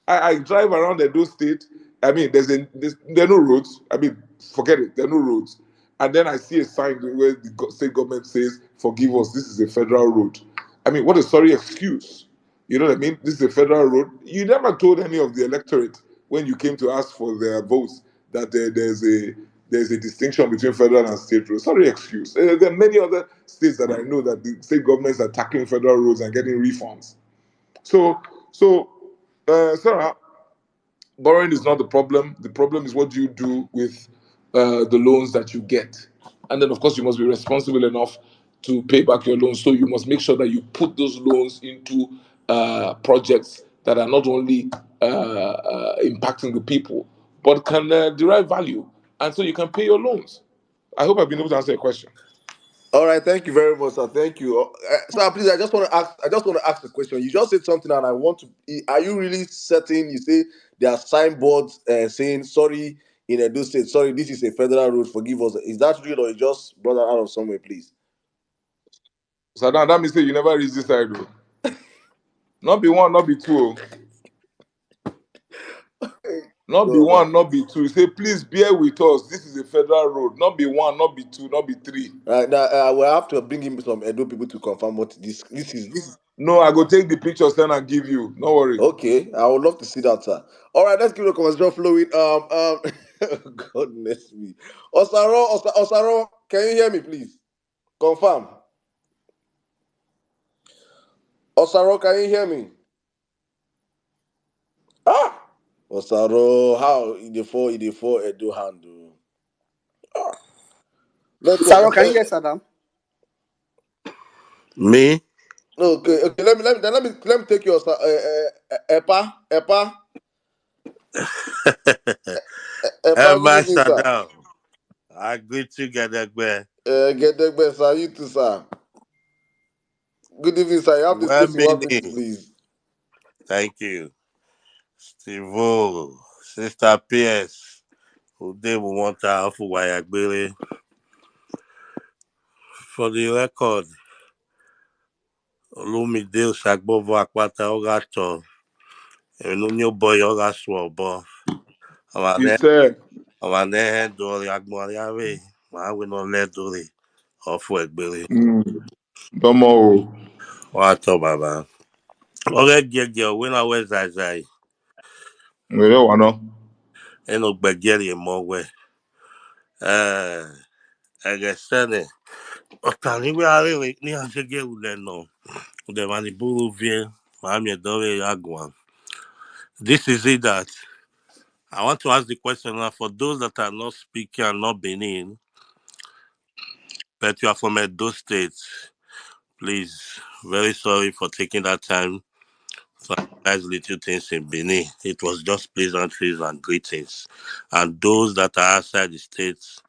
I drive around Edo State. I mean, there are no roads. I mean, forget it. There are no roads. And then I see a sign where the state government says, "Forgive us, this is a federal road." I mean, what a sorry excuse. You know what I mean? This is a federal road. You never told any of the electorate when you came to ask for their votes that there's a distinction between federal and state roads. Sorry excuse. There are many other states that I know that the state governments are tackling federal roads and getting refunds. So, Sarah, borrowing is not the problem. The problem is what do you do with the loans that you get. And then, of course, you must be responsible enough to pay back your loans. So you must make sure that you put those loans into projects that are not only impacting the people, but can derive value. And so you can pay your loans. I hope I've been able to answer your question. All right, thank you very much, sir. Thank you. Sir, please, I just want to ask a question. You just said something, and I want to. Are you really certain? You say there are signboards saying "Sorry" in Edo State. Sorry, this is a federal road. Forgive us. Is that real, or you just brought that out of somewhere, please? So that means say you never reach this side, though. Not be one, not be two. Not be No, one, no. not be two. Say, please bear with us. This is a federal road. Not be one, not be two, not be three. Right now, we'll have to bring in some Edo people to confirm what this is. This is No, I go take the pictures then and give you. No worry. okay. I would love to see that, sir. All right, let's keep the conversation flowing. Goodness me, Osaro, can you hear me, please? Confirm. Osaro, can you hear me? Ah, Osaro, how in the four Edo handle? Ah, network. Sarah, can you hear Saddam? Me? Okay. Let me take your Epa. Good evening, Master sir. down. I greet you, Gadagbe. Get the best, sir. You too, sir. Good evening, sir. You have the Well, space in 1 minute, meaning. please. Thank you. Steve, Sister PS. Today we want to have Wayagbele. For the record, Olumide Osaigbovo Akpata Orato. Enunyo boy Oraswobo. You Amane said, amane dori agmoriare. Ma we no let dori. Ofu Egbele. Domo. Wato baba. Ore gege we na we zai. We don't want Eno gbegere mo we. Egesene. Otani we are ni asege uleno. The maniburu vie. Mami dore yagwan. This is it that I want to ask the question now for those that are not speaking and not Benin, but you are from Edo State. Please, very sorry for taking that time to analyze little things in Benin. It was just pleasantries and greetings. And those that are outside the states,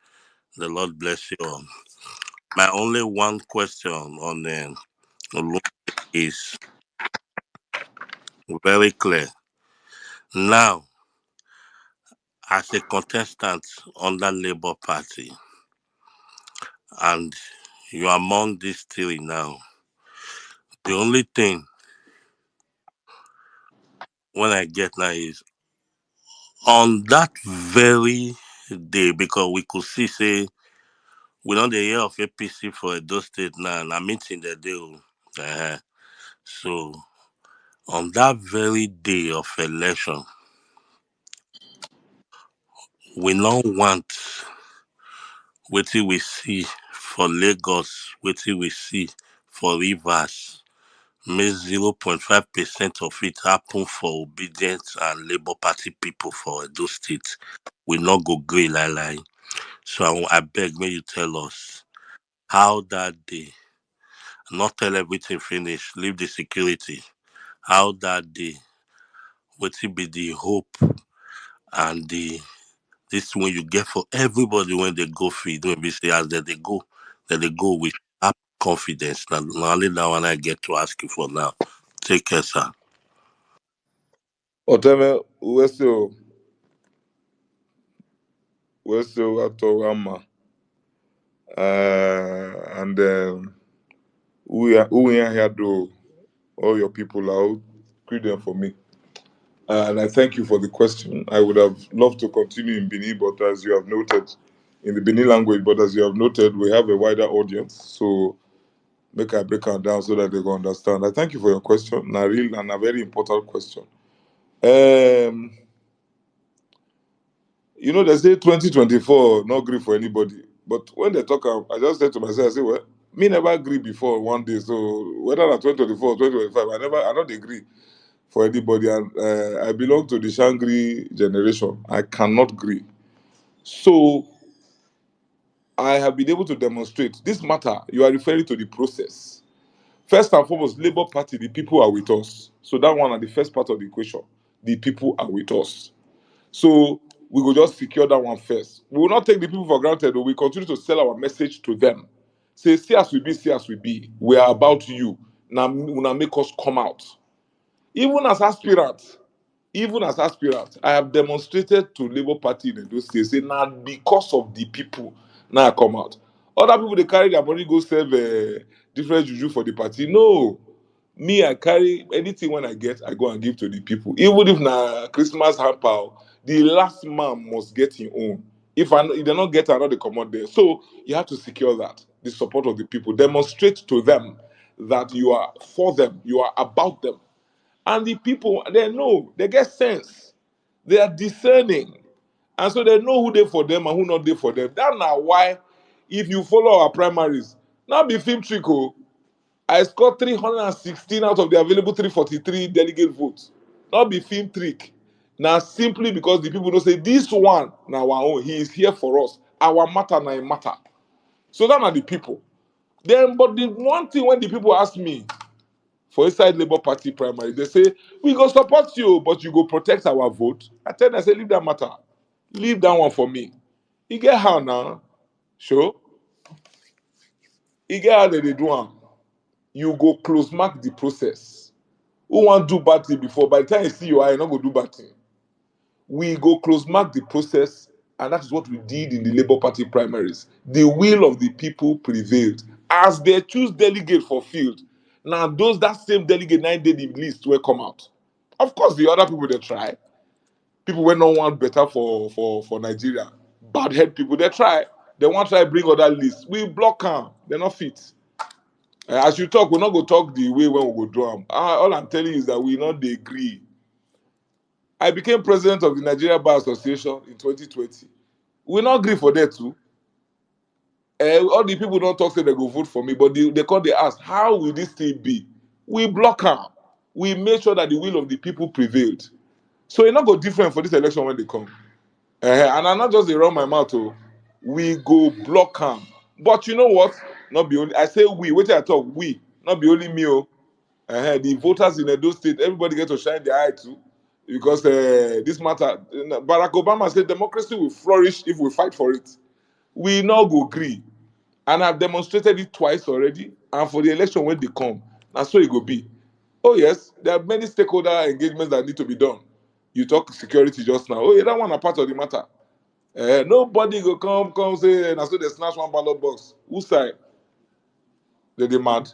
the Lord bless you all. My only one question on Olumide is very clear. Now, as a contestant under Labour Party, and you are among these three now, the only thing when I get now is on that very day, because we could see, say, we know the year of APC for Edo State now, and I'm meeting the day. So, on that very day of election, we don't want what we see for Lagos, what we see for Rivers. Make 0.5% of it happen for obedience and Labour Party people for Edo State. We not go grey lie. So I beg, may you tell us how that day, not tell everything finish, leave the security. How that day, what will be the hope and the this one you get for everybody when they go feed, when we say as that they go with have confidence. Now only that one I get to ask you for now. Take care, sir. Oteme, we're still at Torama. And who are here do all your people out, greet them for me. And I thank you for the question. I would have loved to continue in Bini, but as you have noted, in the Bini language, but as you have noted, we have a wider audience. So make I break it down so that they can understand. I thank you for your question. A real and a very important question. Um, they say 2024 not agree for anybody. But when they talk, I just said to myself, I say, well, me never agree before one day. So whether at 2024 or 2025, I don't agree for anybody. And I belong to the Shangri generation. I cannot agree. So I have been able to demonstrate this matter. You are referring to the process. First and foremost, Labour Party, the people are with us. So that one are the first part of the equation. The people are with us. So we will just secure that one first. We will not take the people for granted. We continue to sell our message to them. Say, see as we be, see as we be. We are about you. Now make us come out. Even as aspirants, I have demonstrated to Labour Party in those states, say, now because of the people, now I come out. Other people, they carry their money, go serve different juju for the party. No. Me, I carry anything when I get, I go and give to the people. Even if na Christmas hamper, the last man must get his own. If they not get another, they come out there. So you have to secure that, the support of the people. Demonstrate to them that you are for them, you are about them. And the people, they know, they get sense. They are discerning. And so they know who they for them and who not they for them. That's now why, if you follow our primaries, now be film trick. Oh, I scored 316 out of the available 343 delegate votes. Not be film trick. Now simply because the people don't say this one now our own, he is here for us. Our matter now matter. So that are the people. Then, but the one thing when the people ask me, for inside Labour Party primary, they say, we go support you, but you go protect our vote. I tell them, I say, leave that matter. Leave that one for me. You get how now? Sure. You get how they do am. You go close mark the process. Who want do bad thing before? By the time you see your eye, you not go do bad thing. We go close mark the process, and that is what we did in the Labour Party primaries. The will of the people prevailed. As they choose delegate for field, now those that same delegate 9 day the list will come out. Of course, the other people they try. People when no want better for Nigeria. Bad head people they try. They want to try bring other list. We block them. They're not fit. As you talk, we're not go talk the way when we go do them. All I'm telling you is that we not dey agree. I became president of the Nigeria Bar Association in 2020. We not agree for that too. All the people don't talk say they go vote for me, but they come, they ask, how will this thing be? We block them. We make sure that the will of the people prevailed. So it's not go different for this election when they come. And I'm not just dey run my mouth. Oh, we go block them. But you know what? Not be only I say we. Wait till I talk. We. Not be only me. Oh, the voters in Edo State, everybody get to shine their eye too, because this matter. Barack Obama said democracy will flourish if we fight for it. We now go agree. And I've demonstrated it twice already. And for the election when they come, that's so it go be. Oh yes, there are many stakeholder engagements that need to be done. You talk security just now. Oh yeah, that one a part of the matter. Nobody go come say, and so they snatch one ballot box. Who side? They mad?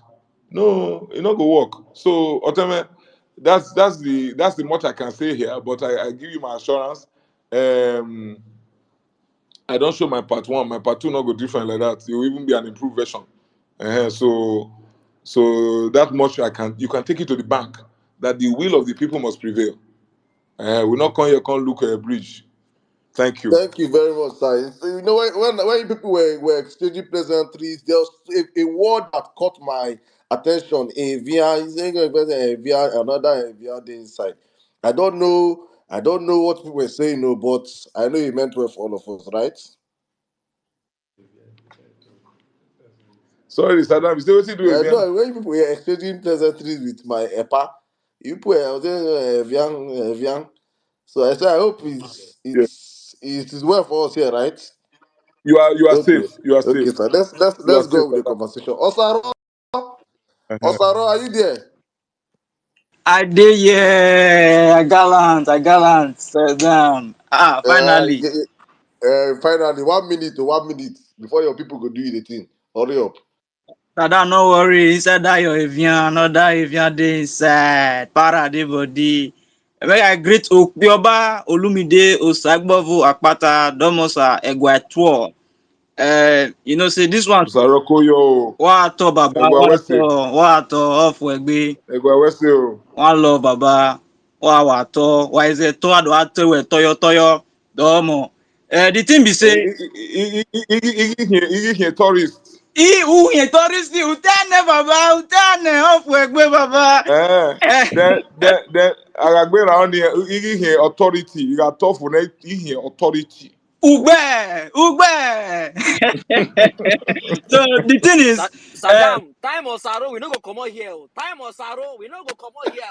No, it not go work. So ultimately, that's the much I can say here. But I give you my assurance. Um, I don't show my part one. My part two not go different like that. It will even be an improved version. So that much you can take it to the bank that the will of the people must prevail. We not come here, come look at a bridge. Thank you. Thank you very much, sir. So, you know, when people were exchanging pleasantries, there was a word that caught my attention. Avia, he's saying Avia, another Avia the inside. I don't know what people were saying, no, but I know he meant well for all of us, right? Sorry, Saddam. You say what you do, Evian? No, when people were exchanging pleasantries with my EPA, you put I was saying Evian. So I said, I hope Yeah. it is well for us here, right? You are Okay, safe. You are okay, safe. sir. Let's let's You are let's safe, go with the Saddam. conversation. Osaro, Uh-huh. Osaro, are you there? I did, yeah. I gallant. Sit down. Ah, Uh, finally. finally, 1 minute to 1 minute before your people go do you the thing. Hurry up. Sada, no worry. Inside that your Evian, another Evian dey inside. Para the body. May I greet Okpioba, Olumide Osaigbovo Akpata, Domosa, Egwatuo. Say this one. Saroko yo. Wato Baba, Egwa Wese. Wato, off Wegbe. Egwa Wese yo. One love Baba. Wato, why is it to ado ate we toyo domo. The thing be say, Igi tourist. who ye tourist utane baba, utane off Wegbe Baba. Eh. Eh, Then Aragbe round here. Igi authority. You got tough for it. Igi authority. ugbe. So the thing is, uh, Saddam, time or sorrow, we no go come out here. Time or sorrow, we no go come out here.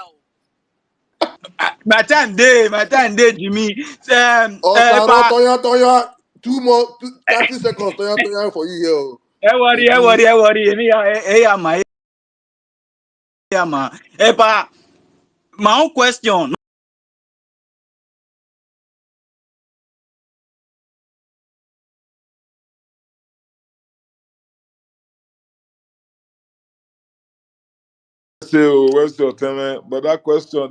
my time day, Jimmy. Osaro, Pa, Toya, 30 seconds, Toya for you here. Oh. Baby. ẹ worry, ẹ mà. Pa, my own question. Where's your time? But that question,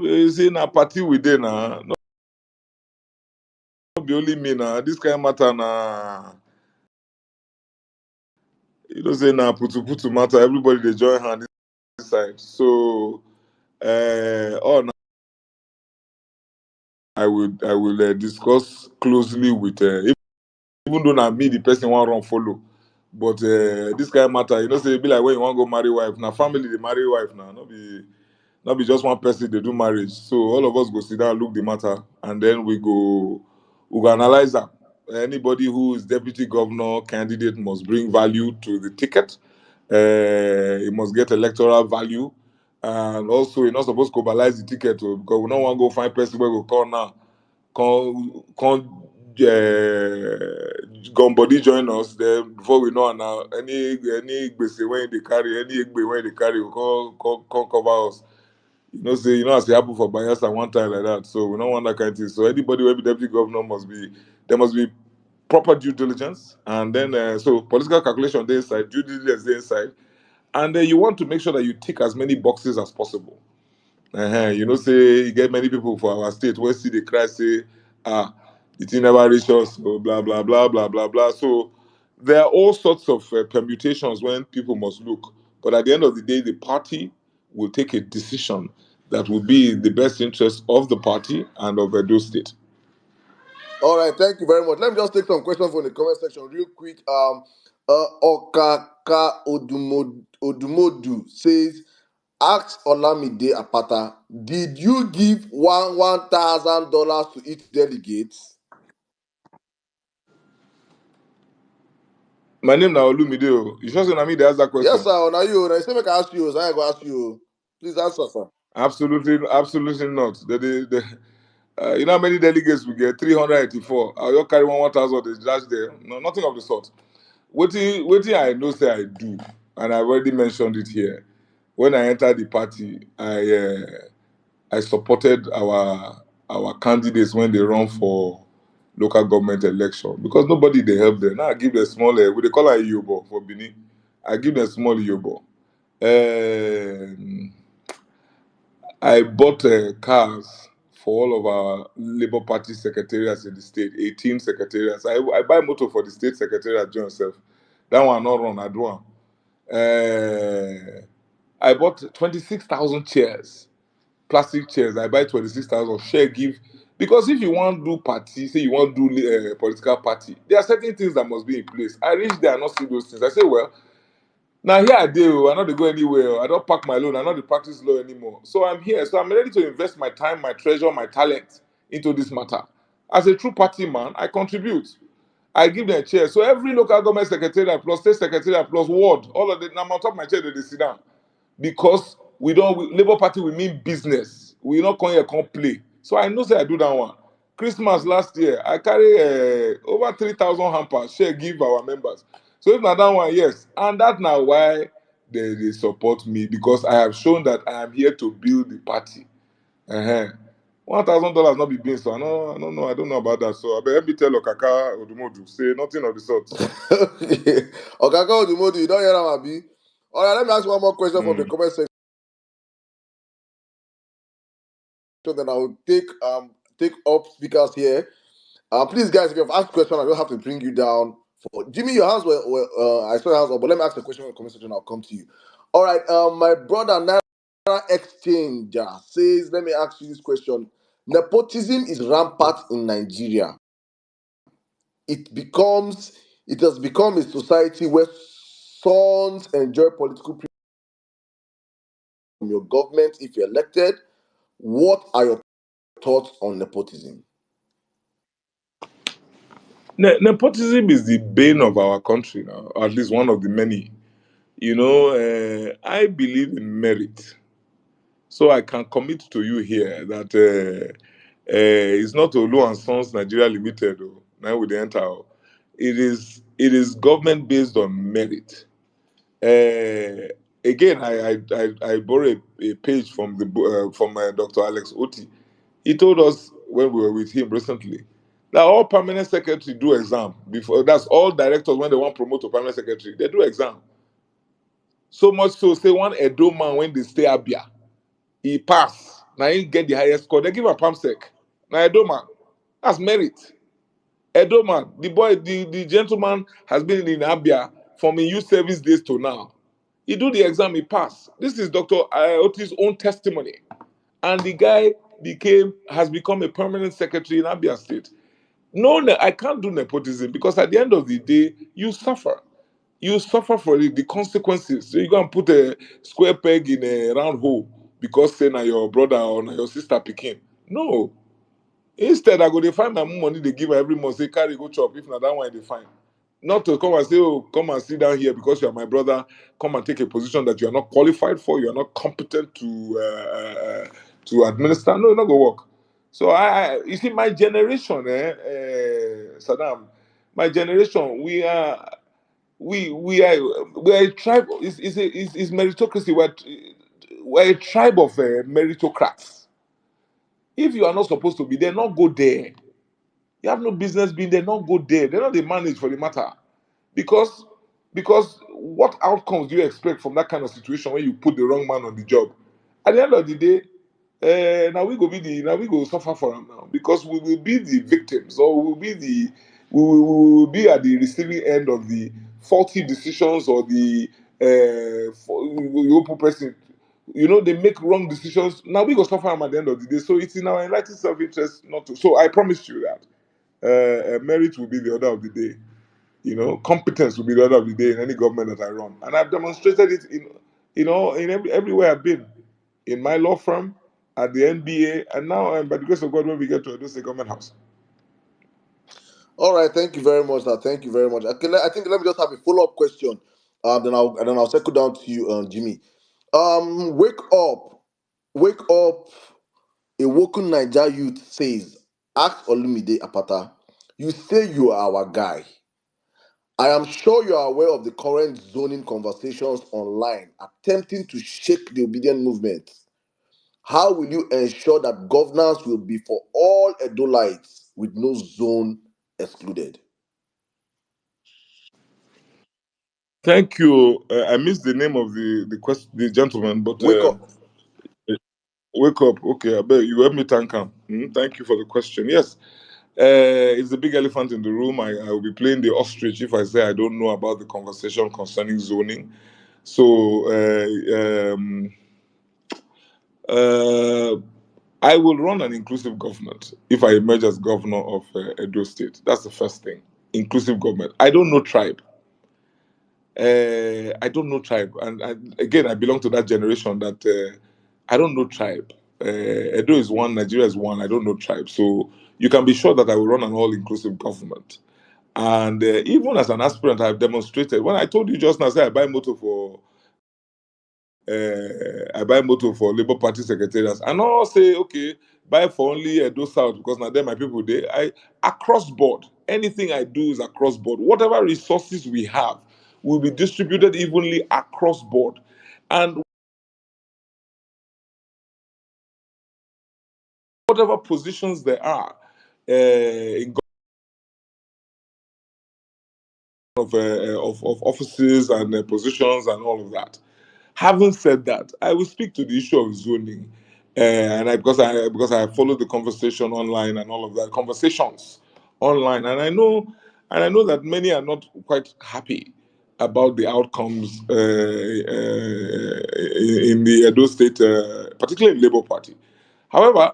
you see, na party we dey na. No be only me na. This kind of matter na. You know, say na putu matter. Everybody they join hand this side. So, oh, I will discuss closely with even though na me the person want run follow. But this kind of matter, say e be like when you want go marry wife. Now family they marry wife now. Not be just one person they do marriage. So all of us go sit down, look the matter, and then we go analyze that. Anybody who is deputy governor candidate must bring value to the ticket. He must get electoral value, and also you're not supposed to globalize the ticket because we don't want to go find person where we call now. Come body join us. Then before we know now, any gbese when they carry, any egbe when they carry, will come cover us. As it happened for Bayelsa one time like that. So we don't want that kind of thing. So anybody who be deputy governor there must be proper due diligence, and then so political calculation they inside, due diligence they inside, and then you want to make sure that you tick as many boxes as possible. Say you get many people for our state where see the cry say, the thing never reach us, so blah blah blah blah blah blah. So there are all sorts of permutations when people must look, but at the end of the day, the party will take a decision that will be in the best interest of the party and of Edo State. All right, thank you very much. Let me just take some questions from the comment section real quick. Okaka Odumodu says, ask Olamide Apata, did you give $1,000 to each delegates? My name now Olumide. O. You sure say na me they ask that Yes, question? sir. Now you. Now say make I ask you. So I go ask you. Please answer, sir. Absolutely, absolutely not. You know how many delegates we get? 384. I will carry 1,000. They just there. No, nothing of the sort. Waiting, I know say I do, and I've already mentioned it here. When I entered the party, I supported our candidates when they run for local government election because nobody they help them. Now I give them small. We they call it Yobo for Benin. I give them small Yobo. Um, I bought cars for all of our Labour Party secretariats in the state, 18 secretariats. I buy motor for the state secretariat join self. That one not run, I do one. I bought 26,000 chairs, plastic chairs. I buy 26,000, share give. Because if you want to do party, say you want to do political party, there are certain things that must be in place. I reach there and not see those things. I say, well, now here I do. I not dey go anywhere. Oh. I don't pack my loan. I not dey practice law anymore. So I'm here. So I'm ready to invest my time, my treasure, my talent into this matter. As a true party man, I contribute. I give them a chair. So every local government secretariat plus state secretariat plus ward, all of them, I'm on top of my chair, they sit down because Labour Party we mean business. We not come here come play. So I know say I do that one. Christmas last year, I carry over 3,000 hampers share give our members. So if not that one, yes, and that now why they support me because I have shown that I am here to build the party. Uh-huh. $1,000 not be beans, so I don't know about that. So I better me tell Okaka Odumodu say nothing of the sort. Okay. Okaka Odumodu, you don't hear him, Abi. All right, let me ask one more question from the Mm. comment section. Then I will take up speakers here. Please, guys, if you have asked a question, I don't have to bring you down. For Jimmy, your hands were I saw your hands up, but let me ask a question in the comment section. I'll come to you. All right. My brother Naira Exchanger says, let me ask you this question. Nepotism is rampant in Nigeria. It becomes it has become a society where sons enjoy political privilege from your government if you're elected. What are your thoughts on nepotism? Nepotism is the bane of our country now, or at least one of the many. I believe in merit. So I can commit to you here that it's not Olu and Sons Nigeria Limited, oh, now with the enter. It is government based on merit. Uh, Again, I borrow a page from from Dr. Alex Oti. He told us when we were with him recently that all permanent secretary do exam before. That's all directors when they want promote to permanent secretary, they do exam. So much so, say one Edo man when they stay Abia, he pass. Now he get the highest score. They give a palm sec. Now Edo man, that's merit. Edo man, the gentleman has been in Abia from in youth service days to now. He do the exam, he pass. This is Dr. Oti's own testimony. And the guy has become a permanent secretary in Abia State. No, I can't do nepotism because at the end of the day, you suffer. You suffer for the consequences. So you go and put a square peg in a round hole because say na your brother or na your sister picking. No. Instead, I go dey find my money they give her every month. Say carry go chop. If not that one they find. Not to come and say, oh, come and sit down here because you are my brother. Come and take a position that you are not qualified for. You are not competent to administer. No, it's not gonna work. So you see, my generation, Saddam, my generation, we are a tribe. It's meritocracy. We're a tribe of meritocrats. If you are not supposed to be there, not go there. You have no business being there, not go there. They're not the manage for the matter. Because because what outcomes do you expect from that kind of situation when you put the wrong man on the job? At the end of the day, now we go suffer for them now because we will be the victims or we will be at the receiving end of the faulty decisions or the open person. They make wrong decisions. Now we go suffer them at the end of the day. So it's in our enlightened self-interest not to. So I promise you that. Merit will be the order of the day. Competence will be the order of the day in any government that I run, and I've demonstrated it in everywhere I've been, in my law firm, at the NBA, and now, by the grace of God, when we get to Edo State Government House. All right, thank you very much, sir. Thank you very much. I think let me just have a follow up question. Then I'll circle down to you, Jimmy. Wake up. A Woken Niger youth says, ask Olumide Apata, you say you are our guy. I am sure you are aware of the current zoning conversations online attempting to shake the obedient movement. How will you ensure that governance will be for all Edolites with no zone excluded? Thank you. I missed the name of the gentleman, but Wake up. wake up. Okay, I bet you help me thank him. Thank you for the question. Yes, it's the big elephant in the room. I will be playing the ostrich if I say I don't know about the conversation concerning zoning. So, uh, I will run an inclusive government if I emerge as governor of Edo State. That's the first thing. Inclusive government. I don't know tribe. I don't know tribe, and again, I belong to that generation that I don't know tribe. Edo is one, Nigeria is one. I don't know tribe, so you can be sure that I will run an all-inclusive government. And even as an aspirant, I've demonstrated. When I told you just now, say I buy motor for Labour Party secretariats, and all say, okay, buy for only Edo South because now there my people there. I across board, anything I do is across board. Whatever resources we have will be distributed evenly across board, and whatever positions there are in of offices and positions and all of that. Having said that, I will speak to the issue of zoning, and because I followed the conversation online and all of that conversations online, and I know that many are not quite happy about the outcomes in the Edo State, particularly Labour Party. However,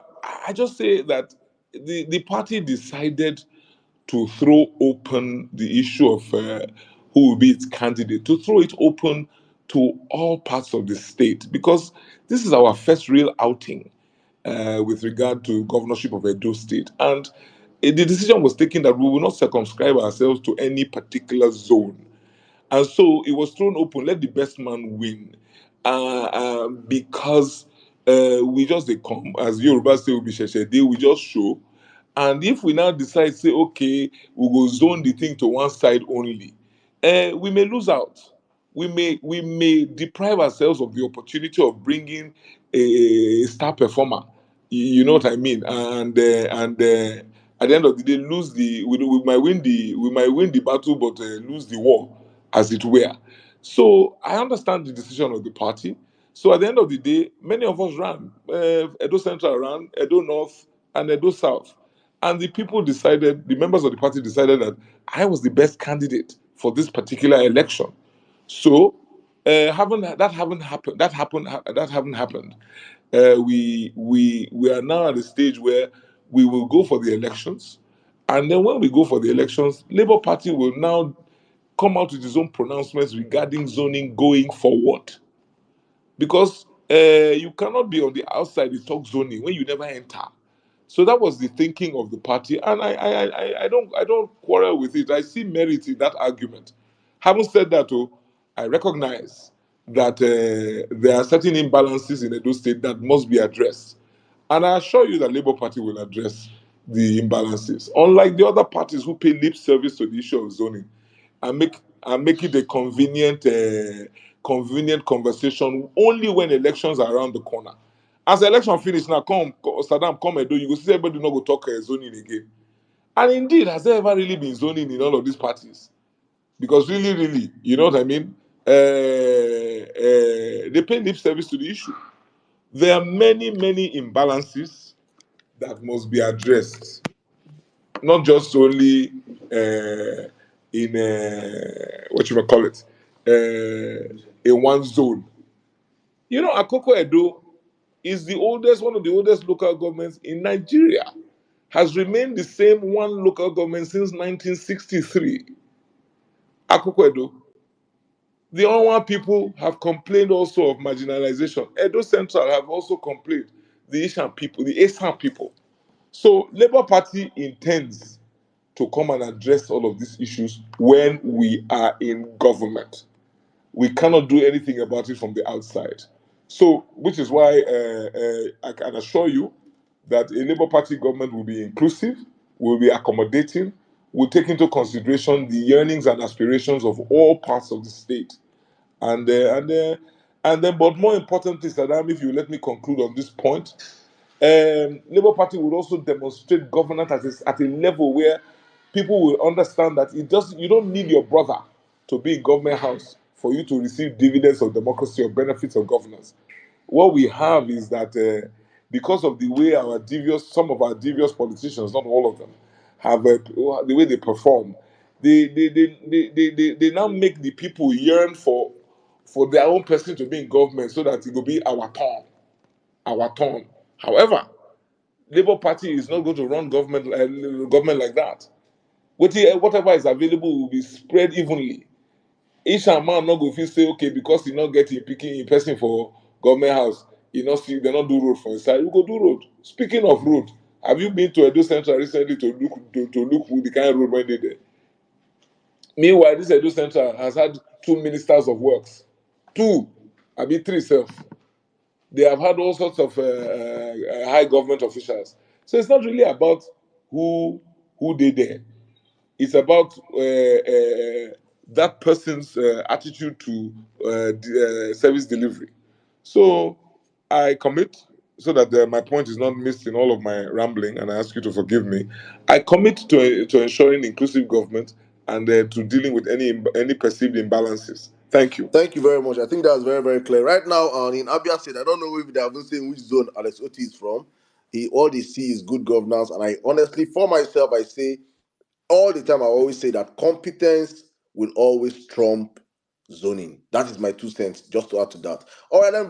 I just say that the party decided to throw open the issue of who will be its candidate, to throw it open to all parts of the state, because this is our first real outing with regard to governorship of Edo State. And the decision was taken that we will not circumscribe ourselves to any particular zone. And so it was thrown open, let the best man win. Because we just they come, as Yoruba say, they will just show. And if we now decide, say, okay, we will zone the thing to one side only, we may lose out. We may deprive ourselves of the opportunity of bringing a star performer. You know what I mean? And at the end of the day, we might win the battle, but lose the war, as it were. So I understand the decision of the party. So at the end of the day, many of us ran. Edo Central ran, Edo North, and Edo South. And the people decided, the members of the party decided that I was the best candidate for this particular election. So, that haven't happened. We are now at the stage where we will go for the elections, and then when we go for the elections, Labour Party will now come out with its own pronouncements regarding zoning going forward, because you cannot be on the outside to talk zoning when you never enter. So that was the thinking of the party, and I don't quarrel with it. I see merit in that argument. Having said that, oh, I recognize that there are certain imbalances in Edo State that must be addressed, and I assure you that Labour Party will address the imbalances. Unlike the other parties who pay lip service to the issue of zoning, and make it a convenient conversation only when elections are around the corner. As the election finish now, Saddam, come Edo, you go see everybody not go talk zoning again. And indeed, has there ever really been zoning in all of these parties? Because really, really, you know what I mean? They pay lip service to the issue. There are many, many imbalances that must be addressed, not just only in what you may call it, in one zone. Akoko Edo is one of the oldest local governments in Nigeria. has remained the same one local government since 1963. Akukwedo. The Onwa people have complained also of marginalization. Edo Central have also complained. The Asian people, the Asian people. So Labour Party intends to come and address all of these issues when we are in government. We cannot do anything about it from the outside. So, which is why I can assure you that a Labour Party government will be inclusive, will be accommodating, will take into consideration the yearnings and aspirations of all parts of the state. And then, but more importantly, Saddam, if you let me conclude on this point, Labour Party would also demonstrate governance at a level where people will understand that you don't need your brother to be in government house for you to receive dividends of democracy or benefits of governance. What we have is that because of the way some of our devious politicians, not all of them, have the way they perform, they now make the people yearn for their own person to be in government so that it will be our turn, our turn. However, Labour Party is not going to run government like that. Whatever is available will be spread evenly. Each man not go fit say okay because he not get him picking in person for government house. He not see they not do road for inside. We go do road. Speaking of road, have you been to Edo Central recently to look with the kind of road when they there? Meanwhile, this Edo Central has had two ministers of works, two, I mean three self. They have had all sorts of high government officials. So it's not really about who they there. It's about that person's attitude to service delivery. So I commit so that my point is not missed in all of my rambling, and I ask you to forgive me. I commit to ensuring inclusive government and to dealing with any perceived imbalances. Thank you. Thank you very much. I think that's very, very clear. Right now, in Abia State, I don't know if they haven't seen which zone Alex Oti is from. All they see is good governance. And I honestly, for myself, I say all the time, I always say that competence will always trump zoning. That is my 2 cents, just to add to that. All right, let me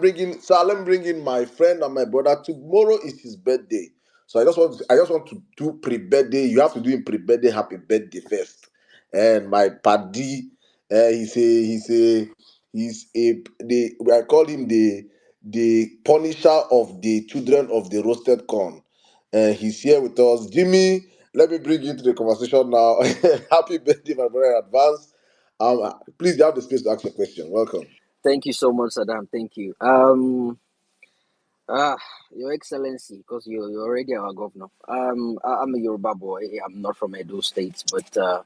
bring in my friend and my brother. Tomorrow is his birthday. So I just want to do pre-birthday. You have to do him pre-birthday, happy birthday first. And my paddy, I call him the punisher of the children of the roasted corn. He's here with us. Jimmy, let me bring you into the conversation now. Happy birthday, my brother, in advance. Please, you have the space to ask a question. Welcome. Thank you so much, Saddam. Thank you. Ah, Your Excellency, because you're already our governor. I'm a Yoruba boy. I'm not from Edo State, but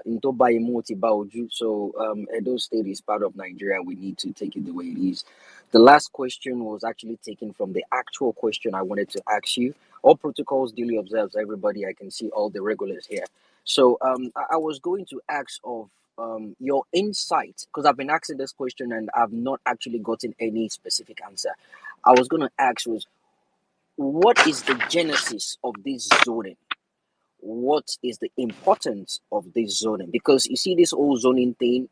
into Baimoti Bauju. So Edo State is part of Nigeria. We need to take it the way it is. The last question was actually taken from the actual question I wanted to ask you. All protocols duly observed, everybody. I can see all the regulars here. So I was going to ask of your insight, because I've been asking this question and I've not actually gotten any specific answer. I was going to ask was, what is the genesis of this zoning? What is the importance of this zoning? Because you see, this whole zoning thing,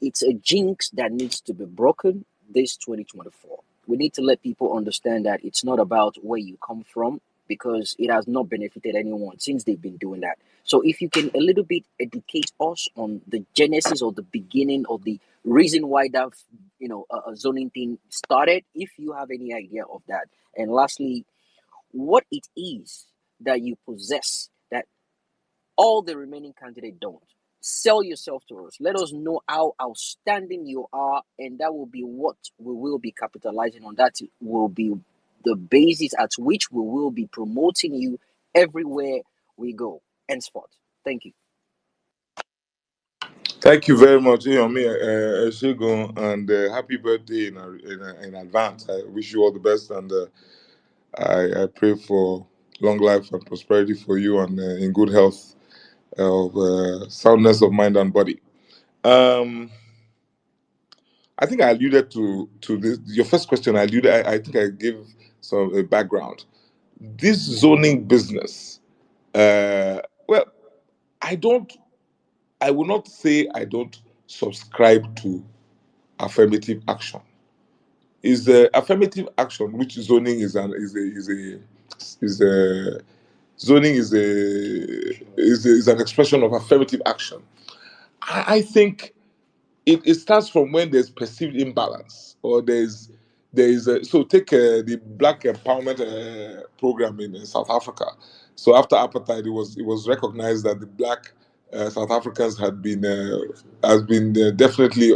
it's a jinx that needs to be broken this 2024. We need to let people understand that it's not about where you come from, because it has not benefited anyone since they've been doing that. So if you can a little bit educate us on the genesis or the beginning of the reason why that zoning thing started, if you have any idea of that. And lastly, what it is that you possess that all the remaining candidates don't. Sell yourself to us. Let us know how outstanding you are, and that will be what we will be capitalizing on. That will be the basis at which we will be promoting you everywhere we go henceforth. Thank you. Thank you very much, Iyomi Eshegun, and happy birthday in advance. I wish you all the best, and I pray for long life and prosperity for you, and in good health, of soundness of mind and body. Um, I think I alluded to this. Your first question, I think I gave some background. This zoning business. Well, I don't. I will not say I don't subscribe to affirmative action. Is the affirmative action, which zoning is an is a Zoning is an expression of affirmative action. I think it starts from when there's perceived imbalance or there is so take the black empowerment program in South Africa. So after apartheid, it was recognized that the black South Africans has been definitely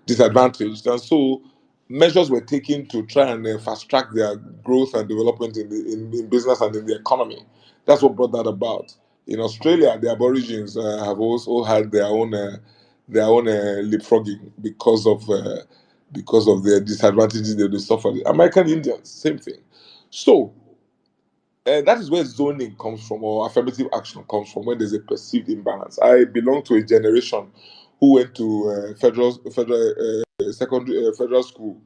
disadvantaged, and so measures were taken to try and fast track their growth and development in business and in the economy. That's what brought that about. In Australia, the Aborigines have also had their own leapfrogging because of the disadvantages they suffered. American Indians, same thing. So that is where zoning comes from, or affirmative action comes from, when there's a perceived imbalance. I belong to a generation who went to federal secondary federal school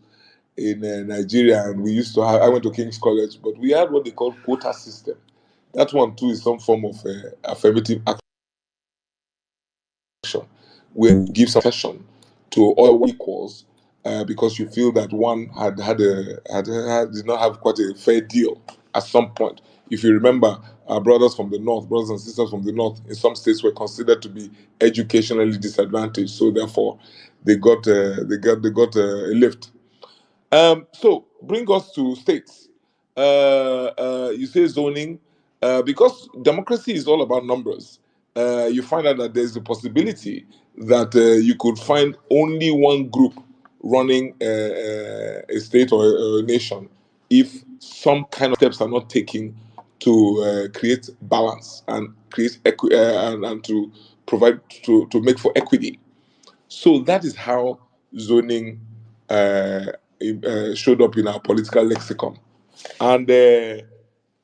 in Nigeria, and we used to have. I went to King's College, but we had what they call quota system. That one too is some form of affirmative action, where you give some session to all equals, because you feel that one did not have quite a fair deal at some point. If you remember, our brothers and sisters from the north, in some states were considered to be educationally disadvantaged, so therefore they got a lift. So bring us to states. You say zoning, because democracy is all about numbers. You find out that there's a possibility that you could find only one group running a state or a nation if some kind of steps are not taken to create balance and create and to provide to make for equity. So that is how zoning showed up in our political lexicon, and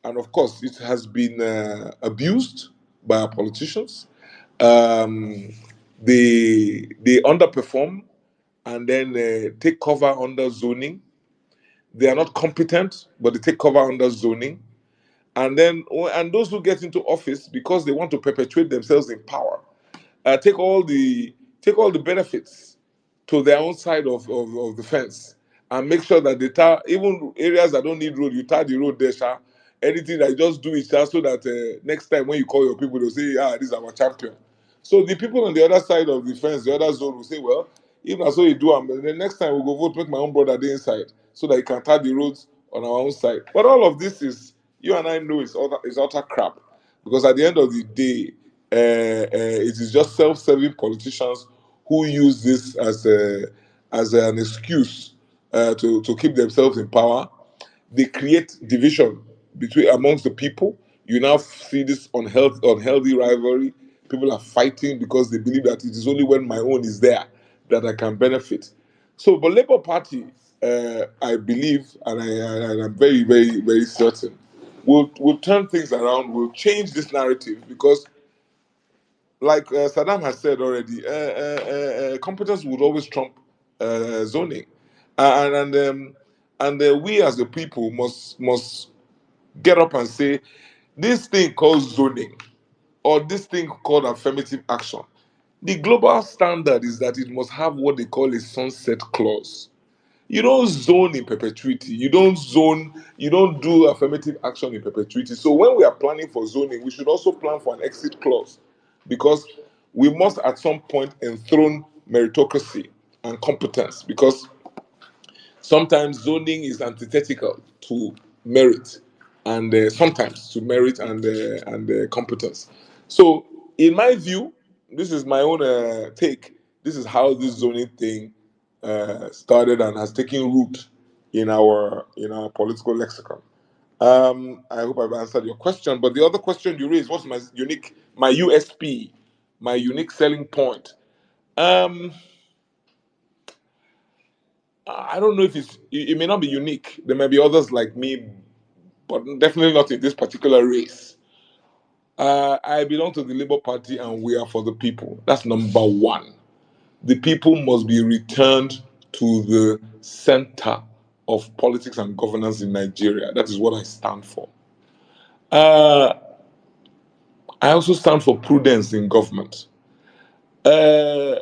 of course, it has been abused by our politicians. Um, they underperform and then take cover under zoning. They are not competent, but they take cover under zoning. And those who get into office because they want to perpetuate themselves in power, take all the benefits to their own side of the fence, and make sure that they tar even areas that don't need road, you tar the road there, sha. Anything that you just do it, sha, so that next time when you call your people, they'll say, ah, this is our champion. So the people on the other side of the fence, the other zone, will say, well, if that's what you do, the next time we'll go vote, make my own brother dey inside, so that he can tar the roads on our own side. But all of this is, you and I know, is utter crap, because at the end of the day, it is just self-serving politicians who use this as an excuse to keep themselves in power. They create division between amongst the people. You now see this unhealthy rivalry. People are fighting because they believe that it is only when my own is there that I can benefit. So, but Labour Party, I believe, and I'm very, very, very certain, will turn things around. Will change this narrative, because, like Saddam has said already, competence would always trump zoning, and we as the people must get up and say, this thing called zoning, or this thing called affirmative action. The global standard is that it must have what they call a sunset clause. You don't zone in perpetuity. You don't do affirmative action in perpetuity. So when we are planning for zoning, we should also plan for an exit clause, because we must at some point enthrone meritocracy and competence, because sometimes zoning is antithetical to merit, and sometimes to merit and competence. So, in my view, this is my own take. This is how this zoning thing started and has taken root in our political lexicon. I hope I've answered your question. But the other question you raised, what's my USP, my unique selling point? Um, I don't know if it may not be unique. There may be others like me, but definitely not in this particular race. I belong to the Labour Party, and we are for the people. That's number one. The people must be returned to the center of politics and governance in Nigeria. That is what I stand for. Uh, I also stand for prudence in government. Uh,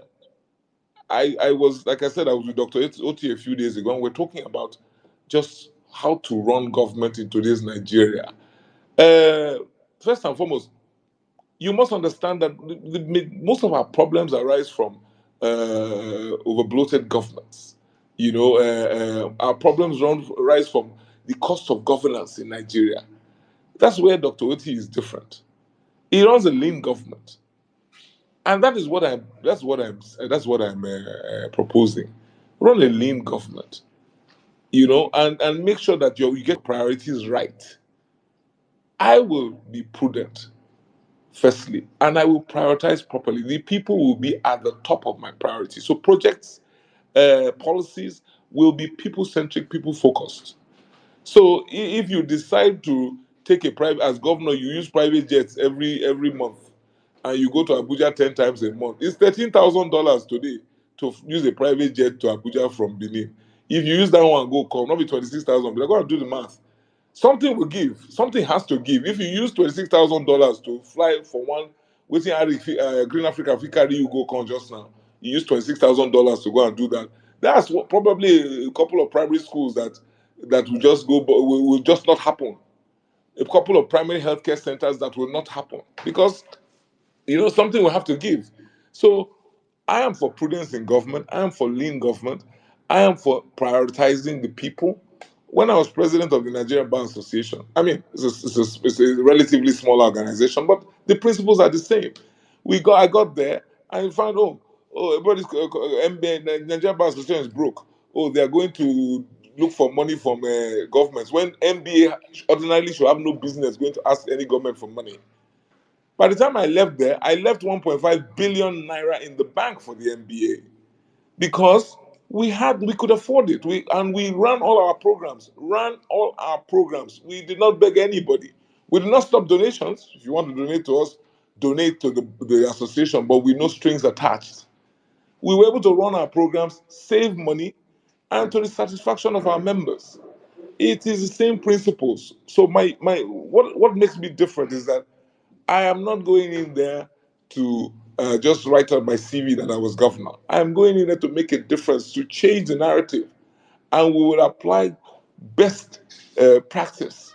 I was, like I said, I was with Dr. Oti a few days ago, and we're talking about just how to run government in today's Nigeria. Uh, First and foremost, you must understand that most of our problems arise from over bloated governments. Our problems rise from the cost of governance in Nigeria. That's where Dr. Oti is different. He runs a lean government, and that's what I'm proposing. Run a lean government, and make sure that you get priorities right. I will be prudent, firstly, and I will prioritize properly. The people will be at the top of my priority. So projects, policies will be people centric, people focused. So if you decide to take a private as governor, you use private jets every month, and you go to Abuja 10 times a month. It's $13,000 today to use a private jet to Abuja from Benin. If you use that one, go come, not be 26,000. But I gotta do the math. Something will give. Something has to give. If you use $26,000 to fly for one, waiting Green Africa, if you carry you go come just now, you use $26,000 to go and do that. That's what, probably a couple of primary schools that will just go, will just not happen. A couple of primary healthcare centers that will not happen because something will have to give. So I am for prudence in government. I am for lean government. I am for prioritizing the people. When I was president of the Nigerian Bar Association, I mean, it's a relatively small organization, but the principles are the same. I got there and found, everybody's MBA, Nigerian Bar Association is broke. Oh, they are going to look for money from governments when MBA ordinarily should have no business going to ask any government for money. By the time I left there, I left 1.5 billion naira in the bank for the MBA because we could afford it. We ran all our programs, We did not beg anybody. We did not stop donations. If you want to donate to us, donate to the association, but with no strings attached. We were able to run our programs, save money, and to the satisfaction of our members. It is the same principles. So what makes me different is that I am not going in there to just write on my CV that I was governor. I am going in there to make a difference, to change the narrative, and we will apply best practice,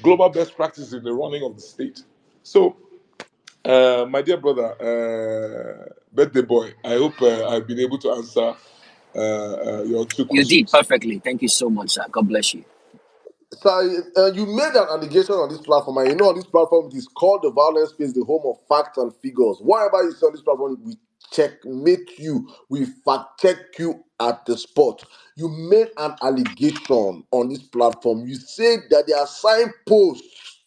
global best practice in the running of the state. So, my dear brother, birthday boy, I hope I've been able to answer your two You did questions. perfectly. Thank you so much, sir. God bless you. So you made an allegation on this platform, and on this platform it is called the Violence Space, the home of facts and figures. Whatever you say on this platform, we checkmate you, we fact check you at the spot. You made an allegation on this platform. You said that there are signposts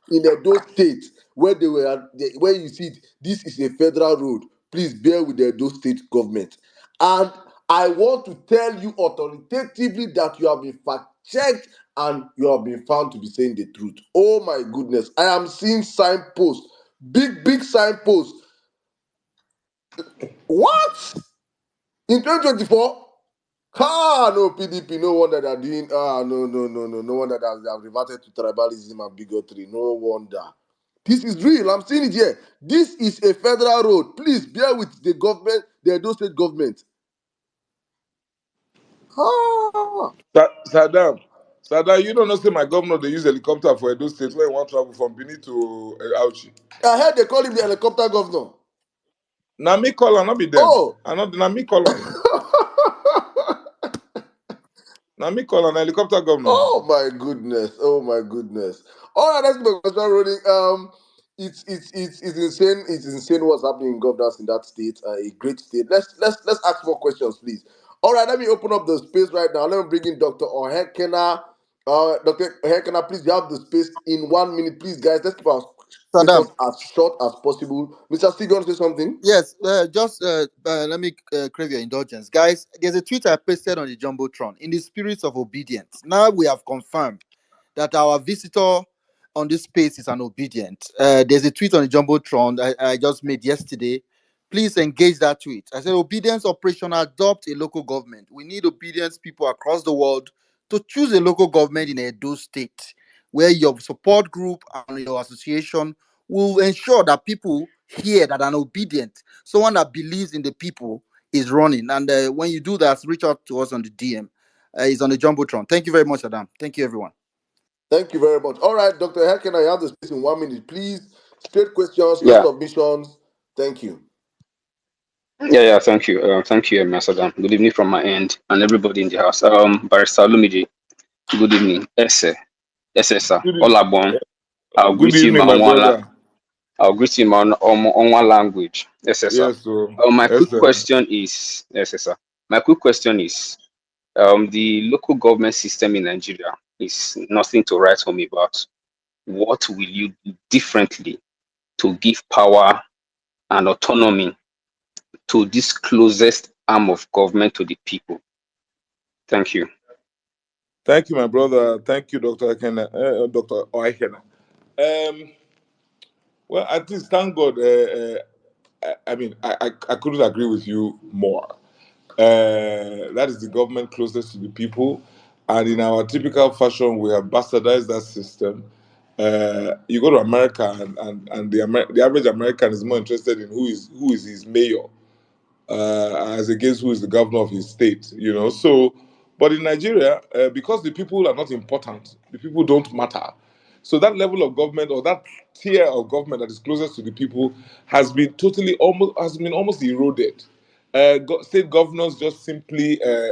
in Edo State where where you see it, this is a federal road. Please bear with the Edo State government. And I want to tell you authoritatively that you have been fact checked and you have been found to be saying the truth. Oh my goodness. I am seeing signposts, big signposts. What? In 2024? Ah, no, PDP, no wonder they're doing, no wonder that they have reverted to tribalism and bigotry. No wonder. This is real. I'm seeing it here. This is a federal road. Please bear with the government, the Edo State government. Ah, Saddam, you don't know, say my governor, they use helicopter for Edo State when you want travel from Benin to Auchi. I heard they call him the helicopter governor. Now me call am, not be them. Oh, I not na me call am. Now me call am helicopter governor now. oh my goodness. Oh my goodness. All right, let's go. Start rolling. It's insane. It's insane what's happening in governance in that state. A great state. Let's ask more questions, please. All right, let me open up the space right now. Let me bring in Dr. Ohekena. Dr. Ohekena, please, you have the space in 1 minute, please, guys. Let's keep our questions Saddam. as short as possible. Mr. Steve, you want to say something? Yes, just let me crave your indulgence, guys. There's a tweet I pasted on the jumbotron in the spirit of obedience. Now we have confirmed that our visitor on this space is an obedient. There's a tweet on the jumbotron I just made yesterday. Please engage that tweet. I said, obedience operation adopt a local government. We need obedience people across the world to choose a local government in Edo State, where your support group and your association will ensure that people hear that an obedient, someone that believes in the people, is running. And when you do that, reach out to us on the DM. It's on the jumbotron. Thank you very much, Adam. Thank you, everyone. Thank you very much. All right, Dr. Hekena, you have the space in 1 minute. Please, straight questions, no Yeah, submissions. Thank you. yeah. Thank you, Masadam. Good evening from my end and everybody in the house. Barrister Olumide, good evening. Ese, sir. Good, Olabon. I'll good greet you in my evening, my brother. I'll greet you in my on one language. Sir. Yes, so My yes, quick sir. question is, sir. My quick question is, the local government system in Nigeria is nothing to write home about. What will you do differently to give power and autonomy to this closest arm of government to the people? Thank you. Thank you, my brother. Thank you, Dr. Akena, Dr. Oikena. Um, well, at least thank God. I mean, I couldn't agree with you more. That is the government closest to the people, and in our typical fashion, we have bastardized that system. You go to America, and the average American is more interested in who is his mayor, as against who is the governor of his state. So, but in Nigeria, because the people are not important, the people don't matter. So that level of government, or that tier of government that is closest to the people, has been almost eroded. State governors just simply uh,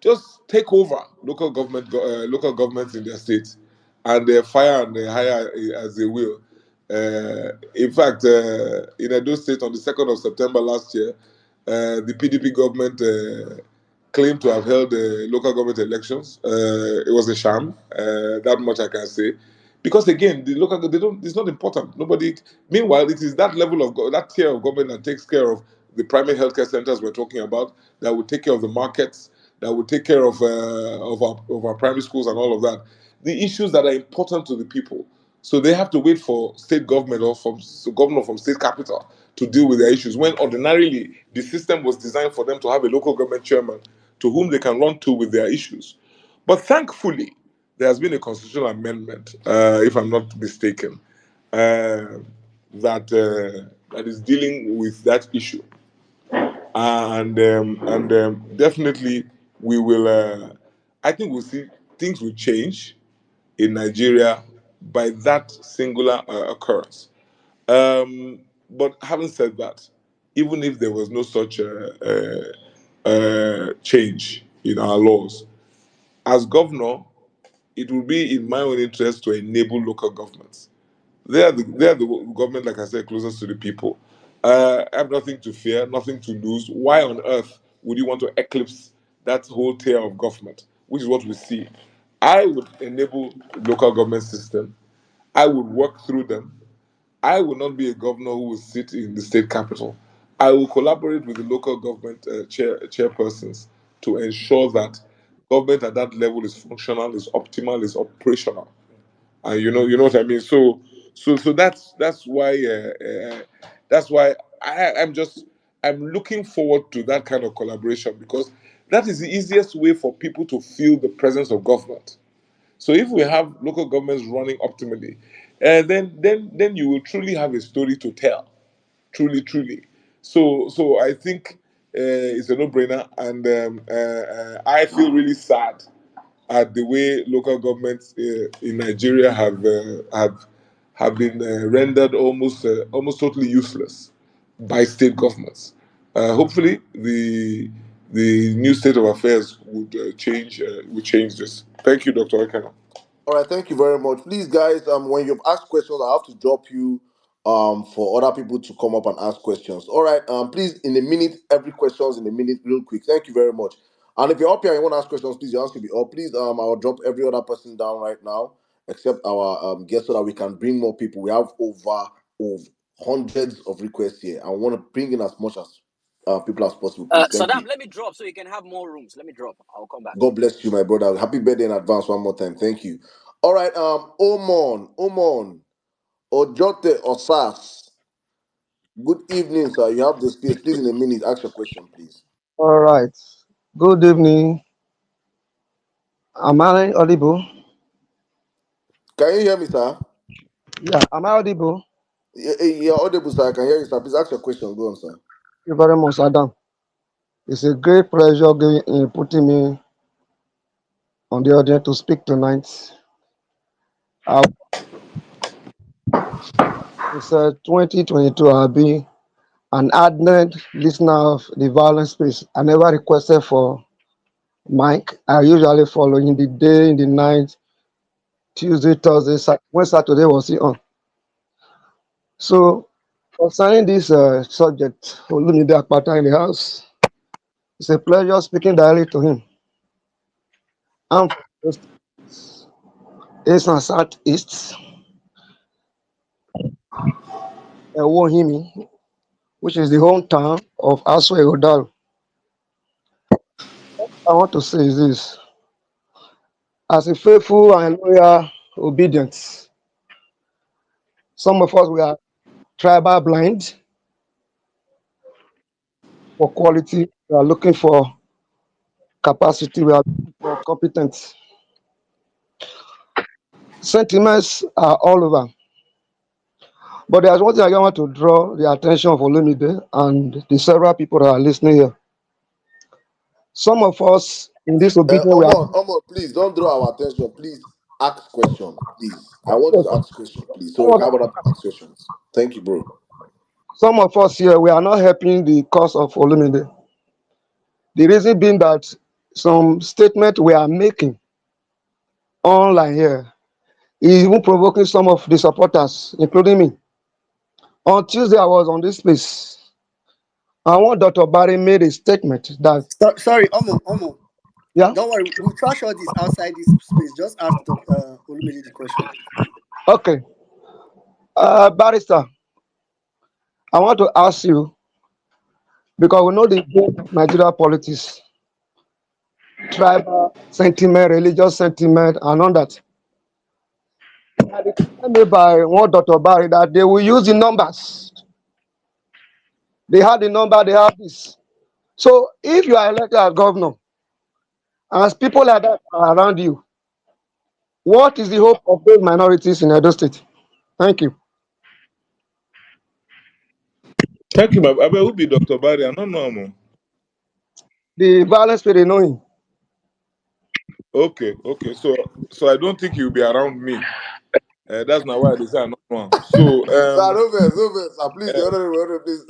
just take over local governments in their states, and they fire and they hire as they will. In fact, in Edo State on the 2nd of September last year, the PDP government claimed to have held local government elections. It was a sham. That much I can say, because again, the local they don't. It's not important. Nobody. Meanwhile, it is that level of that tier of government that takes care of the primary healthcare centers we're talking about, that will take care of the markets, that will take care of our primary schools and all of that. The issues that are important to the people. So they have to wait for state government or from governor from state capital to deal with their issues. When ordinarily the system was designed for them to have a local government chairman to whom they can run to with their issues. But thankfully, there has been a constitutional amendment, if I'm not mistaken, uh, that is dealing with that issue, and definitely we will. I think we'll see things will change in Nigeria by that singular occurrence. But having said that, even if there was no such change in our laws, as governor, it will be in my own interest to enable local governments. They are the government, like I said, closest to the people. I have nothing to fear, nothing to lose. Why on earth would you want to eclipse that whole tier of government, which is what we see? I would enable local government system. I would work through them. I will not be a governor who will sit in the state capital. I will collaborate with the local government chairpersons to ensure that government at that level is functional, is optimal, is operational. And you know what I mean. So that's why I'm looking forward to that kind of collaboration, because that is the easiest way for people to feel the presence of government. So if we have local governments running optimally, then you will truly have a story to tell, truly. So I think it's a no-brainer, and I feel really sad at the way local governments in Nigeria have been rendered almost totally useless by state governments. Hopefully, the new state of affairs would change this. Thank you, Dr. Ekana. All right, thank you very much. Please, guys, when you've asked questions, I have to drop you for other people to come up and ask questions. All right, please, in a minute, every question's in a minute, real quick. Thank you very much. And if you're up here and you want to ask questions, please, your hands can be up. Please, I'll drop every other person down right now, except our guests, so that we can bring more people. We have over hundreds of requests here. I want to bring in as much as people as possible, please. Thank you. Saddam, let me drop so you can have more rooms. Let me drop. I'll come back. God bless you, my brother. Happy birthday in advance one more time. Thank you. All right, Omon, Ojote Osas. Good evening, sir. You have the space. Please, in a minute, ask your question, please. All right. Good evening. Am I audible? Can you hear me, sir? Yeah, am I audible? You're audible, sir. I can hear you, sir. Please ask your question. Go on, sir. Thank you very much, Adam. It's a great pleasure putting me. on the audience to speak tonight. Uh, it's 2022. I'll be an ardent listener of the violence space. I never requested for mic. I usually follow in the day, in the night, Tuesday, Thursday, when Saturday was he on. So concerning this subject, Olumide Akpata in the house, it's a pleasure speaking directly to him. I'm from the East and Southeast, Ewohimi, which is the hometown of Aswe Odal. I want to say is this: as a faithful and loyal obedient, some of us we are tribal blind for quality. We are looking for capacity. We are looking for competence. Sentiments are all over. But there's one thing I want to draw the attention of Olumide and the several people that are listening here. Some of us in this obedience, we are Please don't draw our attention. Please ask question, please. I want you to ask question, please, so we can have other people ask questions. Thank you, bro. some of us here, we are not helping the cause of Olumide. The reason being that some statement we are making online here is even provoking some of the supporters, including me. On Tuesday, I was on this place. And one Dr. Barry made a statement that, Sorry, Omo. yeah, Don't worry, we'll trash all this outside this space. Just ask Olumide the question. okay, barrister, I want to ask you, because we know the game of Nigeria politics, tribal sentiment, religious sentiment, and all that. And it was made by one Dr. Barry that they will use the numbers. They have the number, they have this. So if you are elected as governor, as people like that are around you, what is the hope of those minorities in Edo State? Thank you. Thank you, my I will be Dr. Barry. I don't know. The violence we know him. Okay. So I don't think you'll be around me. That's not why they say I don't know. So Sir, no verse. Please, uh, the honorable, please,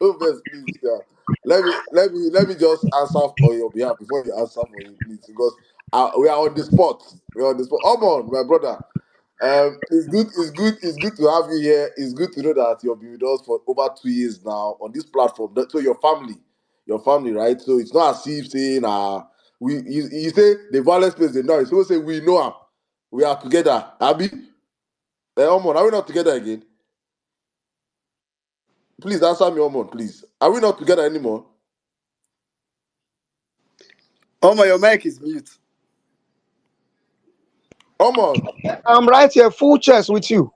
no verse, please. Yeah. Let me just answer on your behalf before you answer for you, please, because we are on the spot. We are on the spot. Come on, my brother. It's good to have you here. It's good to know that you've been with us for over 2 years now on this platform. So your family, right? So it's not as if saying you say the violence place they know. It's supposed to say we know him. We are together. Abi, Omon, are we not together again? Please answer me, Omon, please. Are we not together anymore? Omo, your mic is mute. Omon. I'm right here, full chest with you.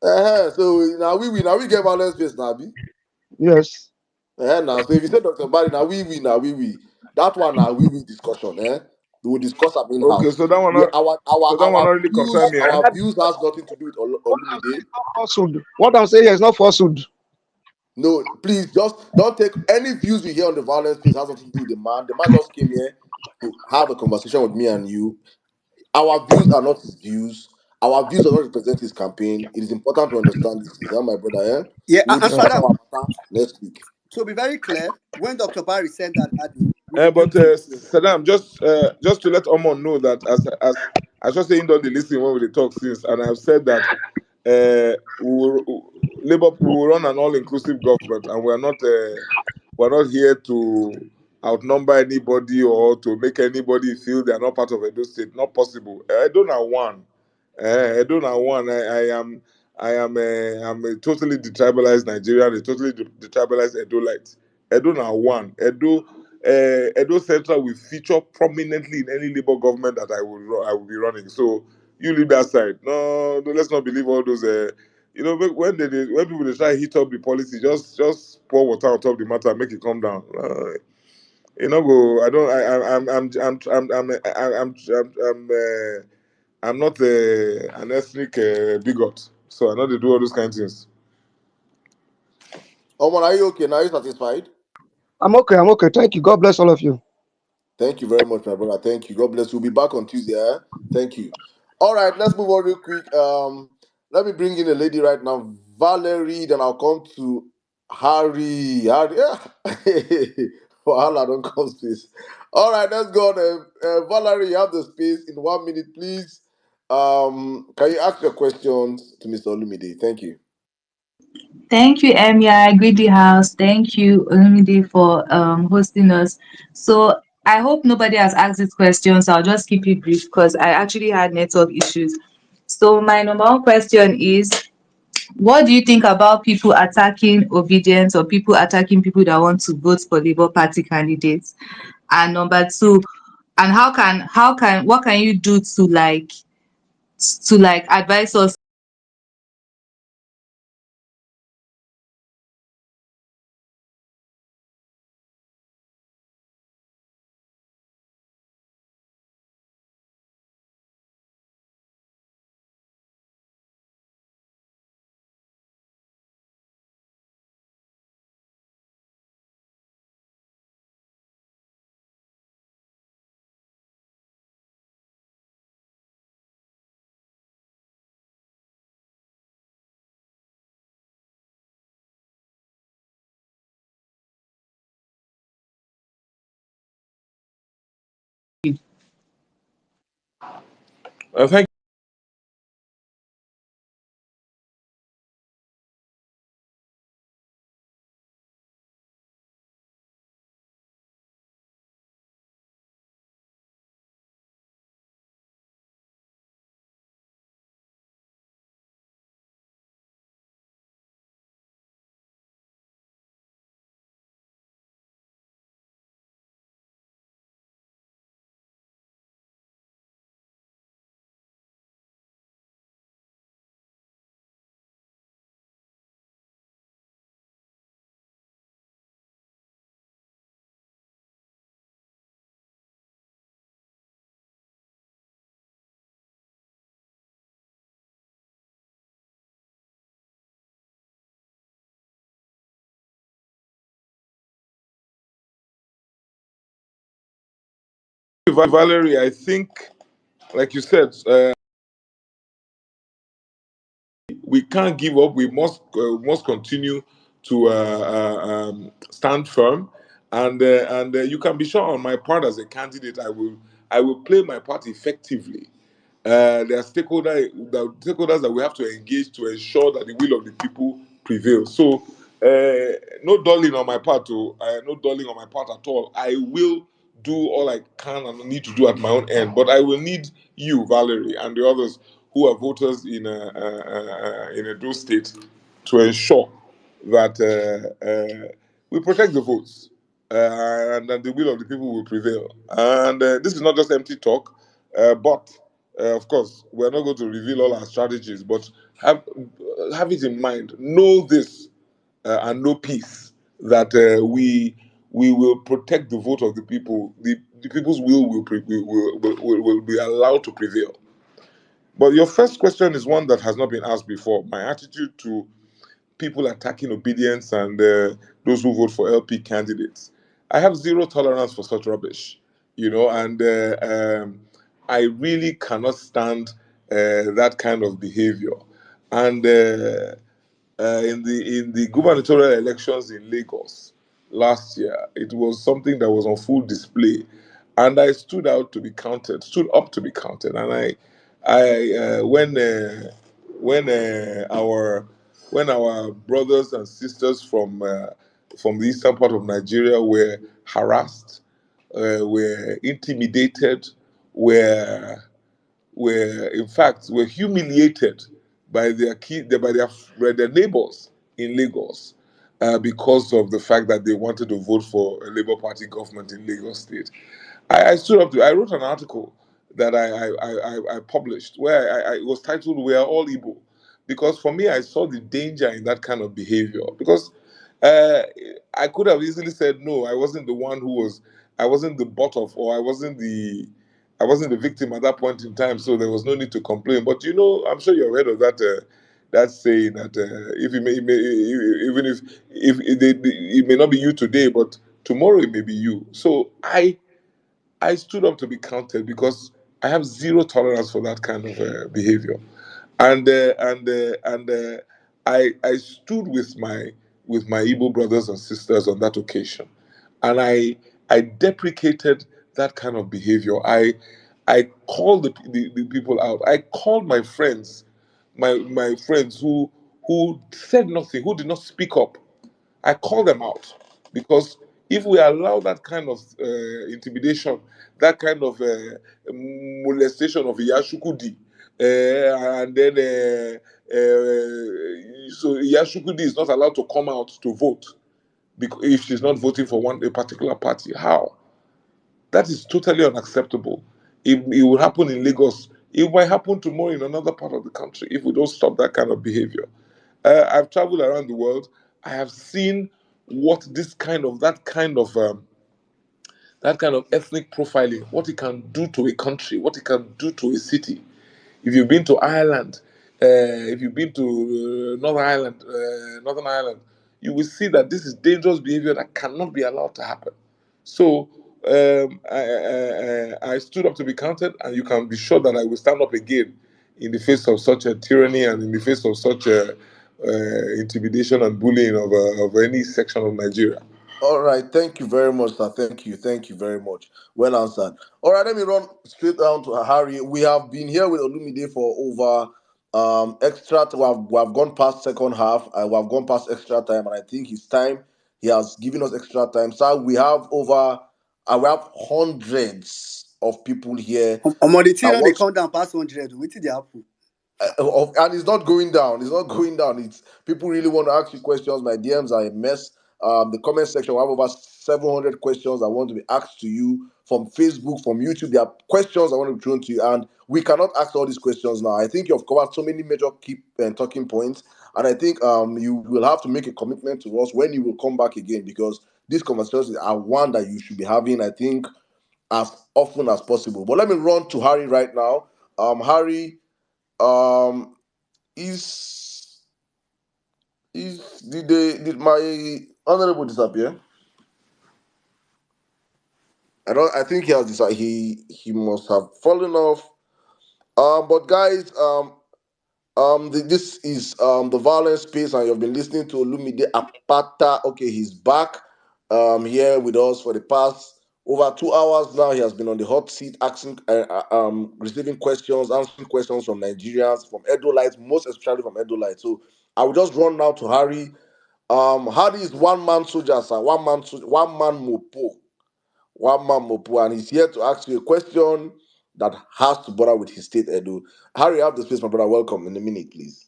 So now we get violence place now, Abi. Yes. Now, so if you say Dr. Barry, now we. That one now we discussion, eh? We will discuss am in okay, house. so that one We not our so that one our not really concern views me, eh? our views has nothing to do with Olumide. Falsehood. What I'm saying here is not falsehood. No, please just don't take any views you hear on the violence place has nothing to do with the man. The man just came here to have a conversation with me and you. Our views are not his views. Our views are not represent his campaign. It is important to understand this, my brother. Eh? Yeah, We will and discuss Sadam, our matter next week. to be very clear, when Dr. Barry said that day, we But agreed to it. Saddam, just to let Omon know that as I just saying don't listen when we dey talk since, and I've said that we will run an all-inclusive government, and we're not here to outnumber anybody or to make anybody feel they are not part of Edo State. Not possible. Edo na one. Edo na one. I'm a totally detribalized Nigerian, a totally detribalized Edolite. Edo na one. Edo Central will feature prominently in any Labour government that I will be running. So you leave that side. No, let's not believe all those. When people they try hit up the policy, just pour water on top of the matter, and make it come down. Go. I don't. I'm not an ethnic bigot, so I know they do all those kind of things. Omar, are you okay? Now are you satisfied? I'm okay. Thank you. God bless all of you. Thank you very much, my brother. Thank you. God bless you. We'll be back on Tuesday. Eh? Thank you. All right, let's move on real quick. Let me bring in a lady right now, Valerie. Then I'll come to Harry. Harry, yeah. Wahala, don't come space. All right, let's go. Valerie, you have the space in 1 minute, please. Can you ask your questions to Mr. Olumide? Thank you. Thank you, Emia. Greet the house. Thank you, Olumide, for hosting us. So I hope nobody has asked these questions. I'll just keep it brief because I actually had network issues. So my number one question is, what do you think about people attacking obedience or people attacking people that want to vote for Labour Party candidates? And number two, and what can you do to advise us Thank you, Valerie. I think, like you said, we can't give up. We must continue to stand firm, and you can be sure on my part as a candidate, I will play my part effectively. There are stakeholders that we have to engage to ensure that the will of the people prevails. So, no dulling on my part, no dulling on my part at all. I will do all I can and need to do at my own end, but I will need you, Valerie, and the others who are voters in Edo State to ensure that we protect the votes and that the will of the people will prevail. And this is not just empty talk, but of course, we're not going to reveal all our strategies, but have it in mind. Know this and know peace that we will protect the vote of the people. The people's will be allowed to prevail. But your first question is one that has not been asked before. My attitude to people attacking obedience and those who vote for LP candidates. I have zero tolerance for such rubbish, and I really cannot stand that kind of behavior. And in the gubernatorial elections in Lagos last year, it was something that was on full display, and I stood up to be counted, and I when our brothers and sisters from the eastern part of Nigeria were harassed, were intimidated, were in fact were humiliated by their neighbors in Lagos because of the fact that they wanted to vote for a Labour Party government in Lagos State. I stood up to. I wrote an article that I published where it was titled "We Are All Igbo," because for me I saw the danger in that kind of behavior. Because uh, I could have easily said no, I wasn't the one who was. I wasn't the butt of, or I wasn't the victim at that point in time, so there was no need to complain. But I'm sure you're aware of that saying that if even if it may not be you today, but tomorrow it may be you. So I stood up to be counted because I have zero tolerance for that kind of behavior, and I stood with my Igbo brothers and sisters on that occasion, and I deprecated that kind of behavior. I called the people out. I called my friends, my friends who said nothing, who did not speak up. I call them out because if we allow that kind of intimidation, that kind of molestation of Yashukudi, and then so Yashukudi is not allowed to come out to vote because if she's not voting for a particular party, how? That is totally unacceptable. It will happen in Lagos. It might happen tomorrow in another part of the country if we don't stop that kind of behavior. I've traveled around the world. I have seen what that kind of ethnic profiling, what it can do to a country, what it can do to a city. If you've been to Ireland, if you've been to Northern Ireland, you will see that this is dangerous behavior that cannot be allowed to happen. So I stood up to be counted, and you can be sure that I will stand up again in the face of such a tyranny and in the face of such a intimidation and bullying of any section of Nigeria. All right, thank you very much, sir. Thank you very much. Well answered. All right, let me run straight down to Harry. We have been here with Olumide for over extra. We have gone past second half. We have gone past extra time, and I think it's time. He has given us extra time, sir. We have hundreds of people here. On the I thing, they want count down past 100. Wait till they happen. and it's not going down. It's not going down. It's people really want to ask you questions. My DMs are a mess. The comment section, we have over 700 questions I want to be asked to you from Facebook, from YouTube. There are questions I want to be thrown to you, and we cannot ask all these questions now. I think you've covered so many major key talking points, and I think you will have to make a commitment to us when you will come back again, because these conversations are one that you should be having, I think, as often as possible. But let me run to Harry right now. Harry, um, is did my honorable disappear? I don't. I think he has decided he must have fallen off. But guys, this is the violence space, and you've been listening to Olumide Apata. Okay, he's back here with us for the past over 2 hours now. He has been on the hot seat, asking, receiving questions, answering questions from Nigerians, from Edolites, most especially from Edolites. So I will just run now to Harry. Harry is one man soldier, sir. One man mopo. One man mopo, and he's here to ask you a question that has to bother with his state, Edu. Harry, you have the space, my brother. Welcome in a minute, please.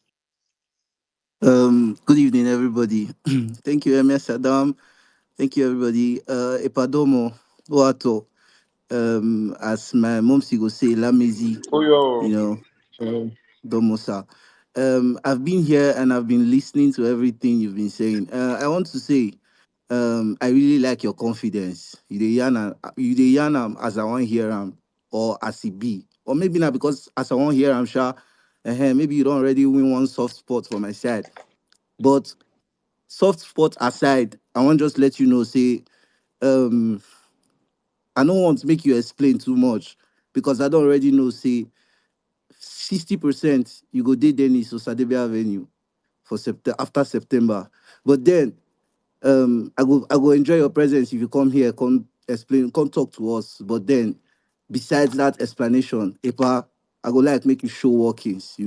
Good evening, everybody. Thank you, MS Adam. Thank you, everybody. Epadomo, Boato. As my mom she go say, Lamezi, Oh, you yo. know, Domosa. I've been here and I've been listening to everything you've been saying. I want to say, I really like your confidence. You dey yarn am as I want hear am, or as it be, or maybe not because as I want hear am, sure. Maybe you don't already win one soft spot for my side, but soft spot aside, I want just let you know, say, um, I don't want to make you explain too much because I don't already know, say, 60% you go date Dennis Osadebe Avenue for after September. But then I go enjoy your presence if you come here, come explain, come talk to us. But then besides that explanation, Epa, I go like make you show workings,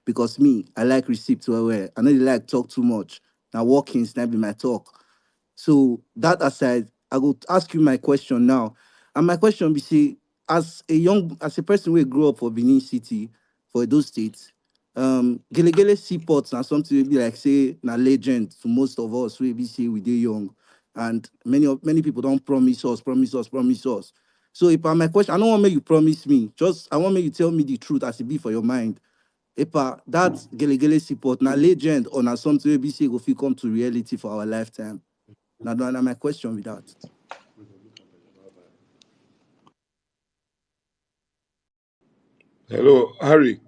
because me, I like receipt well. I know they like talk too much. Now workings, that be my talk. So that aside, I will ask you my question now. And my question be say, as a person who grew up for Benin City, for those states, Gelegele seaports and something will be like say na legend to most of us we be say we dey young. And many people don't promise us. So if my question, I don't want make you promise me, just I want make you tell me the truth as it be for your mind. Epa, that Gelegele seaport na legend or na something we be say go fit come to reality for our lifetime. Now, my question with that. Hello, Harry.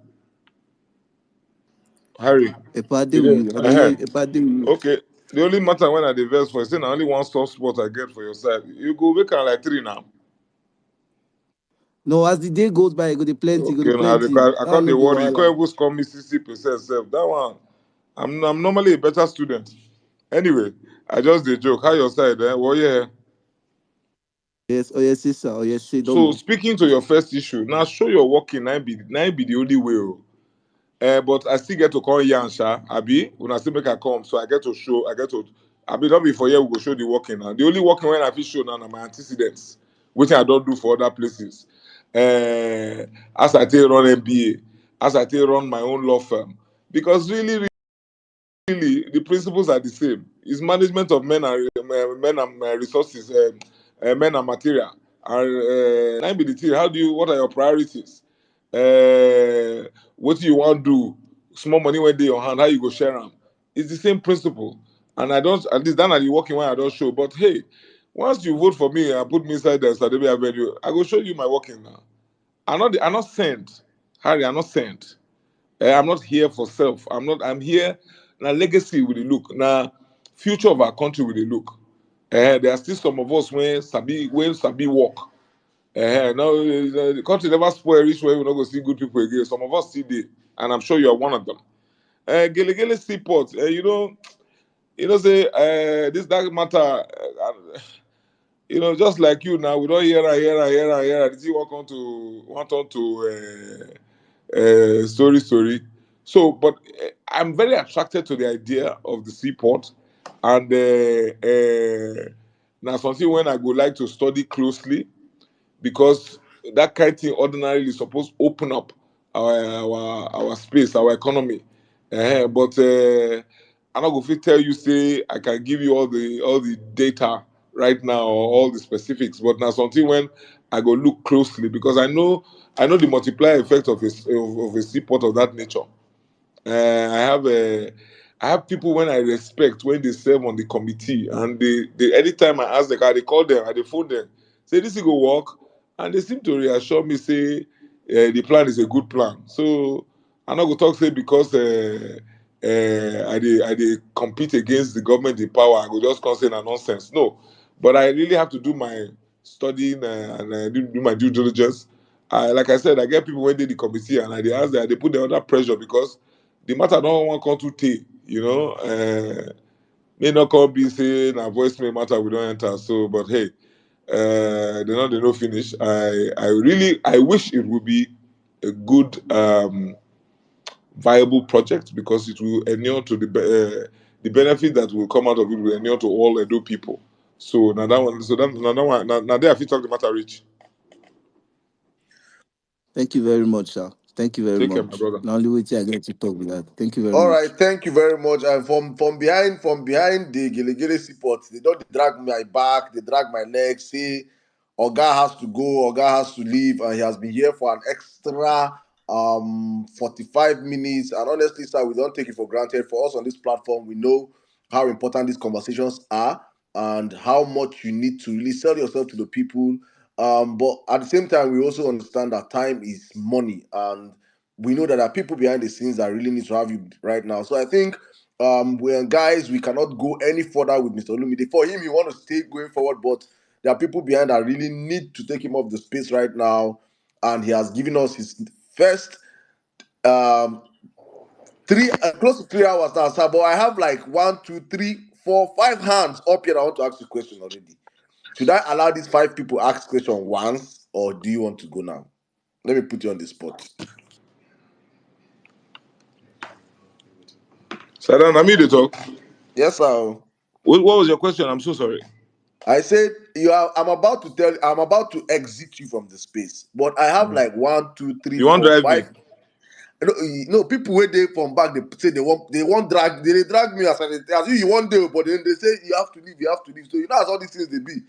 Harry. If I You do there? you, I Uh-huh. if I do you. Okay. The only matter when I dey vex for is say na only one soft spot I get for your side. You go make am like three now. No, as the day goes by, go Okay, the now plenty. I That one can't no dey be worry. You can't wahala. even score me 60% self. That one, I'm normally a better student. Anyway, I just the joke. How your side, eh? Well, yeah. Yes, oh yes, sister, oh yes, say So domo. speaking to your first issue, now show your working. Nine be the only way. Oh. But I still get to call Yan Sha, Abi. When I still make a come, so I get to show. I get to. Abi, not before here we go show the working now. The only working when I feel show now na my antecedents, which I don't do for other places. As I take run MBA, as I take run my own law firm, because really the principles are the same. It's management of men and resources, men and material. And be the thing. How do you? What are your priorities? What do you want to do? Small money when they your hand, how you go share them? It's the same principle. And I don't. At least that are the working when I don't show. But hey, once you vote for me and put me inside the Saturday Avenue, I go show you my working now. I'm not sent. Harry, I'm not sent. I'm not here for self. I'm here. Now legacy with the look. Now future of our country with the look. There are still some of us when Sabi walk. Now the country never spoil reach where we not go see good people again. Some of us still there, and I'm sure you are one of them. Gele Gele Seaport. Say this dark matter. Just like you now, we don't hear. Did you want on to story. So, but I'm very attracted to the idea of the seaport, and now something when I would like to study closely because that kind of thing ordinarily is supposed to open up our space, our economy. But I'm not going to tell you say I can give you all the data right now or all the specifics, but now something when I go look closely because I know the multiplier effect of a seaport of that nature. I have people when I respect when they serve on the committee and they anytime I ask the guy, they call them and they phone them, say this is go work, and they seem to reassure me say the plan is a good plan. So I'm not gonna talk say because I dey compete against the government in power, I go just come say na nonsense. No, but I really have to do my studying and do my due diligence. Like I said, I get people when they the committee and I they ask them, they put them under pressure because the matter don't want come to take, may not come be say na voicemail matter we don't enter. So, but hey, they no finish. I wish it would be a good viable project because it will inure to the benefit that will come out of it will inure to all Edo people. So now that one, now that one, now there I fit talk the matter reach. Thank you very much, sir. Thank you very Take care, my much. brother. Now only way I get to talk with that. Thank you very All right, much. thank you very much. And from behind the Gelegele support, they don't drag my back, they drag my legs, say Oga has to go, Oga has to leave, and he has been here for an extra 45 minutes. And honestly, sir, we don't take it for granted. For us on this platform, we know how important these conversations are and how much you need to really sell yourself to the people. But at the same time, we also understand that time is money and we know that there are people behind the scenes that really need to have you right now. So I think when guys, we cannot go any further with Mr. Olumide. For him, he want to stay going forward, but there are people behind that really need to take him off the space right now. And he has given us his first um three close to 3 hours now, sir. But I have like 1, 2, 3, 4, 5 hands up here. I want to ask you a question already. Should I allow these 5 people ask question once, or do you want to go now? Let me put you on the spot. So then, I mean the talk. Yes, sir. What was your question? I'm so sorry. I said you are. I'm about to exit you from the space, but I have like one, two, three, You want four, drive me? five. No, people where they from back, they say they want drag, they drag me as you want do, but then they say you have to leave, you have to leave. So you know as all these things they be.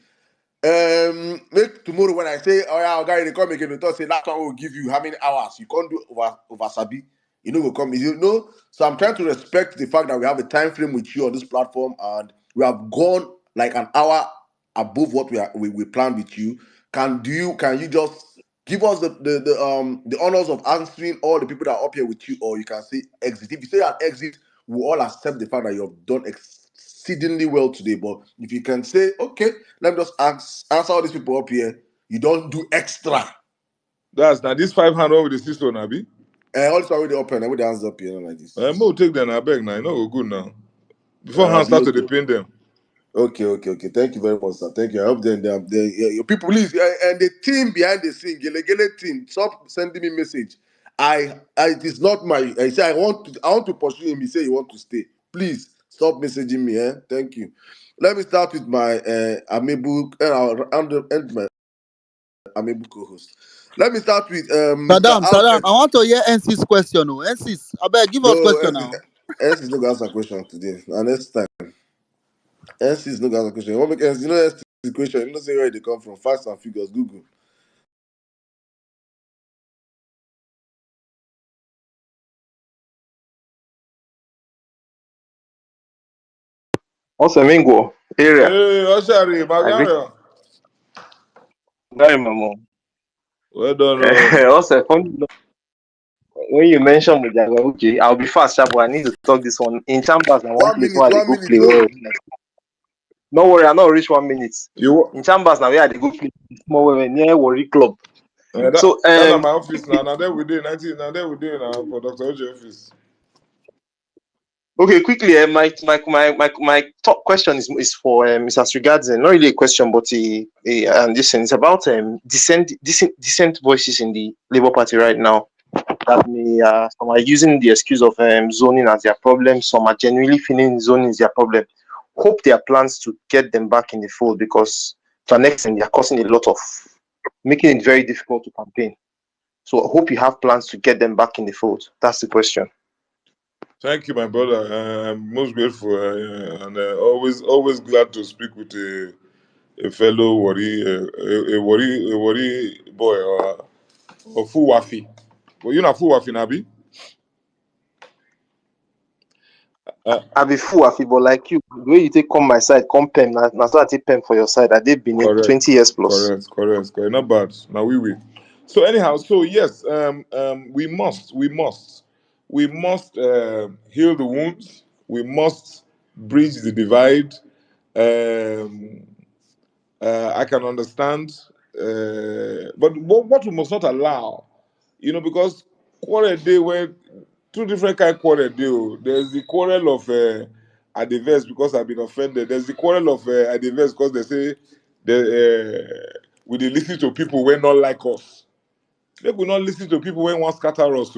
Make tomorrow when I say, oh yeah, guy, they come again, they talk say that one will give you how many hours. You can't do over Sabi. You know, will come. You know, so I'm trying to respect the fact that we have a time frame with you on this platform, and we have gone like an hour above what we planned with you. Can you just give us the honors of answering all the people that are up here with you, or you can say exit. If you say an exit, we all accept the fact that you have done exceedingly well today. But if you can say, okay, let me just answer all these people up here, you don't do extra. That's now this 500 with the system, Nabi. Also with the open, with the hands up here like this. Mo take them, I beg now. You know, we're good now. Before hands start to Okay. depend them. Okay. Thank you very much, sir. Thank you. I hope your people, please, and the team behind the scene, Gele team, stop sending me message. It is not my. I say I want to pursue him. He say he want to stay. Please stop messaging me. Thank you. Let me start with my amiable, and I'll end my amiable co-host. Let me start with Mr. Saddam, Alfred. I want to hear NC's question. Oh, NC's, I beg, give us No, question now. S is not gonna answer question today. And next time, S is not gonna answer question. You want make S? You know S is question. You know say where they come from. Facts and figures. Google. Osemingo area. Hey, Oshari, I greet Magaria. very much. Well done. Oh. Also, when you mention Mujaga, okay, I'll be fast, sharp, but I need to talk this one. In Chambers, and one place where they One go minute. play Go. well. No worry, I not reach 1 minute. You In Chambers, now where they go play small well near Warri Club. So, that's at my office now. Now there we do 19. Now there we do now for Dr. Oji office. okay, quickly, my top question is for as regards not really a question, but and this is about dissent voices in the Labour Party right now. That may some are using the excuse of zoning as their problem. Some are genuinely feeling zoning is their problem. Hope there are plans to get them back in the fold because to an extent they are causing a lot of making it very difficult to campaign. So I hope you have plans to get them back in the fold. That's the question. Thank you, my brother. I'm most grateful and always glad to speak with a fellow worry boy or full wafi. Well, you know full wafi, Nabi. I be fool, I feel, but like you, the way you take come my side, come pen, now so I take pen for your side. I did been in Correct, 20 years plus. correct. Not bad. Now we. So anyhow, so yes, we must heal the wounds. We must bridge the divide. Um, I can understand, but what we must not allow, because quarrel day where two different kind of quarrel deal. There's the quarrel of adverse because I've been offended. There's the quarrel of adverse because they say we dey listen to people when not like us. Make we not listen to people when want scatter us.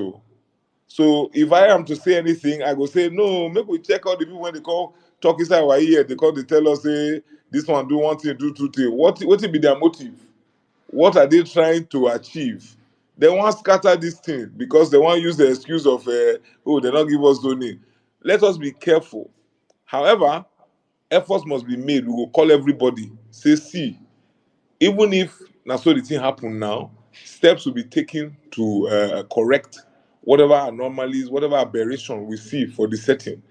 So if I am to say anything, I go say no. Make we check out the people when they call talk inside our ear. They tell us say this one do one thing, do two things. What will be their motive? What are they trying to achieve? They want scatter this thing because they want use the excuse of oh they not give us zoning. Let us be careful. However, efforts must be made. We will call everybody. Say see, even if na so the thing happen now, steps will be taken to correct whatever anomalies, whatever aberration we see for the setting.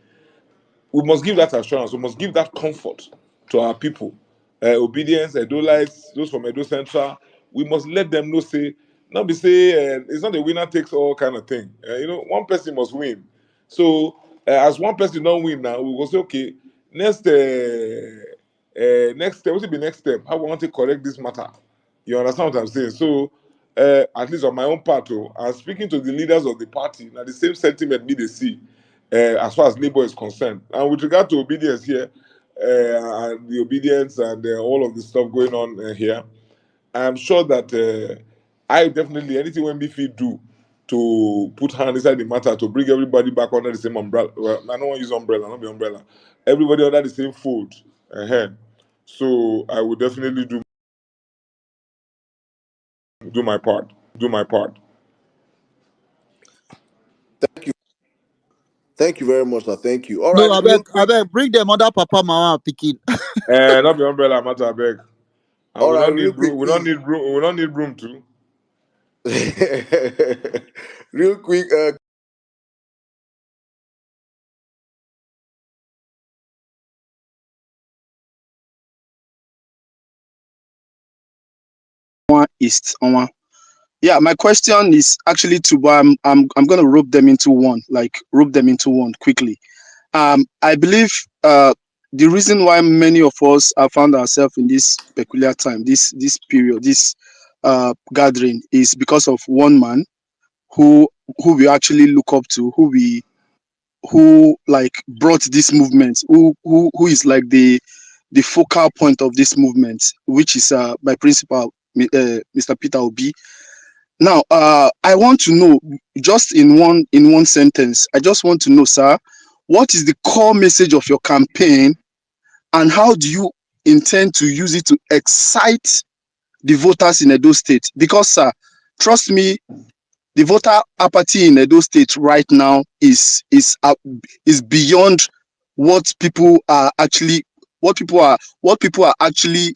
We must give that assurance. We must give that comfort to our people. Obedience, Edolites, those from Edo Central, we must let them know, say, not be say, it's not a winner takes all kind of thing. One person must win. So, as one person don't win now, we will say, okay, next step, what will be next step? How we want to correct this matter? You understand what I'm saying? So, at least on my own part, I'm speaking to the leaders of the party. Now, the same sentiment me they see as far as labor is concerned. And with regard to obedience here, and the obedience and all of the stuff going on here, I'm sure that I definitely, anything when Bifi do to put hand inside the matter to bring everybody back under the same umbrella. Well, I don't want to use umbrella, not the umbrella. Everybody under the same fold. So I will definitely do my part. Do my part. Thank you. Thank you very much, sir. Thank you. All No, right, real I quick. beg, bring them other papa, mama, picking. Not the umbrella matter, I beg. And All we right, don't real need quick, broom. We don't please. need broom. We don't need broom too. Real quick. East. Yeah, my question is actually two, but I'm gonna rope them into one, quickly. I believe the reason why many of us have found ourselves in this peculiar time, this period, this gathering is because of one man who who we actually look up to, who like brought this movement, who is like the focal point of this movement, which is my principal, Mr. Peter Obi. Now, I want to know, just in one sentence, I just want to know, sir, what is the core message of your campaign, and how do you intend to use it to excite the voters in Edo State? Because, sir, trust me, the voter apathy in Edo State right now is beyond what people are actually what people are actually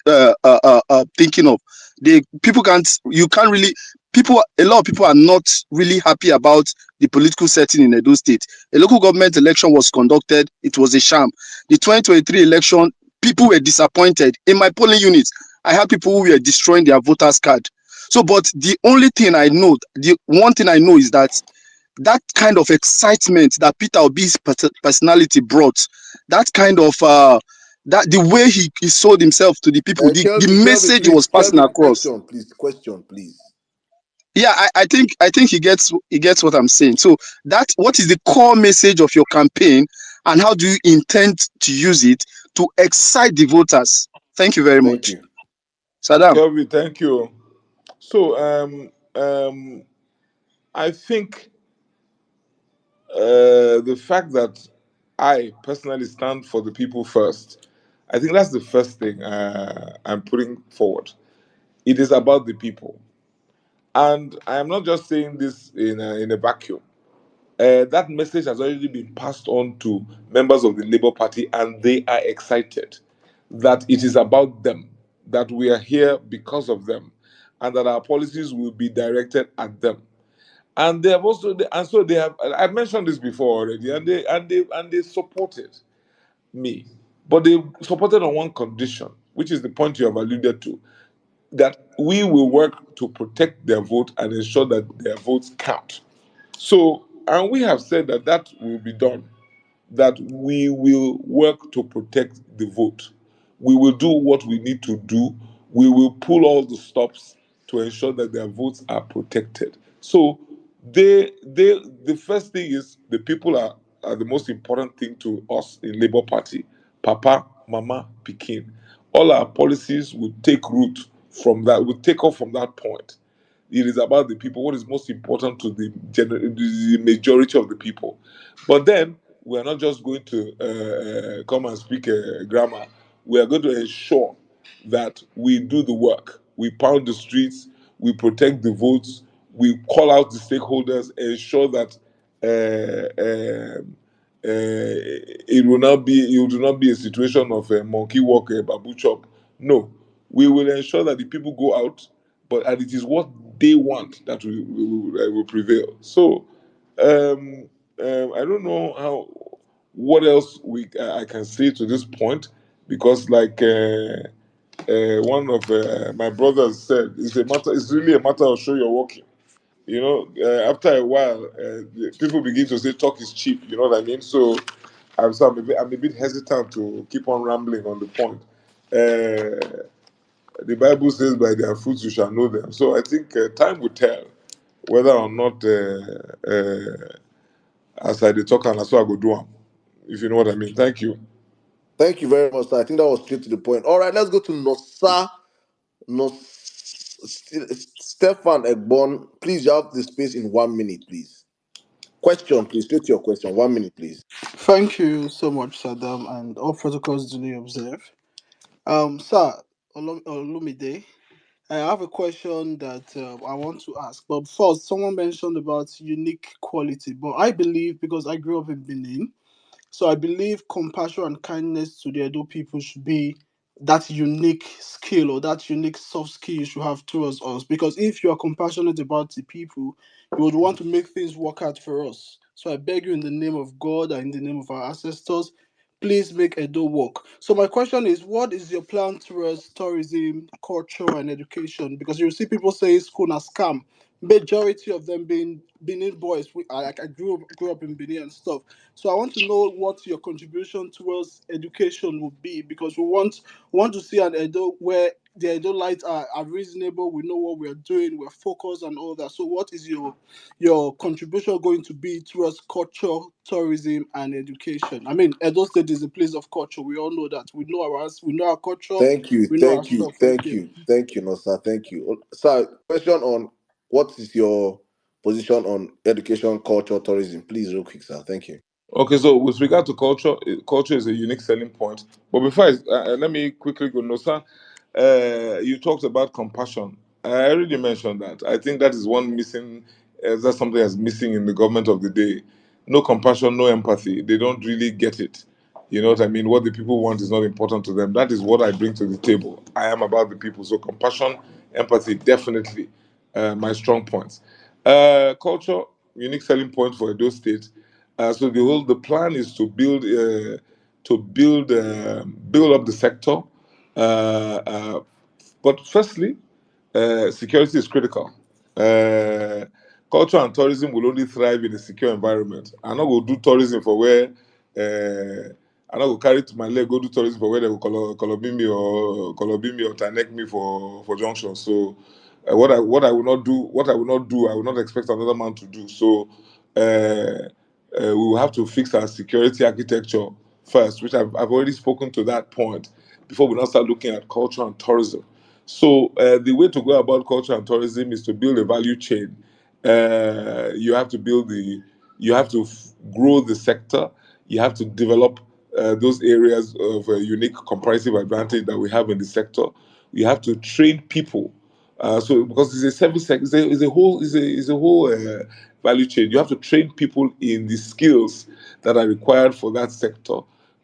thinking of. They people can't you can't really people A lot of people are not really happy about the political setting in Edo State. A local government election was conducted; it was a sham. The 2023 election, people were disappointed. In my polling unit, I had people who were destroying their voters card. So, but the one thing I know is that that kind of excitement that Peter Obi's personality brought, that kind of that the way he sold himself to the people, the Kelby, message he please. was passing Kelby, across. question, please. Question, please. Yeah, I think he gets what I'm saying. So that what is the core message of your campaign, and how do you intend to use it to excite the voters? Thank you very Thank much, you. Saddam. Kelvin, thank you. So, I think the fact that I personally stand for the people first, I think that's the first thing I'm putting forward. It is about the people. And I am not just saying this in a vacuum. That message has already been passed on to members of the Labour Party, and they are excited that it is about them, that we are here because of them, and that our policies will be directed at them. And they have also, and so they have. I've mentioned this before already, and they supported me, but they supported on one condition, which is the point you have alluded to, that we will work to protect their vote and ensure that their votes count. So, and we have said that that will be done, that we will work to protect the vote. We will do what we need to do. We will pull all the stops to ensure that their votes are protected. So, the first thing is the people are the most important thing to us in Labour Party. Papa, Mama, Pekin. All our policies will take root from that, will take off from that point. It is about the people, what is most important to the majority of the people. But then we are not just going to come and speak grammar. We are going to ensure that we do the work. We pound the streets, we protect the votes, we call out the stakeholders, ensure that it will not be a situation of a monkey walk, a babu chop. No, we will ensure that the people go out, but and it is what they want that will prevail. So, I don't know how what else I can say to this point, because like one of my brothers said, it's really a matter of show you're walking. After a while, people begin to say talk is cheap. You know what I mean? So I'm a bit hesitant to keep on rambling on the point. The Bible says, "By their fruits you shall know them." So I think time will tell whether or not, as I dey talk and as so I go do them. If you know what I mean. Thank you. Thank you very much, sir. I think that was straight to the point. All right, let's go to Nosa. Stefan Egbon. Please, you have the space in 1 minute, please. Question, please. Straight to your question. 1 minute, please. Thank you so much, Saddam, and all protocols duly observed. Sir, Olumide, I have a question that I want to ask. But first, someone mentioned about unique quality. But I believe, because I grew up in Benin, so I believe compassion and kindness to the Edo people should be that unique skill, or that unique soft skill you should have towards us. Because if you are compassionate about the people, you would want to make things work out for us. So I beg you, in the name of God and in the name of our ancestors, please make Edo work. So my question is, what is your plan towards tourism, culture, and education? Because you see people saying school na scam. Majority of them being Benin boys. I grew up in Benin and stuff. So I want to know what your contribution towards education would be, because we want to see an Edo where the Edolites are reasonable. We know what we're doing. We're focused and all that. So, what is your contribution going to be towards culture, tourism, and education? I mean, Edo State is a place of culture. We all know that. We know our culture. Thank you, We know our thank you, stuff. Thank thank you. you, thank you, no sir, thank you. Sir, question on what is your position on education, culture, tourism? Please, real quick, sir. Thank you. Okay, so with regard to culture, culture is a unique selling point. But before let me quickly go, no, sir. You talked about compassion. I already mentioned that. I think that is one missing. That's something that's missing in the government of the day. No compassion, no empathy. They don't really get it. You know what I mean? What the people want is not important to them. That is what I bring to the table. I am about the people. So compassion, empathy, definitely my strong points. Culture, unique selling point for Edo State. So the plan is to build up the sector. Uh, but firstly, security is critical. Uh, Culture and tourism will only thrive in a secure environment. I'm not going to do tourism for where I'm not going to carry to my leg, go do tourism for where they will color me or tanek me for junction. So what I will not do, I will not expect another man to do. So we will have to fix our security architecture first, which I've already spoken to that point before we now start looking at culture and tourism. So the way to go about culture and tourism is to build a value chain. You have to you have to grow the sector. You have to develop those areas of unique comparative advantage that we have in the sector. You have to train people. So because it's a service sector, it's a whole value chain. You have to train people in the skills that are required for that sector,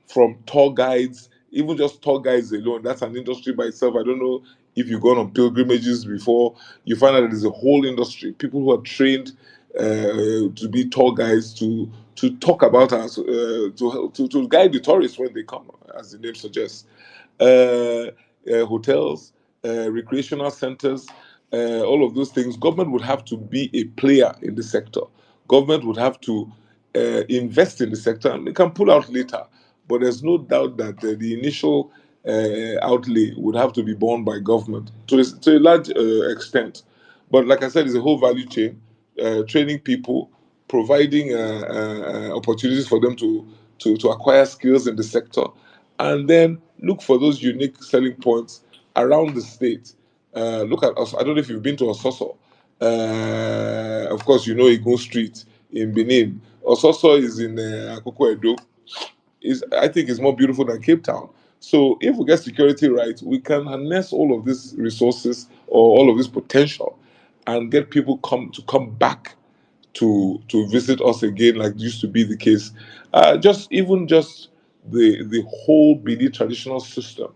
from tour guides, even just tour guides alone. That's an industry by itself. I don't know if you've gone on pilgrimages before. You find out that there's a whole industry, people who are trained to be tour guides to talk about us, to guide the tourists when they come, as the name suggests. Hotels, recreational centers, all of those things. Government would have to be a player in the sector. Government would have to invest in the sector, and they can pull out later. But there's no doubt that the initial outlay would have to be borne by government to a large extent. But like I said, it's a whole value chain, training people, providing opportunities for them to acquire skills in the sector, and then look for those unique selling points around the state. Look at us. I don't know if you've been to Ososo. Of course, you know Igun Street in Benin. Ososo is in Akoko Edo. Is I think is more beautiful than Cape Town. So if we get security right, we can harness all of these resources or all of this potential, and get people come back to visit us again, like used to be the case. Just the whole Bini traditional system.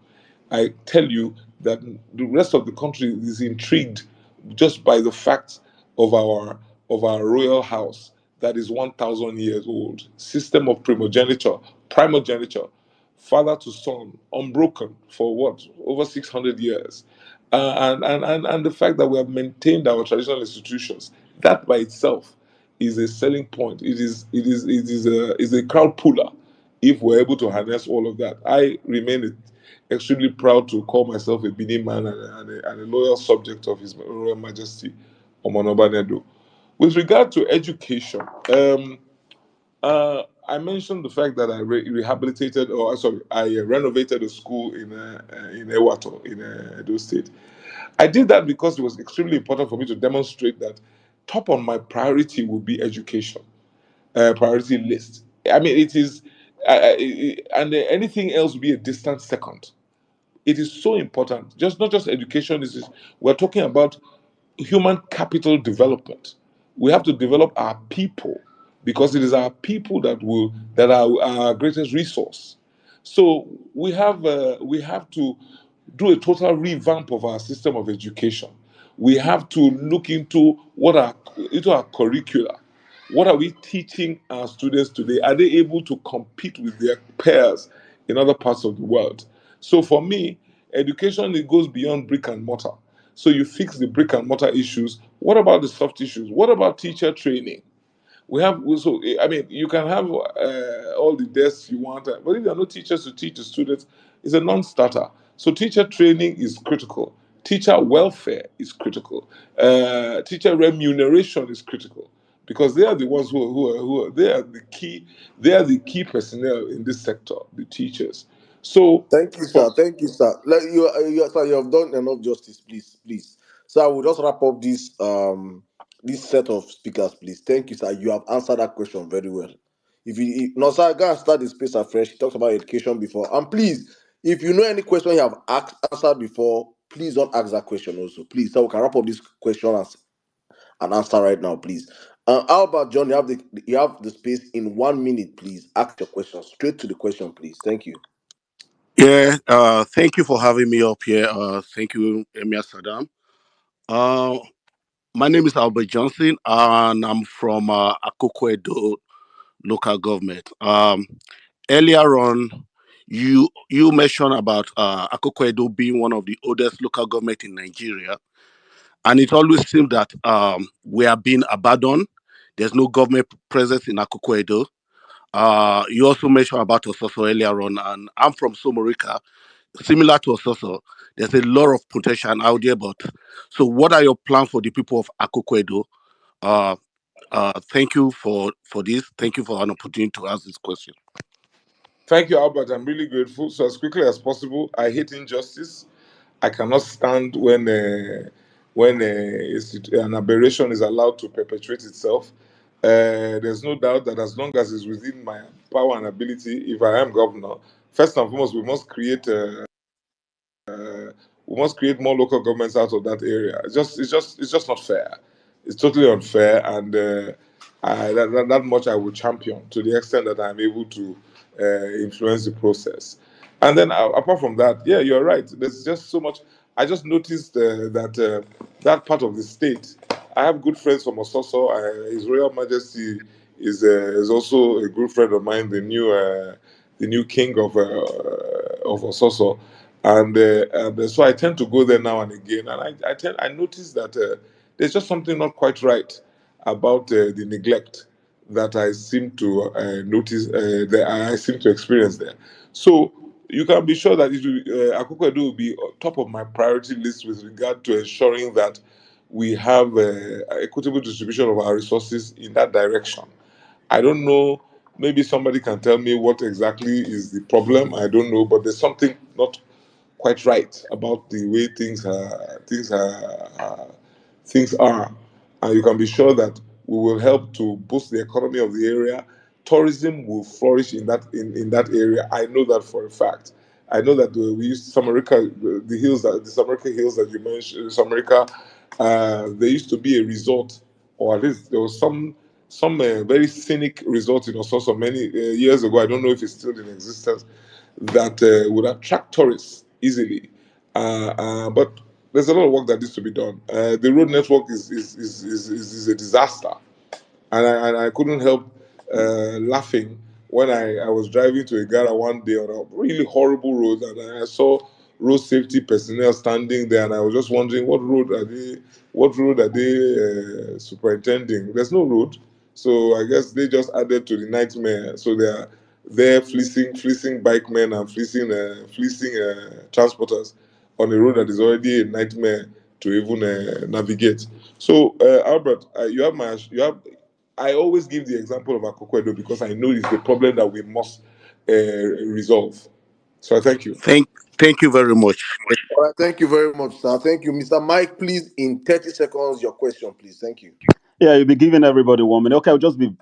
I tell you that the rest of the country is intrigued just by the fact of our royal house that is 1,000 years old. System of primogeniture, father to son, unbroken for what over 600 years, and the fact that we have maintained our traditional institutions, that by itself is a selling point. It is a crowd puller if we're able to harness all of that. I remain extremely proud to call myself a Benin man and a loyal subject of His Royal Majesty Omonoba Nedo. With regard to education, I mentioned the fact that I rehabilitated, or sorry, I renovated a school in Ewato in Edo State. I did that because it was extremely important for me to demonstrate that top on my priority would be education, priority list. I mean, it is, and anything else would be a distant second. It is so important. Just not just education. We're talking about human capital development. We have to develop our people because it is our people that are our greatest resource. So we have to do a total revamp of our system of education. We have to look into our curricula. What are we teaching our students today? Are they able to compete with their peers in other parts of the world? So for me, education, it goes beyond brick and mortar. So you fix the brick and mortar issues. What about the soft issues? What about teacher training? We have so I mean you can have all the desks you want, but if there are no teachers to teach the students, it's a non-starter. So teacher training is critical. Teacher welfare is critical. Teacher remuneration is critical because they are the ones they are the key. They are the key personnel in this sector, the teachers. So Thank you, for sir. Thank you, sir. Sir, you have done enough justice, please, please. So I will just wrap up this set of speakers, please. Thank you, sir. You have answered that question very well. No, sir, go and start the space afresh. He talked about education before, and please, if you know any question you have answered before, please don't ask that question also, please. So we can wrap up this question and answer right now, please. How about John? You have the space in 1 minute, please. Ask your question straight to the question, please. Thank you. Yeah, thank you for having me up here. Thank you, Emir Saddam. Uh, my name is Albert Johnson, and I'm from Akoko Edo local government. Earlier on, you mentioned about Akoko Edo being one of the oldest local government in Nigeria, and it always seems that we are being abandoned. There's no government presence in Akoko Edo. You also mentioned about Ososo earlier on, and I'm from Somorika, similar to Ososo. There's a lot of potential out there, but so what are your plans for the people of Akoko Edo? Uh, Thank you for this. Thank you for an opportunity to ask this question. Thank you, Albert. I'm really grateful. So as quickly as possible, I hate injustice. I cannot stand when an aberration is allowed to perpetuate itself. There's no doubt that as long as it's within my power and ability, if I am governor, first and foremost, we must create more local governments out of that area. It's just not fair. It's totally unfair, and that much I will champion to the extent that I'm able to influence the process. And then apart from that, yeah, you're right. There's just so much. I just noticed that that part of the state. I have good friends from Ososo. His Royal Majesty is also a good friend of mine, the new king of Ososo, and so I tend to go there now and again, and I notice that there's just something not quite right about the neglect that I seem to notice that I seem to experience there. So you can be sure that Akoko Edo will be on top of my priority list with regard to ensuring that we have equitable distribution of our resources in that direction. I don't know. Maybe somebody can tell me what exactly is the problem. I don't know, but there's something not quite right about the way things are, and you can be sure that we will help to boost the economy of the area. Tourism will flourish in that area. I know that for a fact. I know that we used Samarica, the Samarica hills that you mentioned, Samarica, there used to be a resort, or at least there was some very scenic resort in Ososo many years ago. I don't know if it's still in existence, that would attract tourists easily. But there's a lot of work that needs to be done. The road network is a disaster, and I couldn't help laughing when I was driving to Igara one day on a really horrible road, and I saw road safety personnel standing there, and I was just wondering what road are they superintending? There's no road, so I guess they just added to the nightmare. So they are there fleecing bike men and fleecing transporters on a road that is already a nightmare to even navigate. So Albert, I always give the example of Akoko Edo because I know it's the problem that we must resolve. So I thank you. Thank Thank you very much. All right, thank you very much, sir. Thank you, Mr. Mike. Please, in 30 seconds, your question, please. Thank you. Yeah, you'll be giving everybody 1 minute. Okay,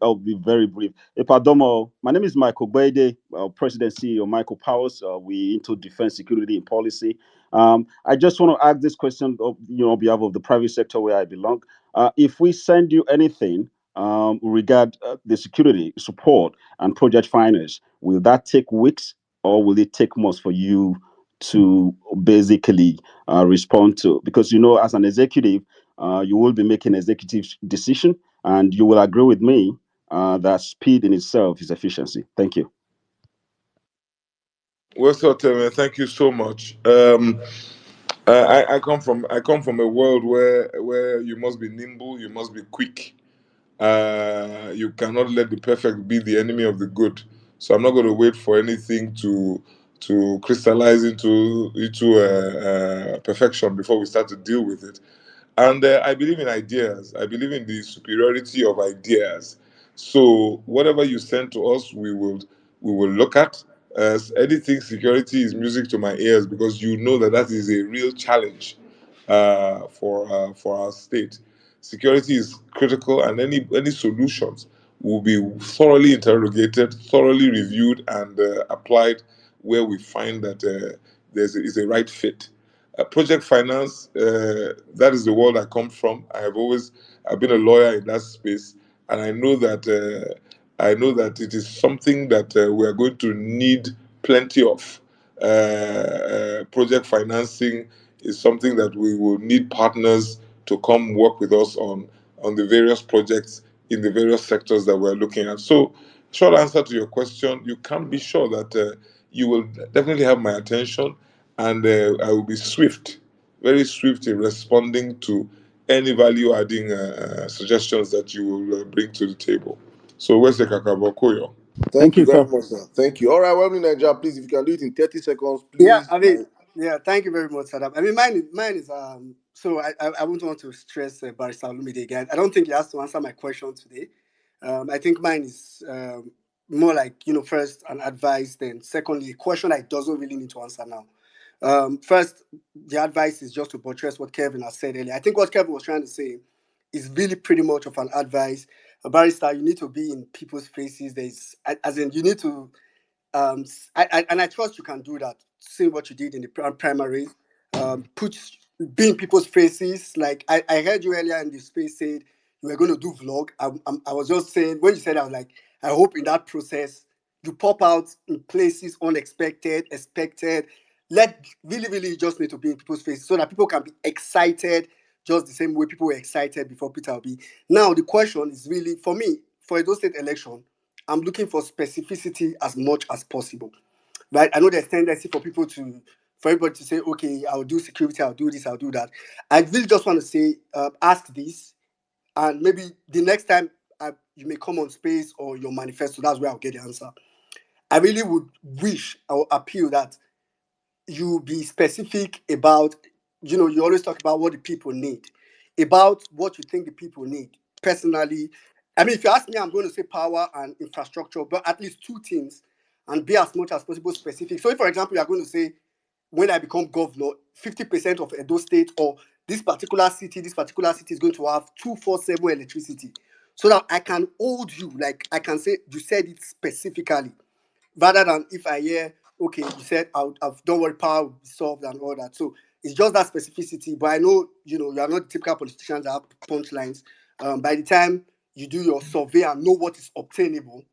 I'll be very brief. Ipadomo, my name is Michael Gbede, President CEO Michael Powers. We into defense, security, and policy. I just want to ask this question, on behalf of the private sector where I belong. If we send you anything regard the security support and project finance, will that take weeks or will it take months for you to basically respond to? Because as an executive, you will be making executive decision, and you will agree with me that speed in itself is efficiency. Thank you. Well, so thank you so much. I come from a world where you must be nimble, you must be quick. You cannot let the perfect be the enemy of the good. So I'm not going to wait for anything to crystallize into perfection before we start to deal with it. And I believe in ideas. I believe in the superiority of ideas. So whatever you send to us, we will look at. As anything security is music to my ears, because you know that that is a real challenge for our state. Security is critical, and any solutions will be thoroughly interrogated, thoroughly reviewed, and applied where we find that is a right fit. Project finance, that is the world I come from. I've been a lawyer in that space, and I know that it is something that we are going to need plenty of. Project financing is something that we will need partners to come work with us on the various projects in the various sectors that we're looking at. So, short answer to your question, you can be sure that you will definitely have my attention, and I will be swift, very swift in responding to any value adding suggestions that you will bring to the table. So, where's the Kakabokoyo? Thank Thank you you, very sir. much, sir. Thank you. All right, well, Nigeria, please, if you can do it in 30 seconds, Yeah, please. I mean, yeah, thank you very much, Sadam. I mean, mine is so I wouldn't want to stress Barrister Olumide again. I don't think he has to answer my question today. I think mine is more like, first an advice, then secondly, a question I doesn't really need to answer now. First, the advice is just to buttress what Kevin has said earlier. I think what Kevin was trying to say is really pretty much of an advice. A barrister, you need to be in people's faces. As in, you need to and I trust you can do that. Seeing what you did in the primaries, put be in people's faces. Like I heard you earlier in the space said you were going to do vlog. I was just saying when you said, I was like, I hope in that process you pop out in places unexpected, expected. Let really, really just need to be in people's faces so that people can be excited just the same way people were excited before Peter Obi. Now the question is really for me for a state election. I'm looking for specificity as much as possible. Right? I know there's tendency for everybody to say, okay, I'll do security, I'll do this, I'll do that. I really just want to say, ask this, and maybe the next time you may come on space or your manifesto, that's where I'll get the answer. I really would wish or appeal that you be specific about, you always talk about what the people need, about what you think the people need. Personally, I mean, if you ask me, I'm going to say power and infrastructure, but at least two things, and be as much as possible specific. So if, for example, you are going to say, when I become governor, 50% of Edo State or this particular city is going to have 247 electricity, so that I can hold you, like I can say, you said it specifically, rather than if I hear, okay, you said, don't worry, power will be solved and all that. So it's just that specificity. But I know, you are not the typical politicians that have punchlines. By the time you do your survey and know what is obtainable,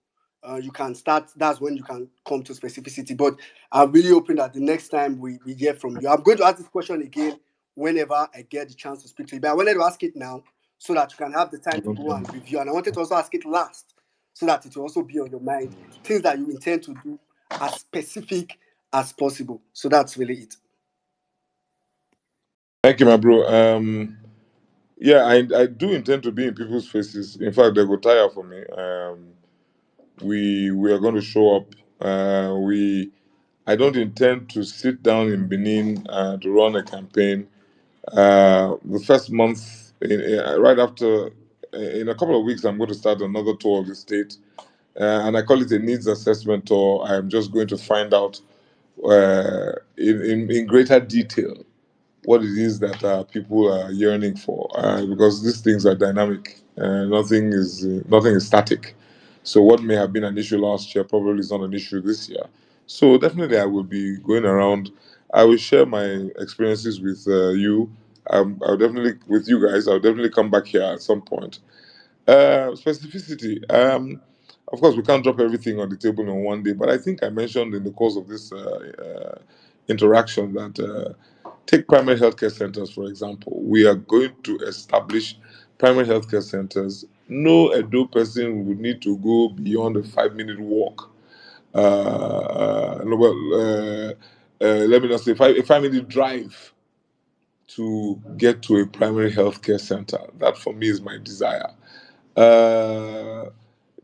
you can start. That's when you can come to specificity. But I'm really hoping that the next time we hear from you, I'm going to ask this question again whenever I get the chance to speak to you. But I wanted to ask it now so that you can have the time to go and review. And I wanted to also ask it last so that it will also be on your mind. Things that you intend to do as specific as possible. So that's really it. Thank you, my bro. Yeah, I do intend to be in people's faces. In fact, they go tire for me. We are going to show up. We I don't intend to sit down in Benin to run a campaign. The first month, right after, in a couple of weeks, I'm going to start another tour of the state, and I call it a needs assessment tour. I'm just going to find out in greater detail what it is that people are yearning for, because these things are dynamic. Nothing is static. So what may have been an issue last year probably is not an issue this year. So definitely, I will be going around. I will share my experiences with you. I'll definitely with you guys. I'll definitely come back here at some point. Specificity. Of course, we can't drop everything on the table in one day, but I think I mentioned in the course of this interaction that take primary healthcare centers, for example. We are going to establish primary healthcare centers. No adult person would need to go beyond a 5 minute walk. No, well, let me not say a 5 minute drive to get to a primary healthcare center. That for me is my desire. Uh,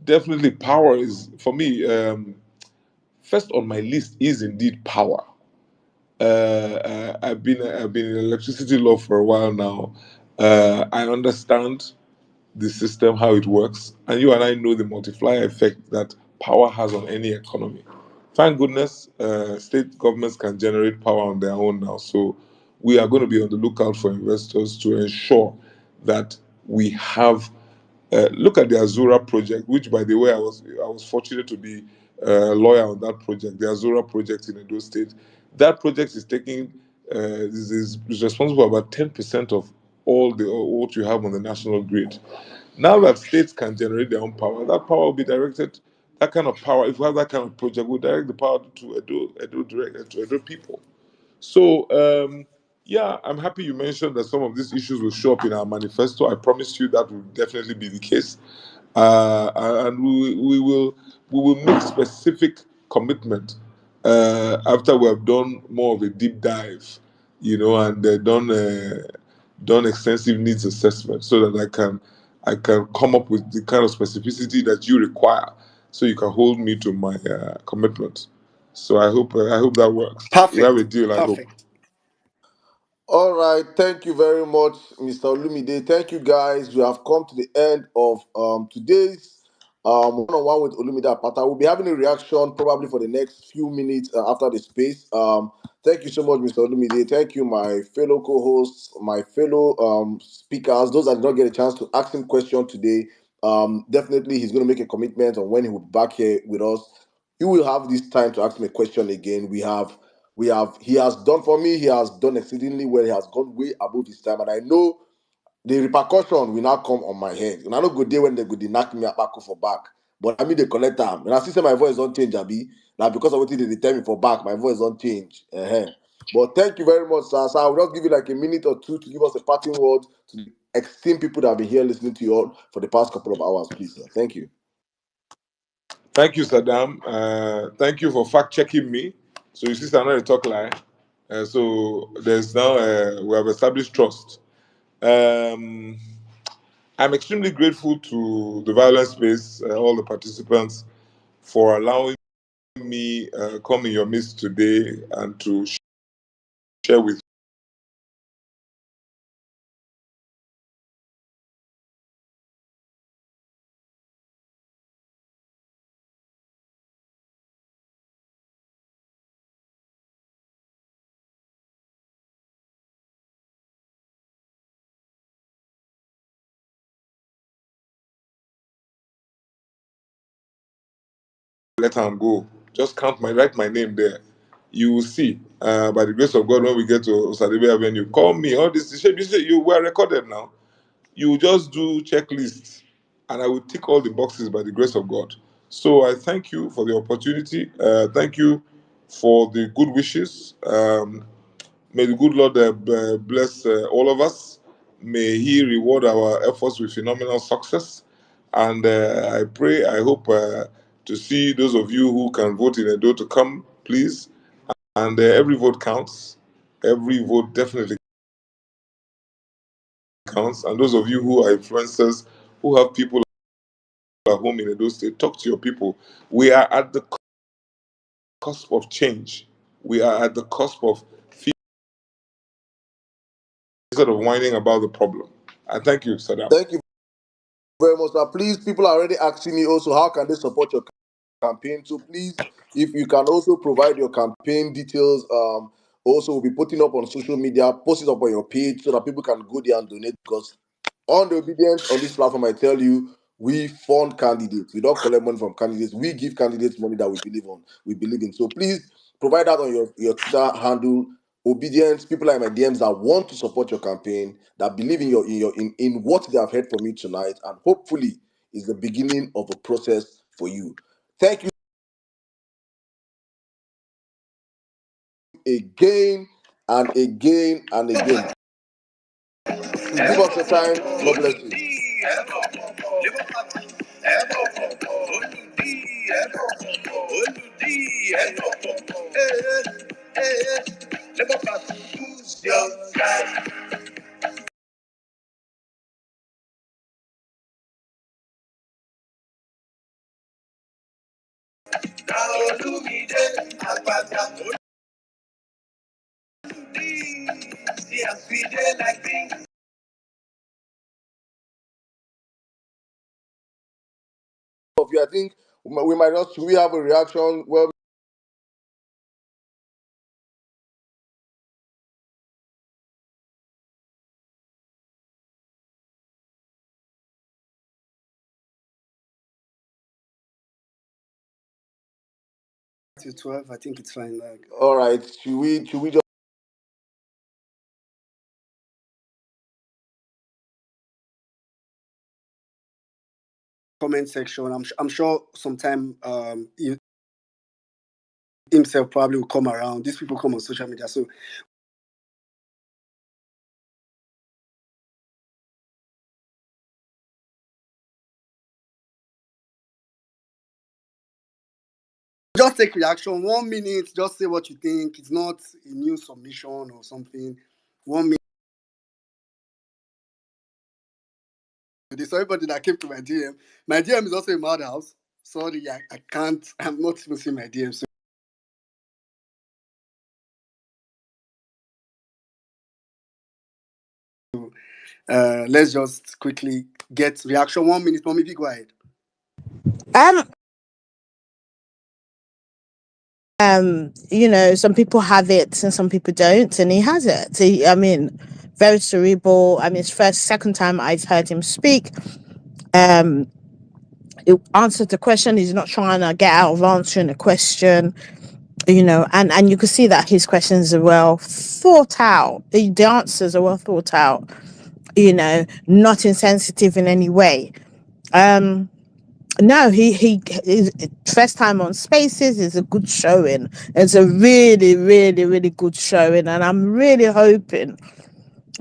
Definitely, power is for me. First on my list is indeed power. I've been in electricity law for a while now. I understand the system, how it works, and you and I know the multiplier effect that power has on any economy. Thank goodness, state governments can generate power on their own now. So we are going to be on the lookout for investors to ensure that we have. Look at the Azura project, which, by the way, I was fortunate to be a lawyer on that project. The Azura project in Edo State. That project is taking is responsible for about 10% of all the what you have on the national grid. Now that states can generate their own power, that power will be directed. That kind of power, if we have that kind of project, we'll direct the power to to Edo people. So, yeah, I'm happy you mentioned that some of these issues will show up in our manifesto. I promise you that will definitely be the case, and we will make specific commitment after we have done more of a deep dive, and done extensive needs assessment, so that I can come up with the kind of specificity that you require, so you can hold me to my commitment. So I hope that works. We have a Perfect. deal. I hope. Perfect. All right, thank you very much, Mr. Olumide. Thank you, guys. We have come to the end of today's one-on-one with Olumide Apata. We'll be having a reaction probably for the next few minutes after the space. Thank you so much, Mr. Olumide. Thank you, my fellow co-hosts, my fellow speakers, those that did not get a chance to ask him question today. Definitely, he's going to make a commitment on when he will be back here with us. You will have this time to ask me a question again. He has done for me, he has done exceedingly well, he has gone way above his time, and I know the repercussion will now come on my head. And I know good day when they go they knock me back for back, but I mean they collect them. And I see say my voice don't change, Abi. Now because of what they tell me for back, my voice don't change. But thank you very much, sir. So I will just give you like a minute or two to give us a parting word to the esteemed people that have been here listening to you all for the past couple of hours, please, sir. Thank you. Thank you, Saddam. Thank you for fact checking me. So you see, I'm not a talk lie. So there's now we have established trust. Um, I'm extremely grateful to the violence space, all the participants, for allowing me come in your midst today and to share with let am go. Just write my name there. You will see, by the grace of God, when we get to Osadebe Avenue, call me. All this, you were recorded now. You will just do checklists, and I will tick all the boxes by the grace of God. So I thank you for the opportunity. Thank you for the good wishes. May the good Lord bless all of us. May He reward our efforts with phenomenal success. And I hope to see those of you who can vote in Edo to come, please. And every vote counts. Every vote definitely counts. And those of you who are influencers, who have people at home in Edo State, talk to your people. We are at the cusp of change. We are at the cusp of instead of whining about the problem. I thank you, Sadam. Thank you very much, sir. Please, people are already asking me also how can they support your campaign. So please, if you can also provide your campaign details, also we'll be putting up on social media, post it up on your page so that people can go there and donate. Because on the obedience on this platform, I tell you, we fund candidates. We don't collect money from candidates. We give candidates money that we believe in. So please provide that on your Twitter handle. Obedience, people like my DMs that want to support your campaign, that believe in in what they have heard from you tonight, and hopefully is the beginning of a process for you. Thank you again and again and again. Please give us your time. God bless you. Olumide Akpata. See as we dey like things. Of you, I think we might not. Should we have a reaction? Well, To 12, I think it's fine. Like, all right. Should we just comment section. I'm sure sometime himself probably will come around. These people come on social media, so just take reaction. 1 minute, just say what you think. It's not a new submission or something. 1 minute. There's everybody that came to my DM. My DM is also a madhouse. Sorry, I can't. I'm not even seeing my DM. So let's just quickly get reaction. 1 minute, mommy, go ahead. Um, some people have it and some people don't, and he has it. I mean, very cerebral. I mean, it's second time I've heard him speak. Um, he answered the question. He's not trying to get out of answering the question. And you can see that his questions are well thought out. The answers are well thought out. Not insensitive in any way. No, he is first time on Spaces is a good showing. It's a really, really, really good showing, and I'm really hoping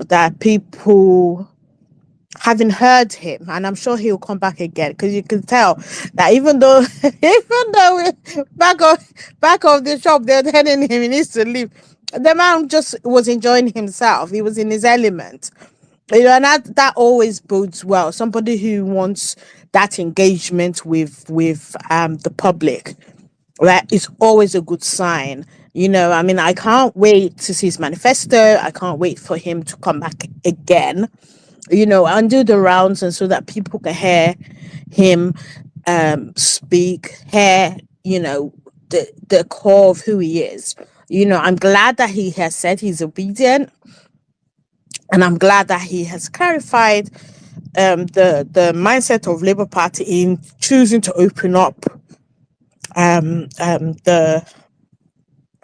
that people having heard him, and I'm sure he'll come back again because you can tell that even though we back of the shop, they're telling him he needs to leave. The man just was enjoying himself. He was in his element. And that always bodes well. Somebody who wants that engagement with the public, right, is always a good sign. I mean, I can't wait to see his manifesto. I can't wait for him to come back again, and do the rounds, and so that people can hear him speak, hear, the core of who he is. I'm glad that he has said he's obedient, and I'm glad that he has clarified the mindset of Labour Party in choosing to open up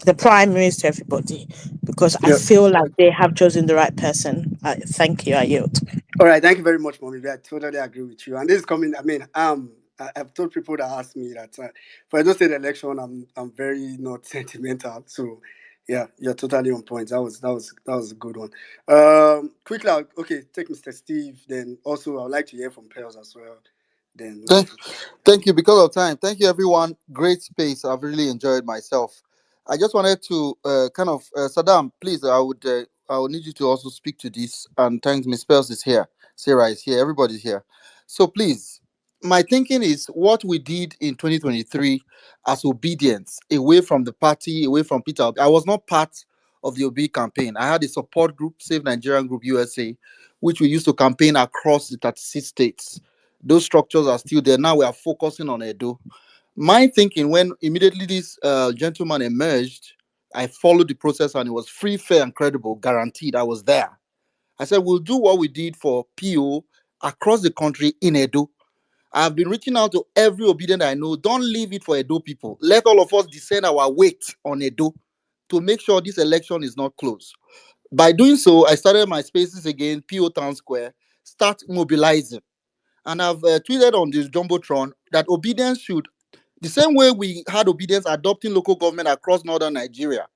the primaries to everybody, because I Yeah. feel like they have chosen the right person. Thank you. I yield. All right. Thank you very much, mommy. I totally agree with you. And this is coming. I mean, I've told people that ask me that for Edo State election, I'm very not sentimental. So, yeah, you're totally on point. That was a good one. Quickly, okay, take Mr. Steve. Then also, I would like to hear from Pels as well. Then Thank, thank you. Because of time, thank you, everyone. Great space. I've really enjoyed myself. I just wanted to Saddam, please. I would need you to also speak to this. And thanks, Miss Pels is here. Sarah is here. Everybody's here. So please, my thinking is what we did in 2023 as obedience, away from the party, away from Peter Obi. I was not part of the Obi campaign. I had a support group, Save Nigerian Group USA, which we used to campaign across the 36 states. Those structures are still there. Now we are focusing on Edo. My thinking, when immediately this gentleman emerged, I followed the process and it was free, fair, and credible, guaranteed. I was there. I said, we'll do what we did for PO across the country in Edo. I've been reaching out to every obedient I know. Don't leave it for Edo people. Let all of us descend our weight on Edo to make sure this election is not close. By doing so, I started my spaces again, PO Town Square, start mobilizing. And I've tweeted on this Jumbotron that obedience should, the same way we had obedience adopting local government across northern Nigeria,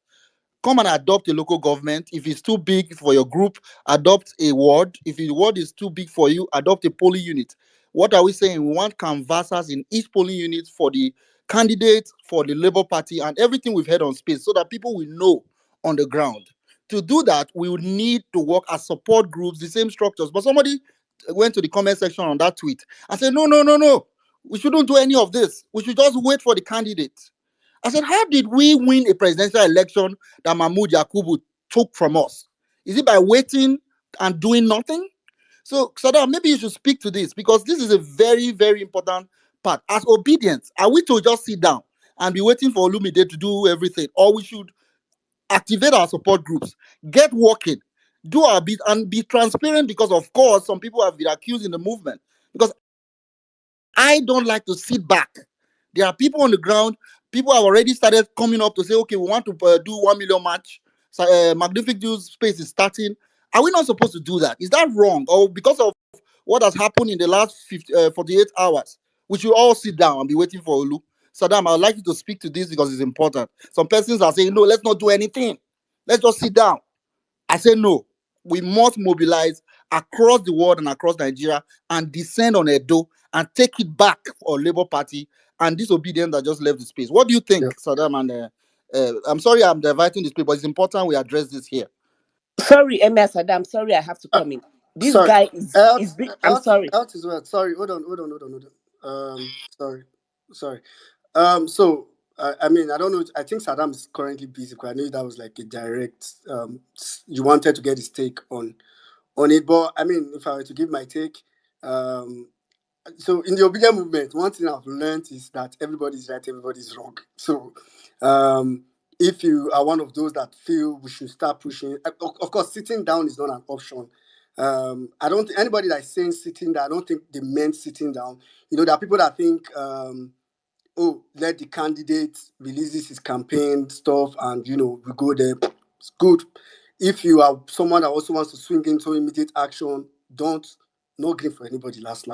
come and adopt a local government. If it's too big for your group, adopt a ward. If the ward is too big for you, adopt a polling unit. What are we saying? We want canvassers in each polling unit for the candidates for the Labour Party and everything we've heard on space so that people will know on the ground. To do that, we would need to work as support groups, the same structures. But somebody went to the comment section on that tweet and said, no, no, no, no. We shouldn't do any of this. We should just wait for the candidate. I said, how did we win a presidential election that Mahmoud Yakubu took from us? Is it by waiting and doing nothing? So, Sadam, maybe you should speak to this because this is a very, very important part. As obedience, are we to just sit down and be waiting for Olumide to do everything? Or we should activate our support groups, get working, do our bit, and be transparent because, of course, some people have been accused in the movement. Because I don't like to sit back. There are people on the ground. People have already started coming up to say, okay, we want to do 1 million match. So, Magnific News Space is starting. Are we not supposed to do that? Is that wrong? Or because of what has happened in the last 48 hours, we should all sit down and be waiting for Olu? Saddam, I'd like you to speak to this because it's important. Some persons are saying, no, let's not do anything. Let's just sit down. I say no. We must mobilize across the world and across Nigeria and descend on Edo and take it back for Labour Party and disobedient that just left the space. What do you Yeah. think, Saddam? And I'm sorry I'm diverting this people, but it's important we address this here. Sorry, MS Adam. Sorry, I have to Uh, come in. This sorry. guy is big. I'm sorry. Out as well. Sorry, hold on. Sorry, sorry. So I mean, I don't know. I think Saddam is currently busy. 'Cause I know that was like a direct. You wanted to get his take on it, but I mean, if I were to give my take, um, so in the obedient movement, one thing I've learned is that everybody's right, everybody's wrong. So um, if you are one of those that feel we should start pushing, of course, sitting down is not an option. I don't think anybody that's saying sitting down, I don't think they meant sitting down. You know, there are people that think oh, let the candidate releases his campaign stuff and we go there. It's good. If you are someone that also wants to swing into immediate action, don't no green for anybody last.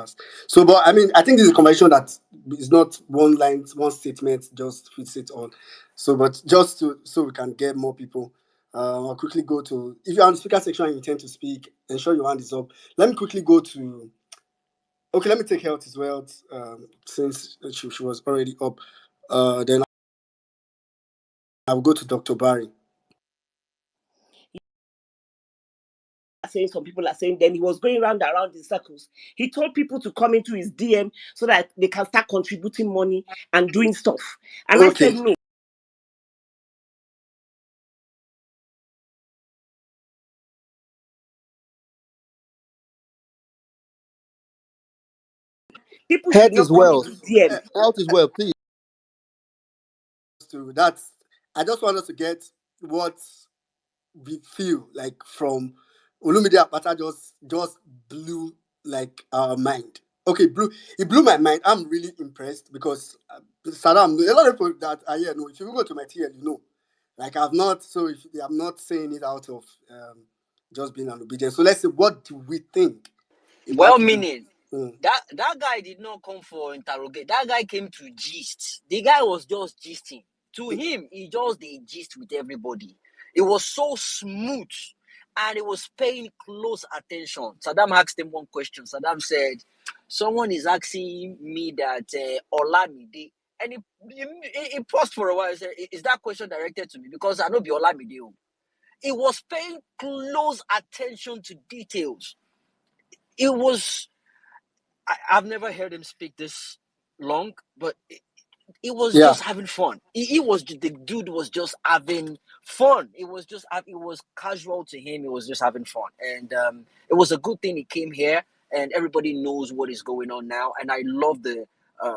So but I mean I think this is a conversation that is not one line, one statement just fits it all. So but just to so we can get more people. I'll quickly go to if you're on the speaker section and you intend to speak, ensure your hand is up. Let me quickly go to okay, let me take health as well, since she was already up. Then I'll go to Dr. Barry. Saying some people are saying then he was going round and around in circles. He told people to come into his DM so that they can start contributing money and doing stuff. And I Okay. said no. People should Health is not come wealth. into DM. Health is wealth, please. So that's I just want us to get what we feel like from Olumide Akpata just blew like our mind. Okay, it blew my mind. I'm really impressed because Saddam, a lot of people that are here know. If you go to my TL, you know, like I've not. So if I'm not saying it out of just being an obedient. So let's say, what do we think Well about? meaning. Mm. That guy did not come for interrogate. That guy came to gist. The guy was just gisting. To him, he just did gist with everybody. It was so smooth, and it was paying close attention. Saddam asked him one question. Saddam said, "Someone is asking me that Olamide," and he paused for a while. He said, "Is that question directed to me? Because I know be Olamide." He was paying close attention to details. It was I've never heard him speak this long, but it was Yeah, just having fun. He was the dude was just having fun. It was just it was casual to him. It was just having fun, and it was a good thing he came here, and everybody knows what is going on now. And I love the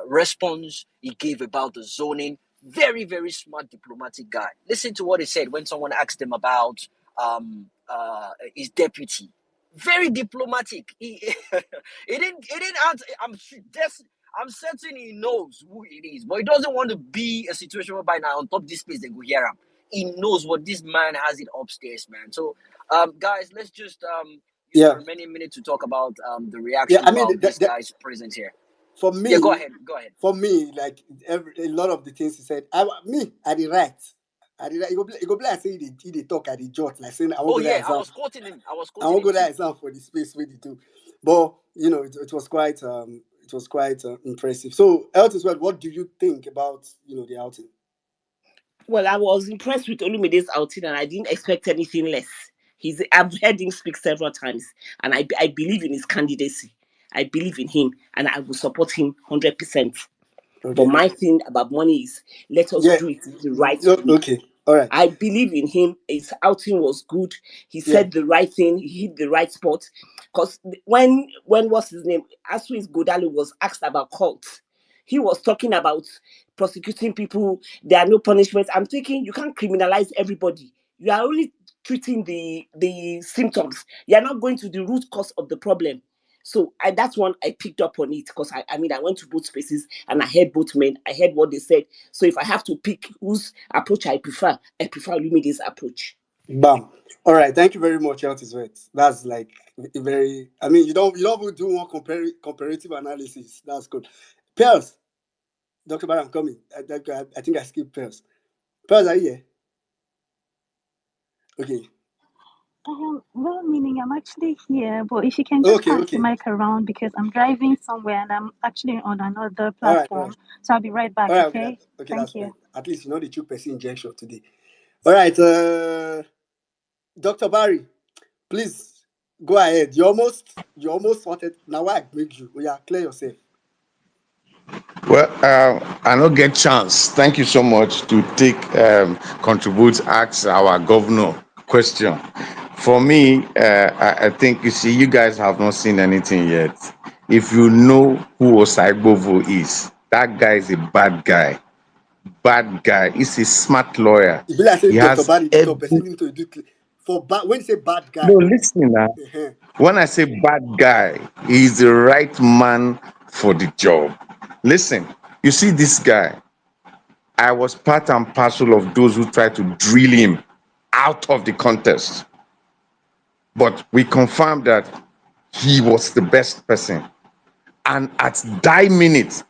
response he gave about the zoning. Very very smart diplomatic guy. Listen to what he said when someone asked him about his deputy. Very diplomatic. He didn't answer. I'm certain he knows who it is, but he doesn't want to be a situation whereby now on top of this place they go hear him. He knows what this man has it upstairs, man. So, guys, let's just use the yeah, remaining minute to talk about the yeah. reaction I mean, about these guys present here. for Yeah, go me, ahead, go ahead. like a lot of the things he said, I did right. I did right. You go play. I say he talk at the jot like saying I won't Oh go there yeah, I exam. was quoting him. I was I quoting won't him go there too. exam for the space where they do. But it was quite impressive. So health as well. What do you think about the outing? Well, I was impressed with Olumide's outing and I didn't expect anything less. I've heard him speak several times and I believe in his candidacy. I believe in him and I will support him 100%. But Okay. my thing about money is let us Yeah. do it the right way. Okay. All right. I believe in him. His outing was good. He Yeah. said the right thing. He hit the right spot. Because when what's his name? Aswis Godali was asked about cult. He was talking about prosecuting people. There are no punishments. I'm thinking you can't criminalize everybody. You are only treating the symptoms. You are not going to the root cause of the problem. So that's one I picked up on it because I mean I went to both spaces and I heard both men. I heard what they said. So if I have to pick whose approach I prefer Lumide's approach. Bam. All right. Thank you very much, Health is Wet. That's like a very. I mean, you don't even do one comparative analysis. That's good. Pearls, Doctor Bar, I'm coming. I think I skipped Pearls. Pearls, are you here? Okay. Well, meaning I'm actually here, but if you can just Okay. pass the Okay. mic around because I'm driving somewhere and I'm actually on another All right. All right. platform. So I'll be right back, All right. Okay. okay? Okay. That's Thank you. fine. At least you know the 2% injection today. All right. Doctor Barry, please go ahead. You almost wanted. Now I beg you. Oh, yeah, clear yourself. Well, I don't get chance. Thank you so much to take contribute, ask our governor question. For me, I think you see, you guys have not seen anything yet. If you know who Osaigbovo is, that guy is a bad guy. Bad guy. He's a smart lawyer. If you like say He Dr. has Barry, the every. top person need to do for bad. When you say bad No, guy, listen now. uh When I say bad guy, he's the right man for the job. Listen, you see this guy. I was part and parcel of those who tried to drill him out of the contest. But we confirmed that he was the best person. And at that minute,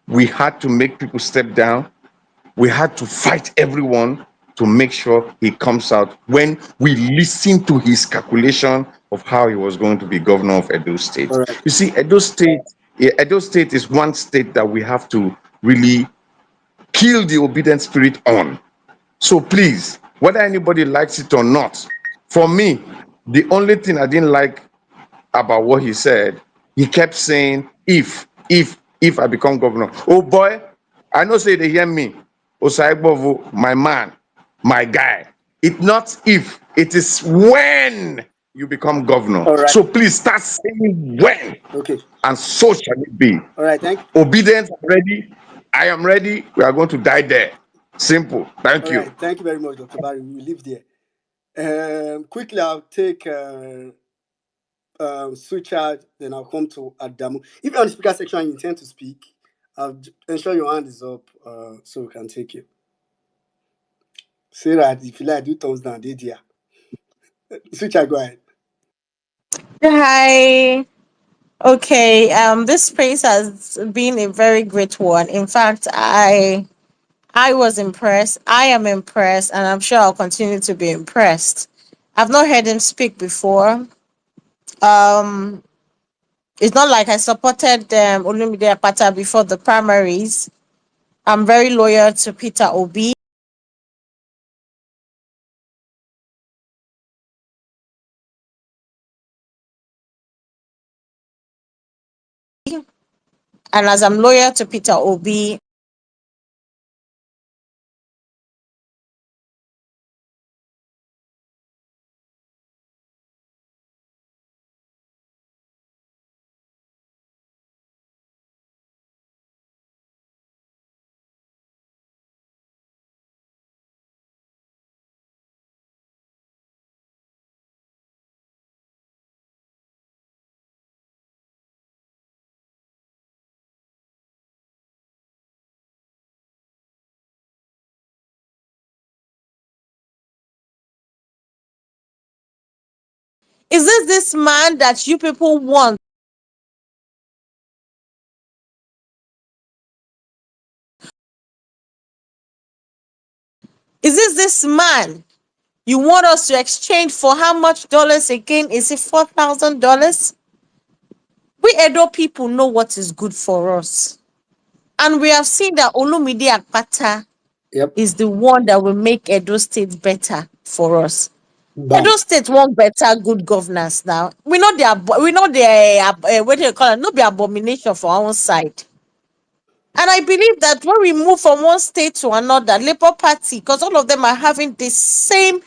we had to make people step down. We had to fight everyone to make sure he comes out when we listened to his calculation of how he was going to be governor of Edo all State. right, You see, Edo State is one state that we have to really kill the obedient spirit on. So please, whether anybody likes it or not, for me, the only thing I didn't like about what he said, he kept saying, if I become governor. Oh boy, I know say they hear me. Osaigbovo, my man, my guy. It's not if, it is when you become governor. all right, So please start saying when, okay, and so shall it be. all right. Obedience ready. I am ready. We are going to die there. Simple. Thank All you. right. Thank you very much, Dr. Barry. We will leave there. Quickly, I'll take switch out, then I'll come to Adamu. If you're on the speaker section and you intend to speak, ensure your hand is up so we can take you. Sarah, if you like, do thumbs down, dear. Switch out, go ahead. Hi. Okay. This space has been a very great one. In fact, I was impressed. I am impressed, and I'm sure I'll continue to be impressed. I've not heard him speak before. Um, it's not like I supported Olumide Akpata before the primaries. I'm very loyal to Peter Obi, and as I'm loyal to Peter Obi, is this man that you people want? Is this man you want us to exchange for how much dollars again? Is it $4,000? We Edo people know what is good for us. And we have seen that Olumide Akpata Yep. is the one that will make Edo State better for us. Edo Bam. State want better, good governance now. We know the what do you call it? No be abomination for our own side. And I believe that when we move from one state to another, Labour Party, because all of them are having the same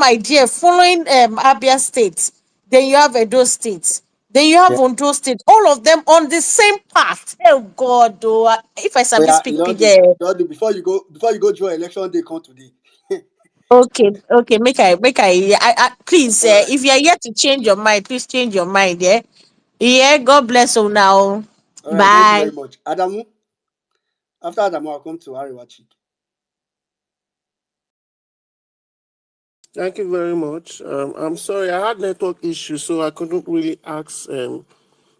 idea, following Abia State. Then you have Edo State. Then you have Yeah. Ondo State. All of them on the same path. Oh God! Oh, if I Oh sabi yeah, you speak don't pidgin, do. eh, Don't do before you go draw election day come today. okay, okay. I please. All right. If you are yet to change your mind, please change your mind. Yeah, yeah. God bless you now. All right, thank you Bye. very much. Adamu, after Adamu, I'll come to Ariwachi. Thank you very much. I'm sorry, I had network issues, so I couldn't really ask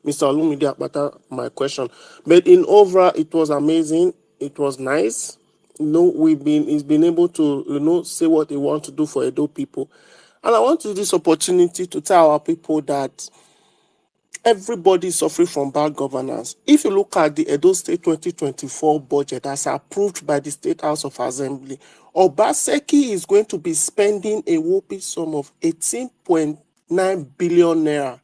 Mr. Olumide Akpata my question. But in overall, it was amazing. It was nice. He's been able to, say what he wants to do for Edo people. And I want to use this opportunity to tell our people that everybody is suffering from bad governance. If you look at the Edo State 2024 budget as approved by the State House of Assembly, Obaseki is going to be spending a whopping sum of 18.9 billion naira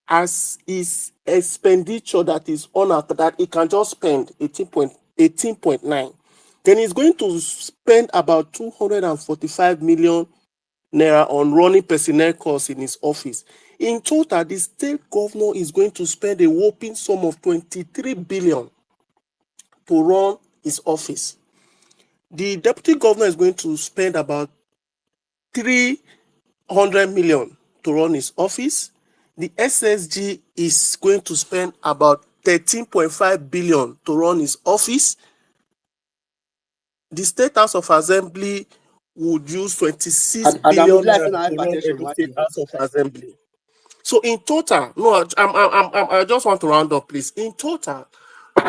as his expenditure that is on after that he can just spend 18.9. Then he's going to spend about 245 million naira on running personnel costs in his office. In total, the state governor is going to spend a whopping sum of 23 billion to run his office. The deputy governor is going to spend about 300 million to run his office. The SSG is going to spend about 13.5 billion to run his office. The State House of Assembly would use 26 Adamu, billion be like naira saying to run hypertension Edo match State you. House of Assembly. So in total, no, I just want to round up, please. In total,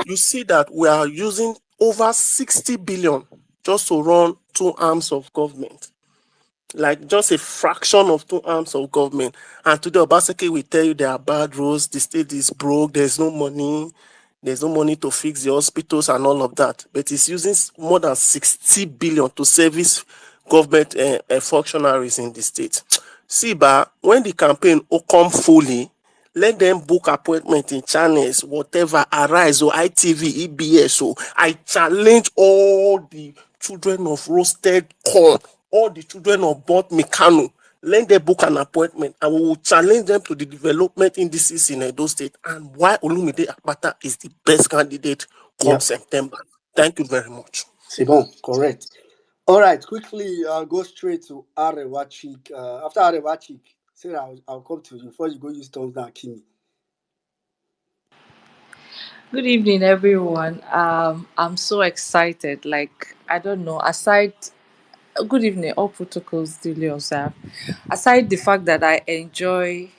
you see that we are using over 60 billion just to run two arms of government, like just a fraction of two arms of government. And today, Obaseki will tell you there are bad roads, the state is broke, there's no money to fix the hospitals and all of that. But it's using more than 60 billion to service government functionaries in the state. See, when the campaign will come fully, let them book appointment in channels, whatever, Arise or ITV, EBS. So I challenge all the children of roasted corn, all the children of Bot Mikano. Let them book an appointment and we will challenge them to the development indices in Edo State and why Olumide Akpata is the best candidate come Yep. September. Thank you very much. C'est bon, correct. All right, quickly go straight to Arewachik. After Arewachik, Sarah, I'll come to you before you go use thumbs down, Kimi. Good evening, everyone. I'm so excited. Like, I don't know, good evening, all protocols duly observed. Aside the fact that I enjoy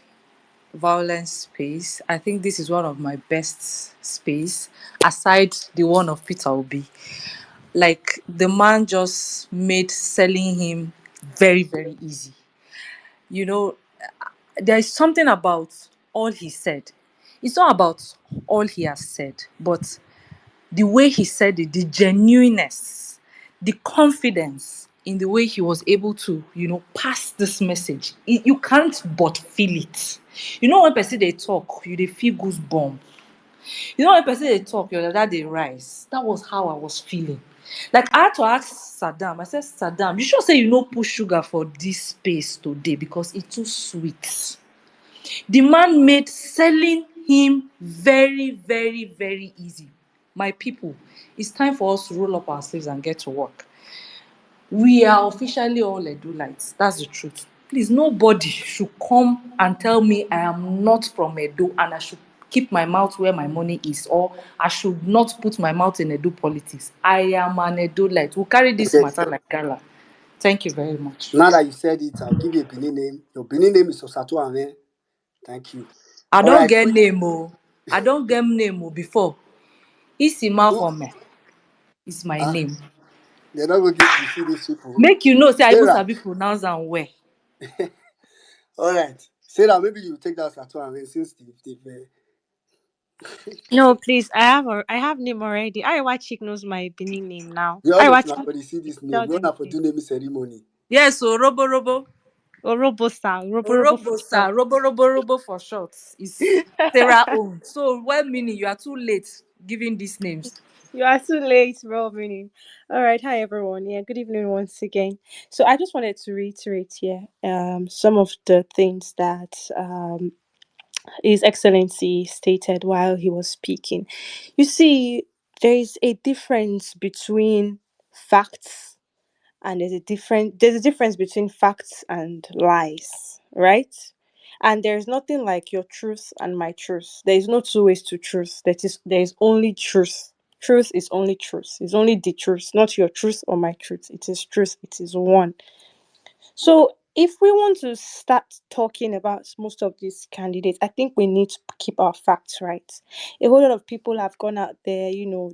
violence space, I think this is one of my best space, aside the one of Peter Obi. Like, the man just made selling him very, very easy. You know, there is something about all he said. It's not about all he has said, but the way he said it, the genuineness, the confidence in the way he was able to, pass this message. You can't but feel it. When person they talk, they feel goosebumps. When person they talk, that they rise. That was how I was feeling. Like I had to ask Saddam. I said, Saddam, you sure say you no put sugar for this space today because it's too sweet. The man made selling him very, very, very easy. My people, it's time for us to roll up our sleeves and get to work. We are officially all Edo-lights. That's the truth. Please, nobody should come and tell me I am not from Edo and I should keep my mouth where my money is, or I should not put my mouth in Edo politics. I am an Edo-light. We'll carry this Okay, matter like gala. Thank you very much. now that you said it, I'll give you a Benin name. Your Benin name is Osato Ame. Thank you. I All don't right, get quick. name, oh. I don't get name, oh, before. Isima Who? Home is my Ah, name. they're not going to defeat these people. Make you know, say I even Sarah. sabi pronounce am well. All right. Sarah, maybe you take that Osato Ame since No, please. I have name already. Iowa chick knows my Benin name now. the all Iowa of chick, now for the see this name. tell We're them not for please. do naming ceremony. Yes, so Robo Robo. Robo for Robo short. star, Robo for short is Sarah own. So what meaning you are too late giving these names? You are too late, bro. Meaning. All right. Hi, everyone. Yeah. Good evening once again. So I just wanted to reiterate here some of the things that His Excellency stated while he was speaking. You see, there is a difference between facts and there's a difference between facts and lies, right? And there's nothing like your truth and my truth. There is no two ways to truth. There is only truth. Truth is only truth. It's only the truth, not your truth or my truth. It is truth. It is one. So, if we want to start talking about most of these candidates, I think we need to keep our facts right. A whole lot of people have gone out there,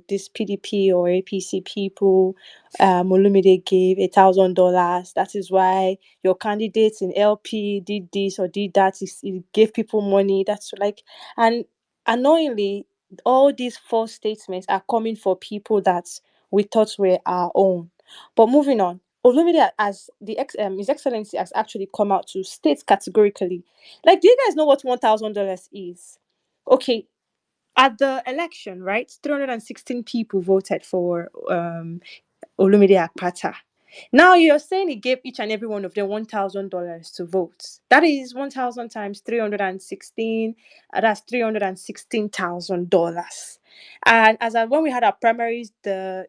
this PDP or APC people. Olumide gave $1,000. That is why your candidates in LP did this or did that. He gave people money. That's like, and annoyingly, all these false statements are coming for people that we thought were our own. But moving on. Olumide, as His Excellency, has actually come out to state categorically. Like, do you guys know what $1,000 is? Okay, at the election, right? 316 people voted for Olumide Akpata. Now you're saying he gave each and every one of them $1,000 to vote. That is 1,000 times 316. That's $316,000. And when we had our primaries, the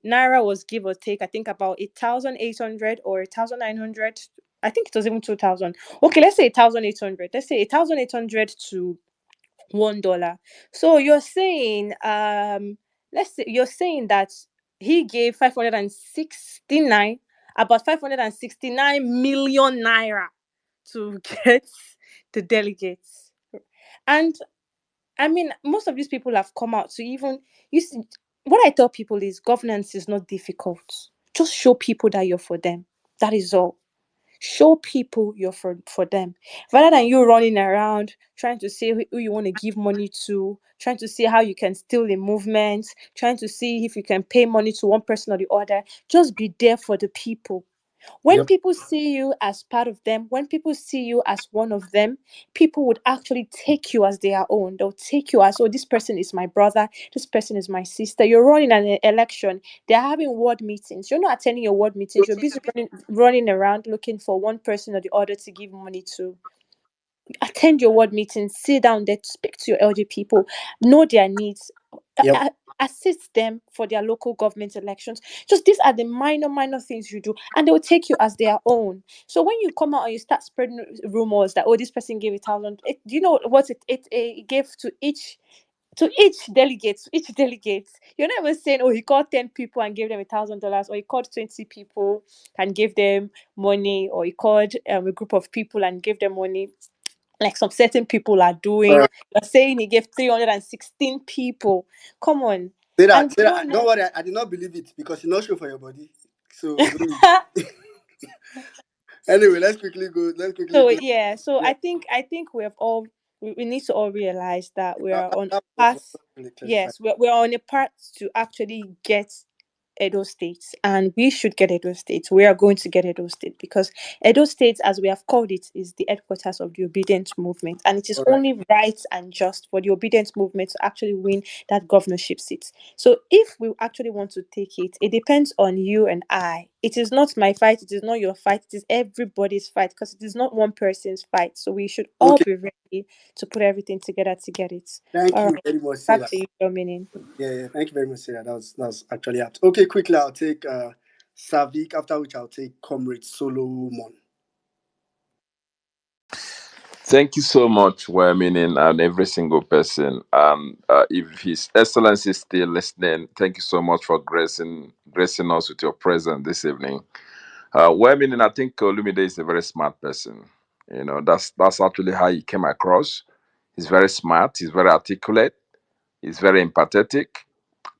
naira was give or take, I think about 1,800 or 1,900. I think it was even 2,000. Okay, let's say 1,800. Let's say 1,800 to $1. So you're saying, let's say you're saying that he gave 569, about 569 million naira to get the delegates. And I mean, most of these people have come out to even you see, what I tell people is governance is not difficult. Just show people that you're for them. That is all. Show people you're for them, rather than you running around trying to see who you want to give money to, trying to see how you can steal the movement, trying to see if you can pay money to one person or the other. Just be there for the people. When Yep. people see you as part of them, when people see you as one of them, people would actually take you as their own. They'll take you as, oh, this person is my brother, this person is my sister. You're running an election, they're having ward meetings. You're not attending your ward meetings, you're busy running around looking for one person or the other to give money to. Attend your ward meetings, sit down there, speak to your elderly people, know their needs, Yep. assist them for their local government elections. Just these are the minor things you do, and they will take you as their own. So when you come out and you start spreading rumors that, oh, this person gave 1,000, do you know what it gave to each delegate? You're not even saying, oh, he called 10 people and gave them $1,000, or he called 20 people and gave them money, or he called a group of people and gave them money, like some certain people are All doing. right. You're saying he gave 316 people. Come on. Sarah, And we Sarah, don't don't know. worry. I did not believe it because it's not sure for your body. So don't. Anyway, let's quickly go. Let's quickly So go. yeah, so Yeah. I think we need to all realize that we are on That a was path. really clarified. Yes, we're on a path to actually get Edo State, and we should get Edo State. We are going to get Edo State because Edo State, as we have called it, is the headquarters of the obedient movement, and it is All right. only right and just for the obedient movement to actually win that governorship seat. So, if we actually want to take it, it depends on you and I. It is not my fight. It is not your fight. It is everybody's fight because it is not one person's fight. So, we should all Okay. be ready to put everything together to get it. Thank All you right, very much, back Sarah. to you, Dominic. Yeah, yeah. Thank you very much, Sarah. That was actually apt. Okay, quickly, I'll take Savik. After which, I'll take Comrade Solomon. Thank you so much, Weminin, and every single person. And if His Excellency is still listening, thank you so much for gracing us with your presence this evening. Weminin, I think Olumide is a very smart person. That's actually how he came across. He's very smart. He's very articulate. He's very empathetic,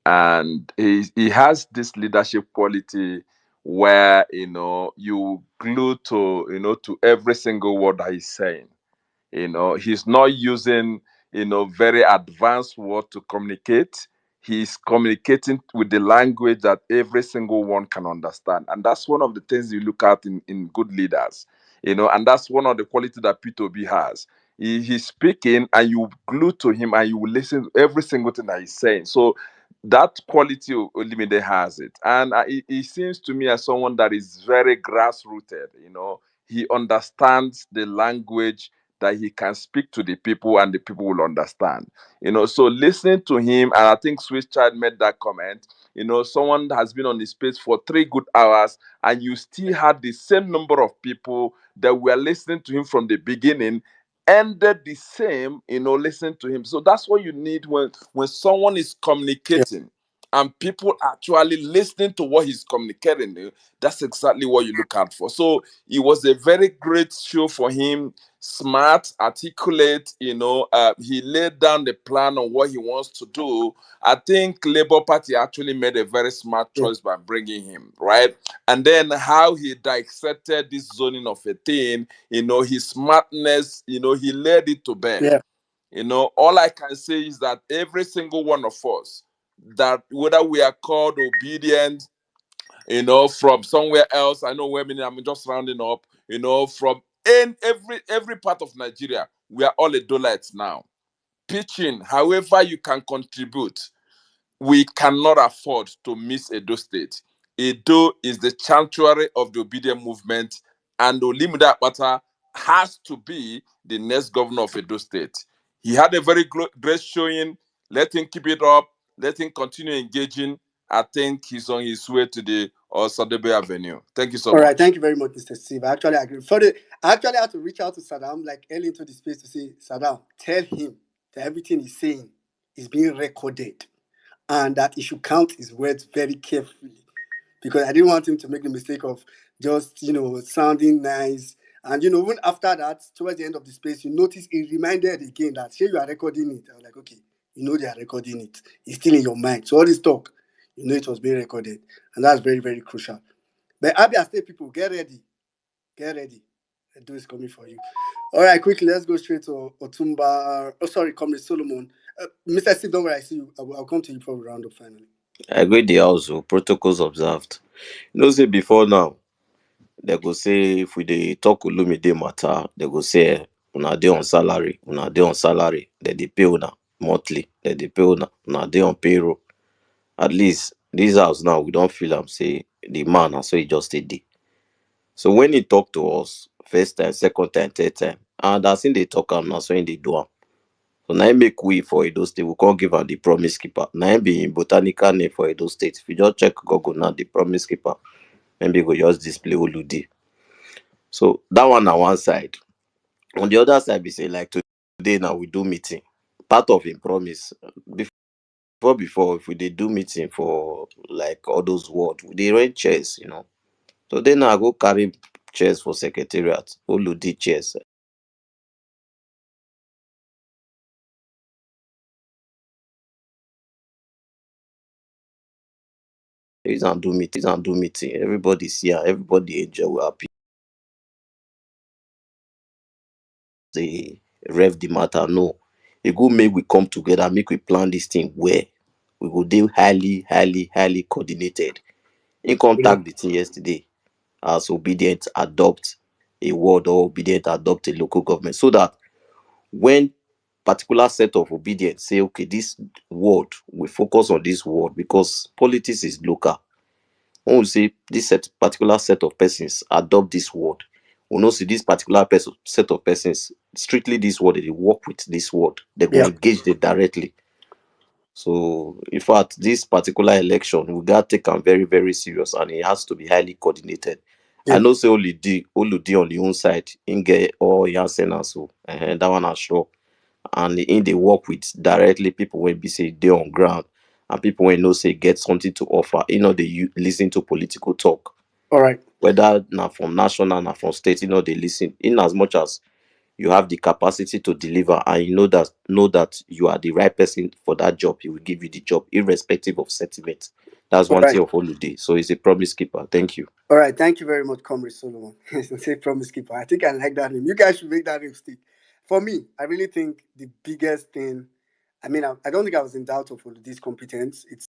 and he has this leadership quality where you glue to every single word that he's saying. He's not using very advanced word to communicate. He's communicating with the language that every single one can understand, and that's one of the things you look at in good leaders. And that's one of the quality that P2B has. He's speaking and you glue to him and you will listen to every single thing that he's saying. So that quality Olimide has it, and he seems to me as someone that is very grassrooted. He understands the language that he can speak to the people, and the people will understand. So listening to him, and I think Swiss Child made that comment. Someone has been on the space for 3 good hours, and you still had the same number of people that were listening to him from the beginning ended the same, listening to him. So that's what you need when someone is Yeah. communicating and people actually listening to what he's communicating. That's exactly what you look out for. So it was a very great show for him. Smart, articulate, he laid down the plan on what he wants to do. I think Labour Party actually made a very smart Yeah. choice by bringing him, right? And then how he dissected this zoning of a thing, his smartness, he laid it to bear. Yeah. All I can say is that every single one of us, that whether we are called obedient, from somewhere else, I know women, I'm just rounding up, from in every part of Nigeria, we are all Adolites now. Pitching, however you can contribute, we cannot afford to miss Edo State. Edo is the sanctuary of the obedient movement, and Olumide Akpata has to be the next governor of Edo State. He had a very great showing. Let him keep it up. Let him continue engaging. I think he's on his way to the Osadebe Avenue. Thank you so All right, much. thank you very much, Mr. Steve. I actually agree. I actually had to reach out to Saddam like early into the space to say, Saddam, tell him that everything he's saying is being recorded and that he should count his words very carefully because I didn't want him to make the mistake of just, sounding nice. And, even after that, towards the end of the space, you notice he reminded again that, here you are recording it. I was like, okay, they are recording it. It's still in your mind. So all this talk, it was being recorded. And that's very, very crucial. But Abia State people, get ready. Get ready. Edo is coming for you. All right, quickly, let's go straight to Otumba. Oh, sorry, Comrade Solomon. Mr. Steve, don't worry, I see you. I'll come to you before we round up finally. I agree the house protocols observed. Say before now, they go say if we dey talk Olumide matter, they go say una dey on salary, una dey on salary, they pay una monthly, they pay una dey on payroll. At least this house now we don't feel am say the man na so he just a dey. So when he talk to us first time, second time, third time, and as in they talk am na so in dey do am. So na im make we for Edo State, we can't give am the promise keeper. Na im be im botanical name for Edo State. If you just check Google now, the promise keeper, maybe go just display Oludi. So that one na one side. On the other side, be say like today now we do meeting. Part of im promise before if we dey do meeting for like all those words, we dey rent chairs. So then I go carry chairs for secretariat, Oludi chairs. Use and do meeting. Everybody see am, everybody enjoy, we happy. Say rev the matter. No. E go make we come together, make we plan this thing where we go dey highly, highly, highly coordinated. In Yeah. contact the thing yesterday as obedient adopt a ward or obedient adopt a local government so that when particular set of obedience say okay this ward we focus on this ward because politics is local. When we say this particular set of persons adopt this word, we know see this particular set of persons strictly this word they work with this word, they go Yeah. engage them directly. So in fact this particular election we got take am very very serious and it has to be highly coordinated. I Yeah. know say only on the own side in get all Yansen and so that one I sure, and in they work with directly people when be say they on ground and people when know say get something to offer, they listen to political talk, All right. whether now from national na from state, they listen in as much as you have the capacity to deliver and you know that you are the right person for that job, he will give you the job irrespective of sentiment. That's All one right. thing of holiday, so he's a promise keeper. Thank you. All right. Thank you very much, Comrade Solomon. Say promise keeper. I think I like that name. You guys should make that name stick. For me, I really think the biggest thing, I don't think I was in doubt of this competence. It's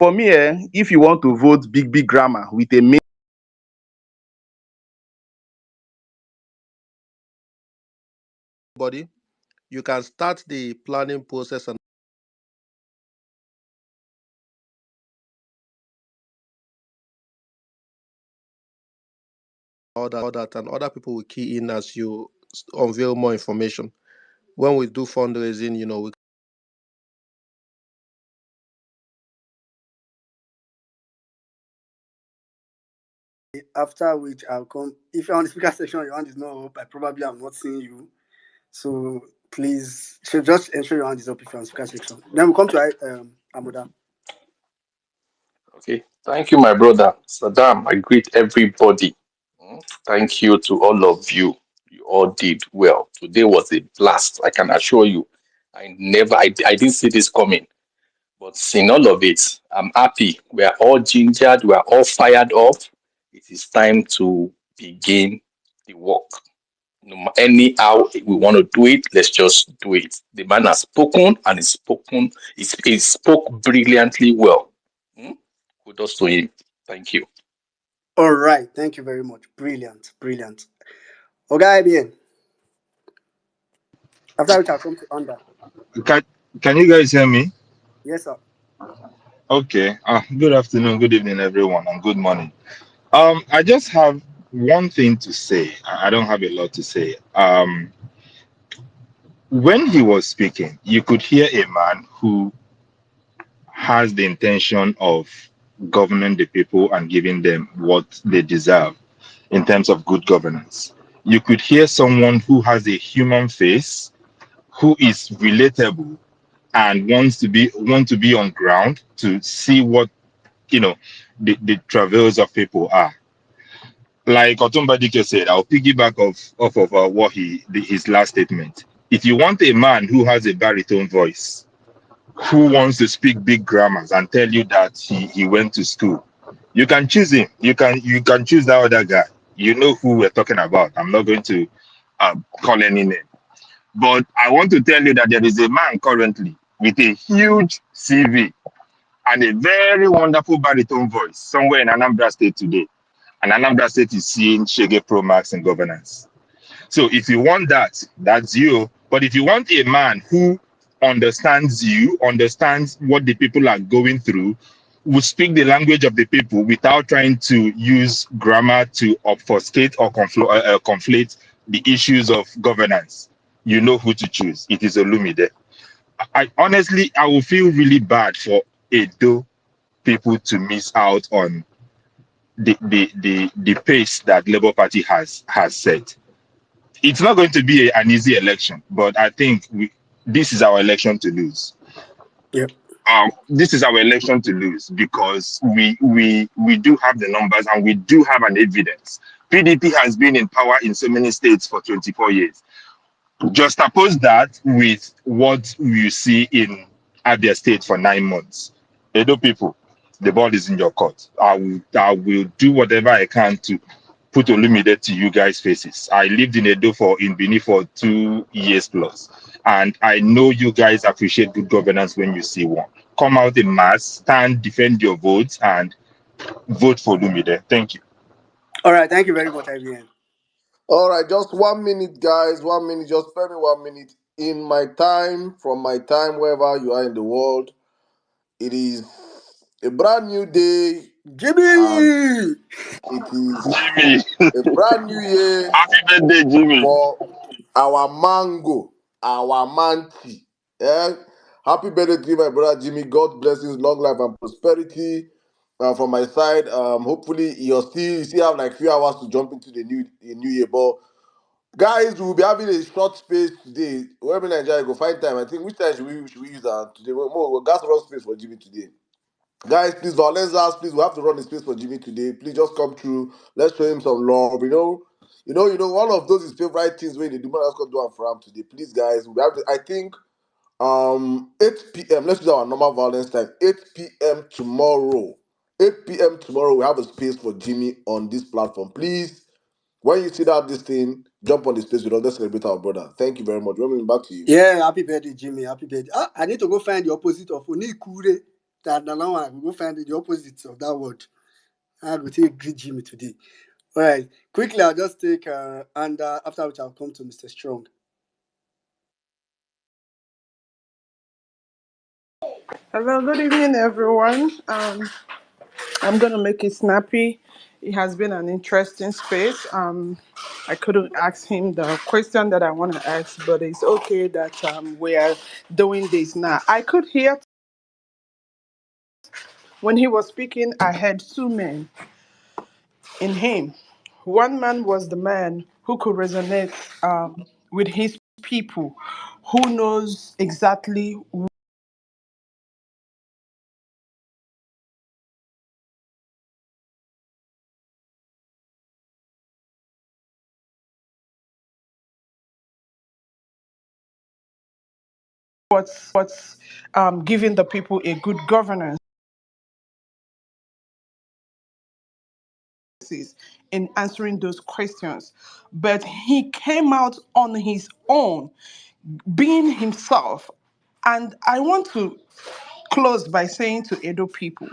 For me, if you want to vote big grammar with a body, you can start the planning process and all that, and other people will key in as you unveil more information. When we do fundraising, we After which I'll come. If you're on the speaker section, your hand is not up. I probably am not seeing you. So please, just ensure your hand is up if you're on the speaker section. Then we'll come to Amuda. Okay, thank you, my brother. Saddam, I greet everybody. Thank you to all of you. You all did well. Today was a blast, I can assure you. I didn't see this coming. But in all of it, I'm happy. We are all gingered, we are all fired up. It is time to begin the work. Anyhow we want to do it, let's just do it. The man has spoken and he spoke brilliantly well. Hmm? Kudos to him. Thank you. All right. Thank you very much. Brilliant. Brilliant. Okay, IBN. After which I'll come to under. Can, can you guys hear me? Yes, sir. Okay. Good afternoon, good evening, everyone, and good morning. I just have one thing to say. I don't have a lot to say. When he was speaking, you could hear a man who has the intention of governing the people and giving them what they deserve in terms of good governance. You could hear someone who has a human face, who is relatable and want to be on ground to see what the travails of people are. Like Otumba Dike said, I'll piggyback off of his last statement. If you want a man who has a baritone voice, who wants to speak big grammars and tell you that he went to school, you can choose him. You can choose that other guy. You know who we're talking about. I'm not going to call any name. But I want to tell you that there is a man currently with a huge CV and a very wonderful baritone voice somewhere in Anambra State today. And Anambra State is seeing Shege Pro Max in governance. So if you want that, that's you. But if you want a man who understands you, understands what the people are going through, will speak the language of the people without trying to use grammar to obfuscate or conflate the issues of governance, you know who to choose. It is Olumide. I honestly, I will feel really bad for Edo people to miss out on the pace that Labour Party has set. It's not going to be an easy election, but I think this is our election to lose. Yep. This is our election to lose because we do have the numbers and we do have an evidence. PDP has been in power in so many states for 24 years. Juxtapose that with what you see in Abia State for 9 months. Edo people, the ball is in your court. I will do whatever I can to put Olumide to you guys' faces. I lived in in Benin for 2 years plus, and I know you guys appreciate good governance when you see one. Come out in mass, stand, defend your votes, and vote for Olumide. Thank you. All right. Thank you very much, IBN. All right, just 1 minute, guys. 1 minute. Just spare me 1 minute. In my time, from my time, wherever you are in the world, it is a brand new day, and Jimmy! it is Jimmy, a brand new year happy birthday, Jimmy. for our mango, our manti. Yeah? Happy birthday to you, my brother Jimmy. God bless you, long life and prosperity. From my side, hopefully you still have like few hours to jump into the new year. But guys, we'll be having a short space today. Wherever in Nigeria, go find time. I think which time should we use that today? We got run space for Jimmy today. Guys, please, Vawulence, please, we have to run the space for Jimmy today. Please just come through. Let's show him some love. One of those his favorite things when they do, man, let's go do it for him today. Please, guys, we have to, I think 8 p.m. Let's use our normal Vawulence time. 8 p.m. tomorrow. 8 p.m. tomorrow, we have a space for Jimmy on this platform. Please, when you see that this thing, jump on the space with us. Let's celebrate our brother. Thank you very much. Roman, back to you. Yeah, happy birthday, Jimmy. Happy birthday. I need to go find the opposite of Onikure. That now I go find the opposite of that word. I will take greet Jimmy today. All right, quickly, I'll just take and after which I'll come to Mr. Strong. Hello, good evening, everyone. I'm going to make it snappy. It has been an interesting space. I couldn't ask him the question that I want to ask, but it's okay that we are doing this now. I could hear when he was speaking, I heard two men in him. One man was the man who could resonate with his people, who knows exactly what's giving the people a good governance in answering those questions. But he came out on his own, being himself. And I want to close by saying to Edo people,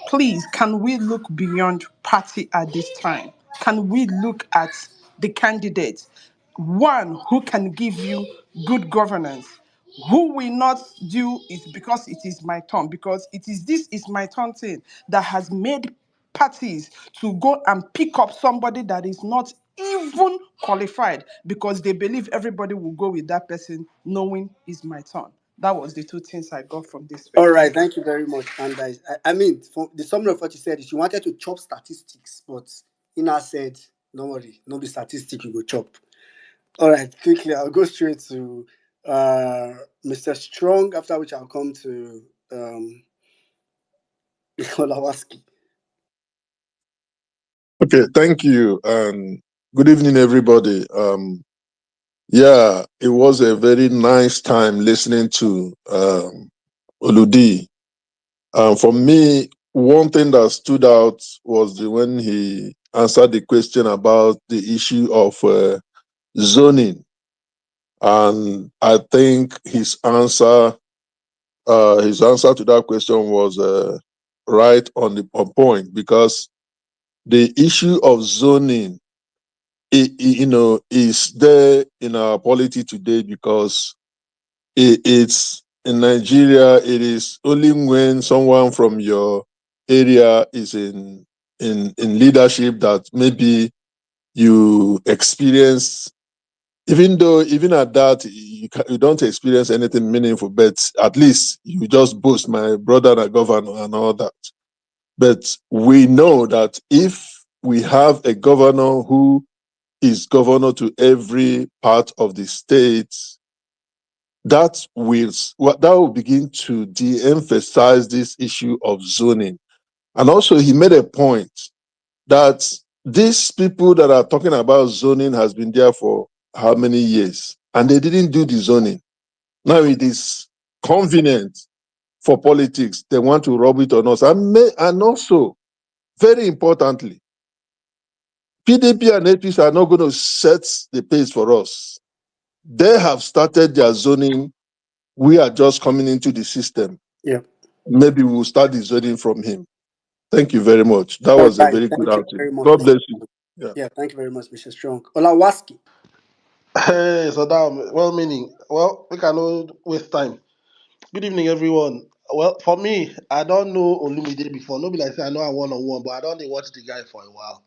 please, can we look beyond party at this time? Can we look at the candidates? One who can give you good governance. Who will not do is because it is my turn, because it is this is my turn thing that has made parties to go and pick up somebody that is not even qualified because they believe everybody will go with that person knowing it's my turn. That was the two things I got from this All space. right, Thank you. thank you very much. And I mean, from the summary of what you said is you wanted to chop statistics, but Ina said, "Don't worry, no be statistic you go chop." All right, quickly, I'll go straight to Mr. Strong. After which I'll come to Olawaski. Okay, thank you. Good evening, everybody. Yeah, it was a very nice time listening to Oludi. For me, one thing that stood out was when he answered the question about the issue of zoning, and I think his answer to that question was right on point because the issue of zoning is there in our polity today because it's in Nigeria. It is only when someone from your area is in leadership that maybe you experience. Even though even at that you don't experience anything meaningful, but at least you just boast my brother and governor and all that. But we know that if we have a governor who is governor to every part of the state, that will begin to de-emphasize this issue of zoning. And also, he made a point that these people that are talking about zoning has been there for how many years, and they didn't do the zoning. Now it is convenient for politics; they want to rub it on us, and also very importantly, PDP and APC are not going to set the pace for us. They have started their zoning. We are just coming into the system. Yeah. Maybe we'll start the zoning from him. Thank you very much. That All was a right, very good thank you outing. very much, God Mr. bless you. Strong. Yeah. Yeah, thank you very much, Mr. Strong. Olawaski. Hey, Saddam. Well meaning. Well, we cannot waste time. Good evening, everyone. Well, for me, I don't know Olumide before. Nobody like say I know I one on one, but I don't dey watch the guy for a while.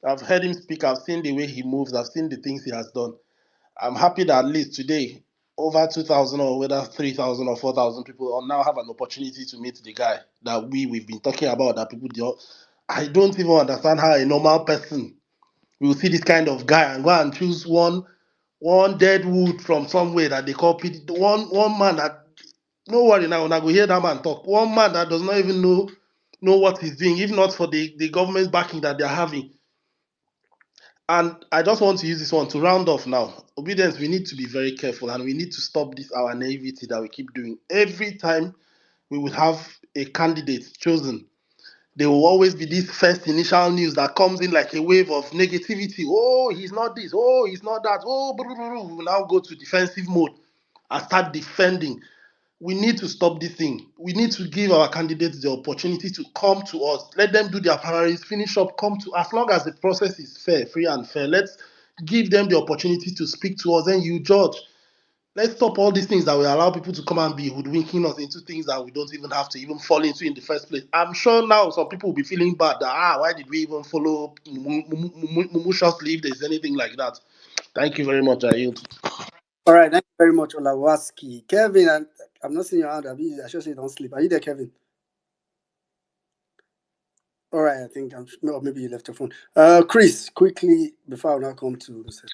I've heard him speak. I've seen the way he moves. I've seen the things he has done. I'm happy that at least today, over 2,000 or whether 3,000 or 4,000 people now have an opportunity to meet the guy that we've been talking about. That people don't. I don't even understand how a normal person will see this kind of guy and go and choose one dead wood from somewhere that they call PD. One man that no worry now, when I go hear that man talk. One man that does not even know what he's doing, if not for the government backing that they're having. And I just want to use this one to round off now. Obedience, we need to be very careful and we need to stop this our naivety that we keep doing. Every time we will have a candidate chosen, there will always be this first initial news that comes in like a wave of negativity. Oh, he's not this. Oh, he's not that. Oh, we will now go to defensive mode and start defending. We need to stop this thing. We need to give our candidates the opportunity to come to us. Let them do their primaries, finish up, come to, as long as the process is fair, free and fair. Let's give them the opportunity to speak to us, and you judge. Let's stop all these things that will allow people to come and be hoodwinking us into things that we don't even have to even fall into in the first place. I'm sure now some people will be feeling bad that, why did we even follow Mumusha's leave? There's anything like that. Thank you very much. I yield. All right, thank you very much, Olawaski. Kevin, I'm not seeing your hand. I should say don't sleep. Are you there, Kevin? All right, I think or maybe you left your phone. Chris, quickly before I now come to Mr.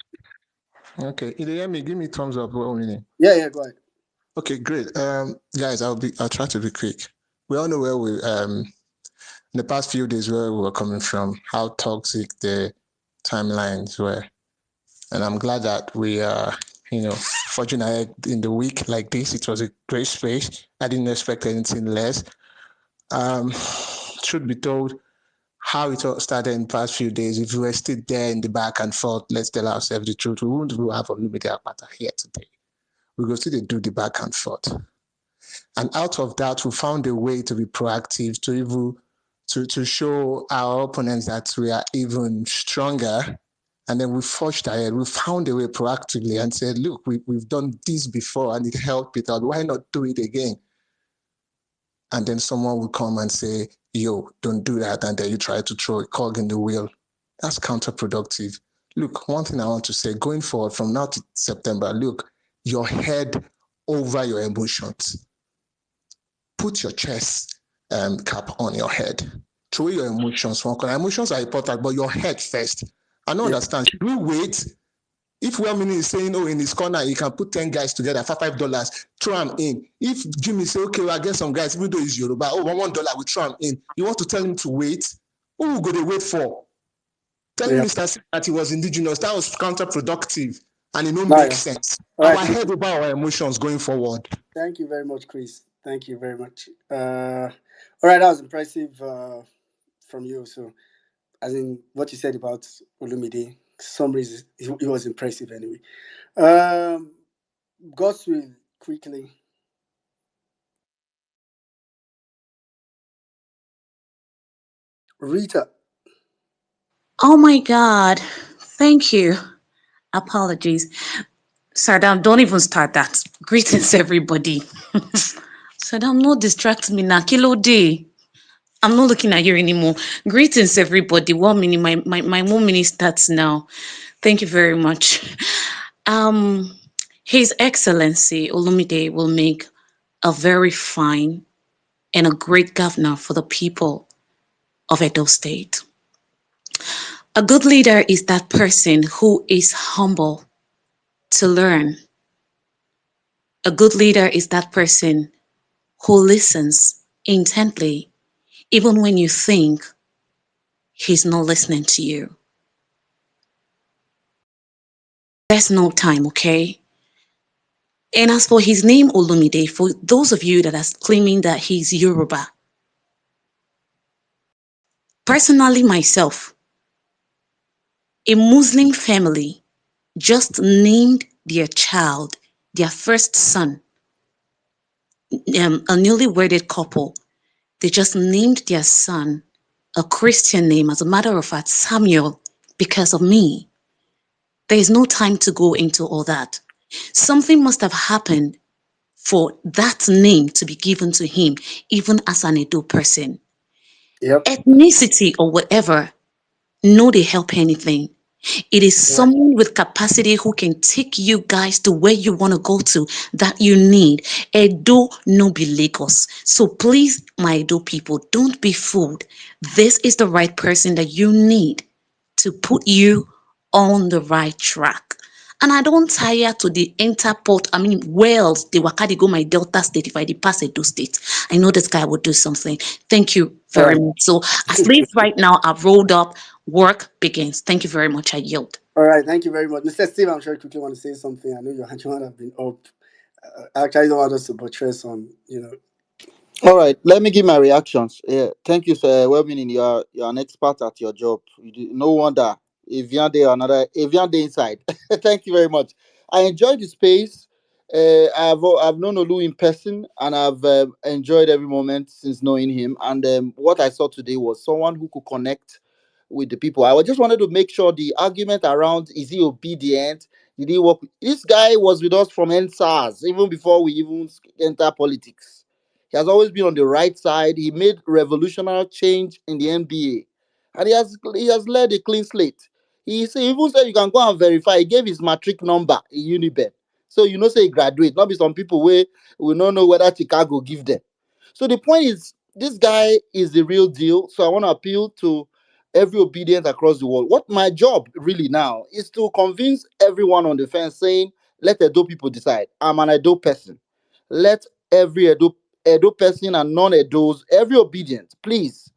Okay, if you hear me, give me thumbs up. 1 minute. Yeah, go ahead. Okay, great. Guys, I'll try to be quick. We all know where we in the past few days where we were coming from, how toxic the timelines were, and I'm glad that we are, forging ahead in the week like this. It was a great space. I didn't expect anything less. Truth be told, how it all started in the past few days, if we were still there in the back and forth, let's tell ourselves the truth, we wouldn't have Olumide Akpata here today. We go still do the back and forth. And out of that, we found a way to be proactive, to even to show our opponents that we are even stronger. And then we forged ahead. We found a way proactively and said, look, we've done this before and it helped it out. Why not do it again? And then someone will come and say, yo, don't do that. And then you try to throw a cog in the wheel. That's counterproductive. Look, one thing I want to say, going forward from now to September, look, your head over your emotions. Put your chest cap on your head. Throw your emotions. Emotions are important, but your head first. I don't understand. Should we wait? If Wellmini is saying, in his corner, he can put 10 guys together for $5, throw them in. If Jimmy say, okay, well, I get some guys, even though he's Yoruba, $1, we throw him in. You want to tell him to wait? Who will go to wait for? Telling Mr. that he was indigenous, that was counterproductive and it don't make sense. All right, our head over our emotions going forward. Thank you very much, Chris. Thank you very much. All right, that was impressive from you. So, as in what you said about Olumide, some reasons it was impressive anyway. God's will, quickly. Rita. Oh my God. Thank you. Apologies. Sardam, don't even start that. Greetings, everybody. Sardam, no distract me now. Kilo day. I'm not looking at you anymore. Greetings, everybody. 1 minute. My 1 minute starts now. Thank you very much. His Excellency Olumide will make a very fine and a great governor for the people of Edo State. A good leader is that person who is humble to learn. A good leader is that person who listens intently, even when you think he's not listening to you. There's no time, okay? And as for his name, Olumide, for those of you that are claiming that he's Yoruba, personally myself, a Muslim family just named their child, their first son, a newly wedded couple, they just named their son a Christian name, as a matter of fact, Samuel, because of me. There is no time to go into all that. Something must have happened for that name to be given to him, even as an Edo person. Yep. Ethnicity or whatever, no, they help anything. It is someone with capacity who can take you guys to where you want to go to that you need. Edo no be Lagos. So please, my Edo people, don't be fooled. This is the right person that you need to put you on the right track. And I don't tire to the interport. Wales, the Wakadi go my Delta State if I did pass Edo State. I know this guy will do something. Thank you very much. So at least right now I've rolled up. Work begins. Thank you very much. I yield. All right, thank you very much. Mr. Steve, I'm sure you quickly want to say something. I know your hand have been up. Actually, I don't want us to buttress on, All right, let me give my reactions. Yeah, thank you, sir. Well, meaning you're an expert at your job. No wonder if you're there inside. Thank you very much. I enjoyed the space. I've known Olu in person, and I've enjoyed every moment since knowing him. And what I saw today was someone who could connect with the people. Just wanted to make sure the argument around is he obedient? Did he work? This guy was with us from NSAS even before we even enter politics. He has always been on the right side. He made revolutionary change in the NBA, and he has led a clean slate. He even said you can go and verify. He gave his matric number in Unibet, so say he graduate. Not be some people where we don't know whether Chicago give them. So the point is, this guy is the real deal. So I want to appeal to every obedience across the world. What my job really now is to convince everyone on the fence, saying, let Edo people decide. I'm an Edo person. Let every Edo person and non-Edos, every obedient, please,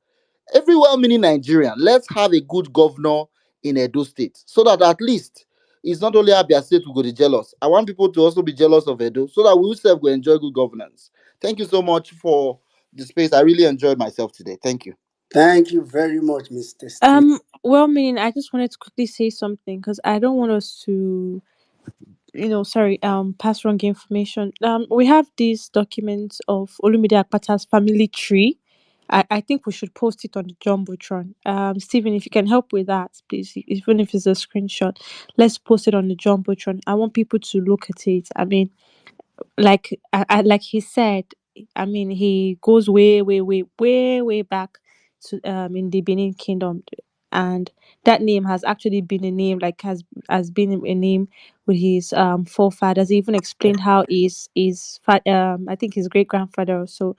every well-meaning Nigerian, let's have a good governor in Edo State, so that at least it's not only Abia State who go to jealous. I want people to also be jealous of Edo, so that we yourself will enjoy good governance. Thank you so much for the space. I really enjoyed myself today. Thank you. Thank you very much, Mr. Steve. Well, meaning I just wanted to quickly say something because I don't want us to, sorry, pass wrong information. We have these documents of Olumide Akpata's family tree. I think we should post it on the jumbotron. Stephen, if you can help with that, please, even if it's a screenshot, let's post it on the jumbotron. I want people to look at it. I mean, like he said, I mean, he goes way, way, way, way, way back to in the Benin Kingdom, and that name has actually been a name, like has been a name with his forefathers. He even explained how I think his great grandfather also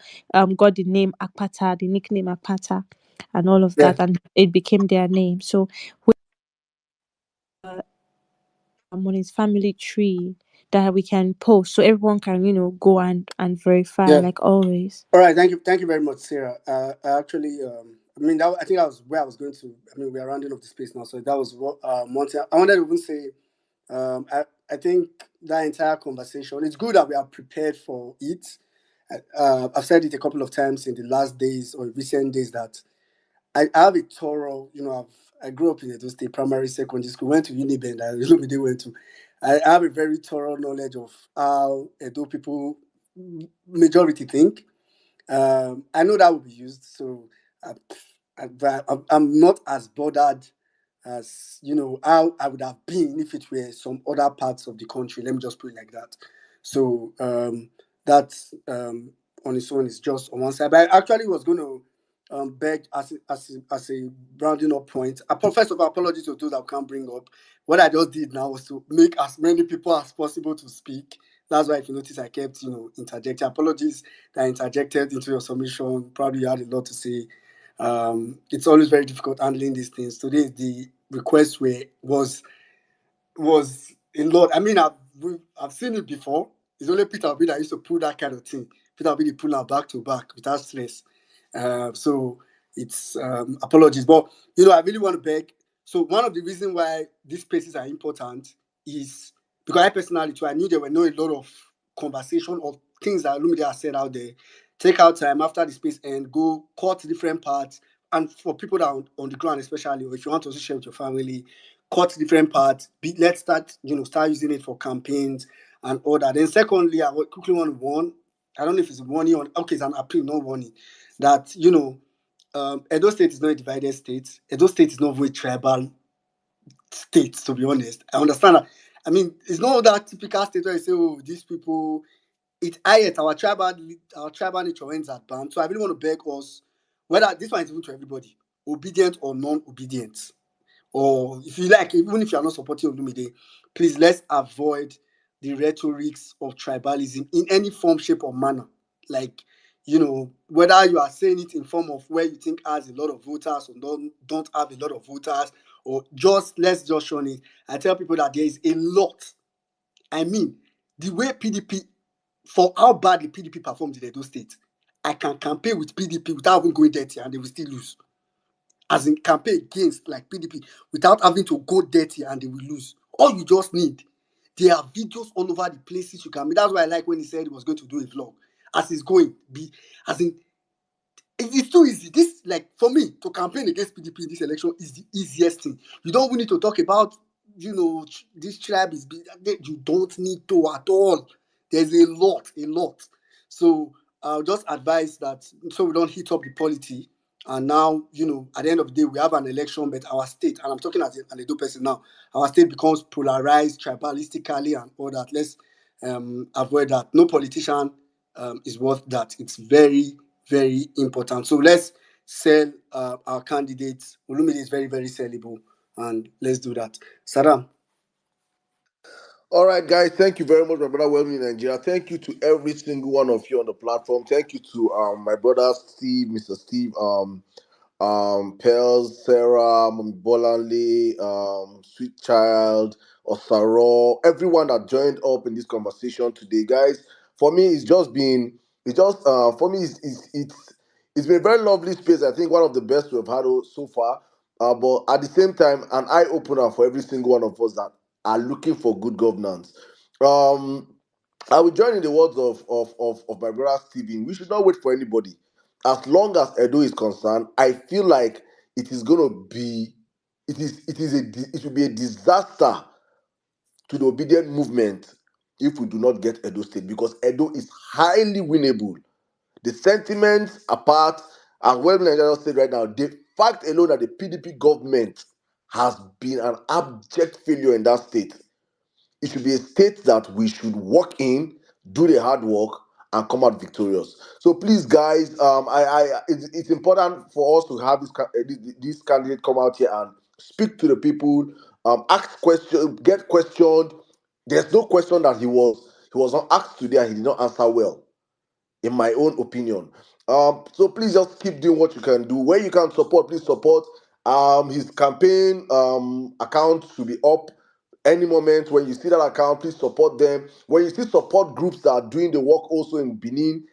got the name Akpata, the nickname Akpata, and all of Yeah. that, and it became their name. So on his family tree that we can post so everyone can go and verify Yeah. like always. All right. Thank you very much, Sarah. I actually, I think that was where I was going to. I mean, we are rounding off the space now, so that was what one thing I wanted to even say. I think that entire conversation. It's good that we are prepared for it. I've said it a couple of times in the last days or recent days that I have a thorough, I grew up in Edo State Primary Secondary School, went to Unibend, I really went to. I have a very thorough knowledge of how Edo people majority think. I know that will be used, so I, I'm not as bothered as how I would have been if it were some other parts of the country. Let me just put it like that. So that on its own is just on one side. But I actually was going to beg as a rounding up point. First of all, apologies to those that can't bring up. What I just did now was to make as many people as possible to speak. That's why if you notice I kept interjecting. Apologies that I interjected into your submission. Probably you had a lot to say. It's always very difficult handling these things. Today the request was a lot. I mean, I've seen it before. It's only Peter Obi that used to pull that kind of thing. Peter Obi pull her back to back without stress. So it's apologies, but I really want to beg. So one of the reasons why these spaces are important is because I personally too, I knew there were not a lot of conversation of things that Lumide has said out there. Take out time after the space and go cut different parts. And for people that are on the ground, especially, or if you want to also share with your family, cut different parts. Let's start using it for campaigns and all that. Then secondly, I would quickly want to warn. I don't know if it's warning or okay, it's an appeal, not warning. That Edo State is not a divided state. Edo State is not very tribal state. To be honest, I understand that. I mean, it's not that typical state where you say, "Oh, these people." Our tribal nature ends at band. So I really want to beg us, whether this one is even to everybody, obedient or non-obedient, or if you like, even if you are not supporting Olumide, please let's avoid the rhetorics of tribalism in any form, shape, or manner. Like, whether you are saying it in form of where you think has a lot of voters or don't have a lot of voters, or just let's just show it. I tell people that there is a lot. I mean, the way PDP, for how badly PDP performed in Edo State, I can campaign with PDP without even going dirty and they will still lose, as in campaign against like PDP without having to go dirty and they will lose. All you just need, there are videos all over the places you can. That's why I like when he said he was going to do a vlog. As he's going, as in it's too easy. This like for me to campaign against PDP in this election is the easiest thing. You don't even need to talk about this tribe is big. You don't need to at all. There's a lot, a lot. So I'll just advise that so we don't heat up the polity. And now, at the end of the day, we have an election, but our state, and I'm talking as an Edo person now, our state becomes polarized tribalistically and all that. Let's avoid that. No politician is worth that. It's very, very important. So let's sell our candidates. Olumide is very, very sellable, and let's do that. Saddam. All right, guys. Thank you very much, my brother. Welcome in Nigeria. Thank you to every single one of you on the platform. Thank you to my brother Steve, Mr. Steve, Pels, Sarah, Bolanle, Sweet Child, Osaro, everyone that joined up in this conversation today, guys. For me, it's just for me, it's been a very lovely space. I think one of the best we've had so far. But at the same time, an eye opener for every single one of us that are looking for good governance. Um, I will join in the words of my brother Stephen. We should not wait for anybody. As long as Edo is concerned, I feel like it is going to be, it will be a disaster to the obedient movement if we do not get Edo State because Edo is highly winnable. The sentiments apart, as well Nigeria said right now, the fact alone that the PDP government has been an abject failure in that state, it should be a state that we should work in, do the hard work, and come out victorious. So please, guys, it's important for us to have this candidate come out here and speak to the people, ask questions, get questioned. There's no question that he was not asked today and he did not answer well in my own opinion. So please just keep doing what you can do. Where you can support, please support. His campaign account should be up any moment. When you see that account, please support them. When you see support groups that are doing the work also in Benin,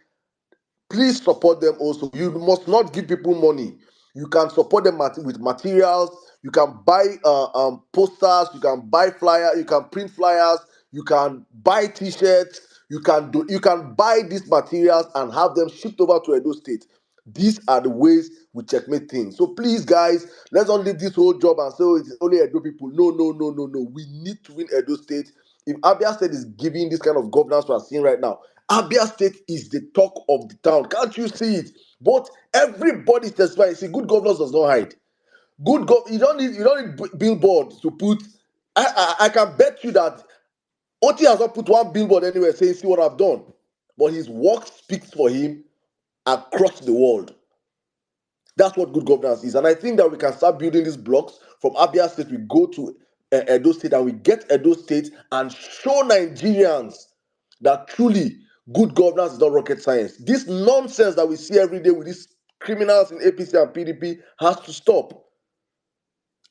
please support them also. You must not give people money. You can support them with materials. You can buy posters. You can buy flyers. You can print flyers. You can buy T-shirts. You can buy these materials and have them shipped over to Edo State. These are the ways we checkmate things. So please, guys, let's not leave this whole job and say, oh, it's only Edo people. No, no, no, no, no. We need to win Edo State. If Abia State is giving this kind of governance we are seeing right now, Abia State is the talk of the town. Can't you see it? But everybody testifying. See, good governance does not hide. You don't need billboards to put. I can bet you that Oti has not put one billboard anywhere saying, "See what I've done," but his work speaks for him across the world. That's what good governance is. And I think that we can start building these blocks from Abia State. We go to Edo State and we get Edo State and show Nigerians that truly good governance is not rocket science. This nonsense that we see every day with these criminals in APC and PDP has to stop.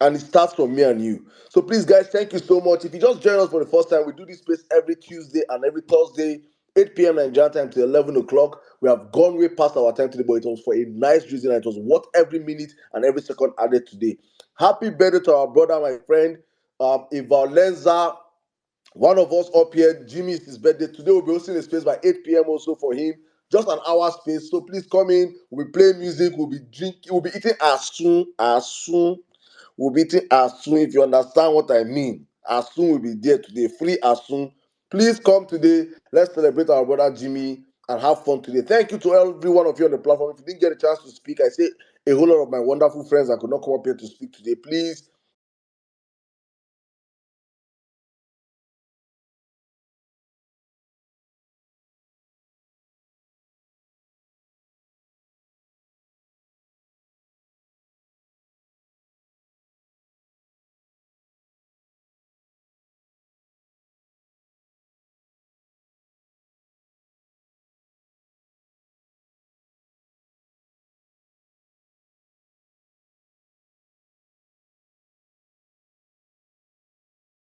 And it starts from me and you. So please, guys, thank you so much. If you just join us for the first time, we do this space every Tuesday and every Thursday, 8 p.m. Nigerian time to 11 o'clock. We have gone way past our time today, but it was for a nice reason. And it was worth every minute and every second added today. Happy birthday to our brother, my friend, Vawulence. One of us up here, Jimmy, is his birthday. Today we'll be hosting a space by 8 p.m. also for him. Just an hour space. So please come in. We'll be playing music. We'll be drinking. We'll be eating as soon. We'll be eating as soon. If you understand what I mean. As soon we'll be there today. Free as soon. Please come today. Let's celebrate our brother Jimmy and have fun today. Thank you to every one of you on the platform. If you didn't get a chance to speak, I say a whole lot of my wonderful friends that could not come up here to speak today. Please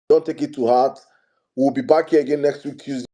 don't take it to heart. We'll be back here again next week, Tuesday.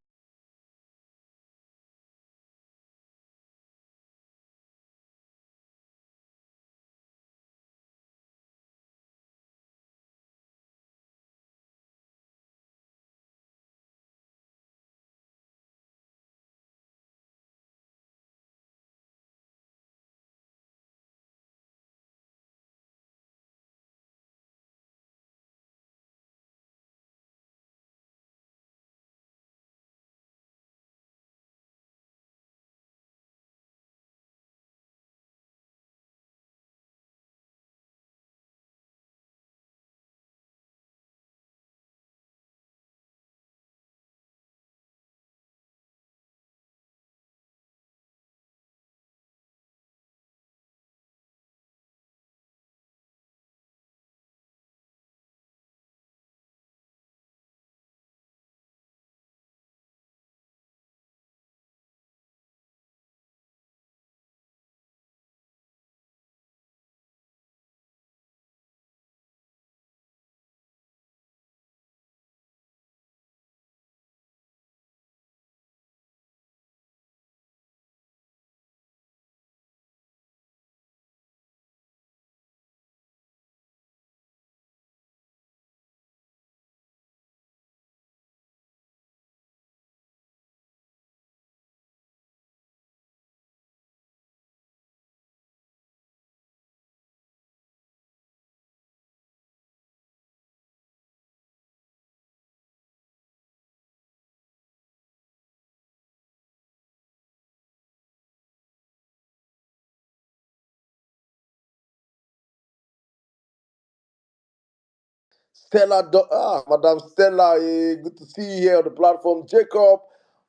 Madam Stella, good to see you here on the platform. Jacob,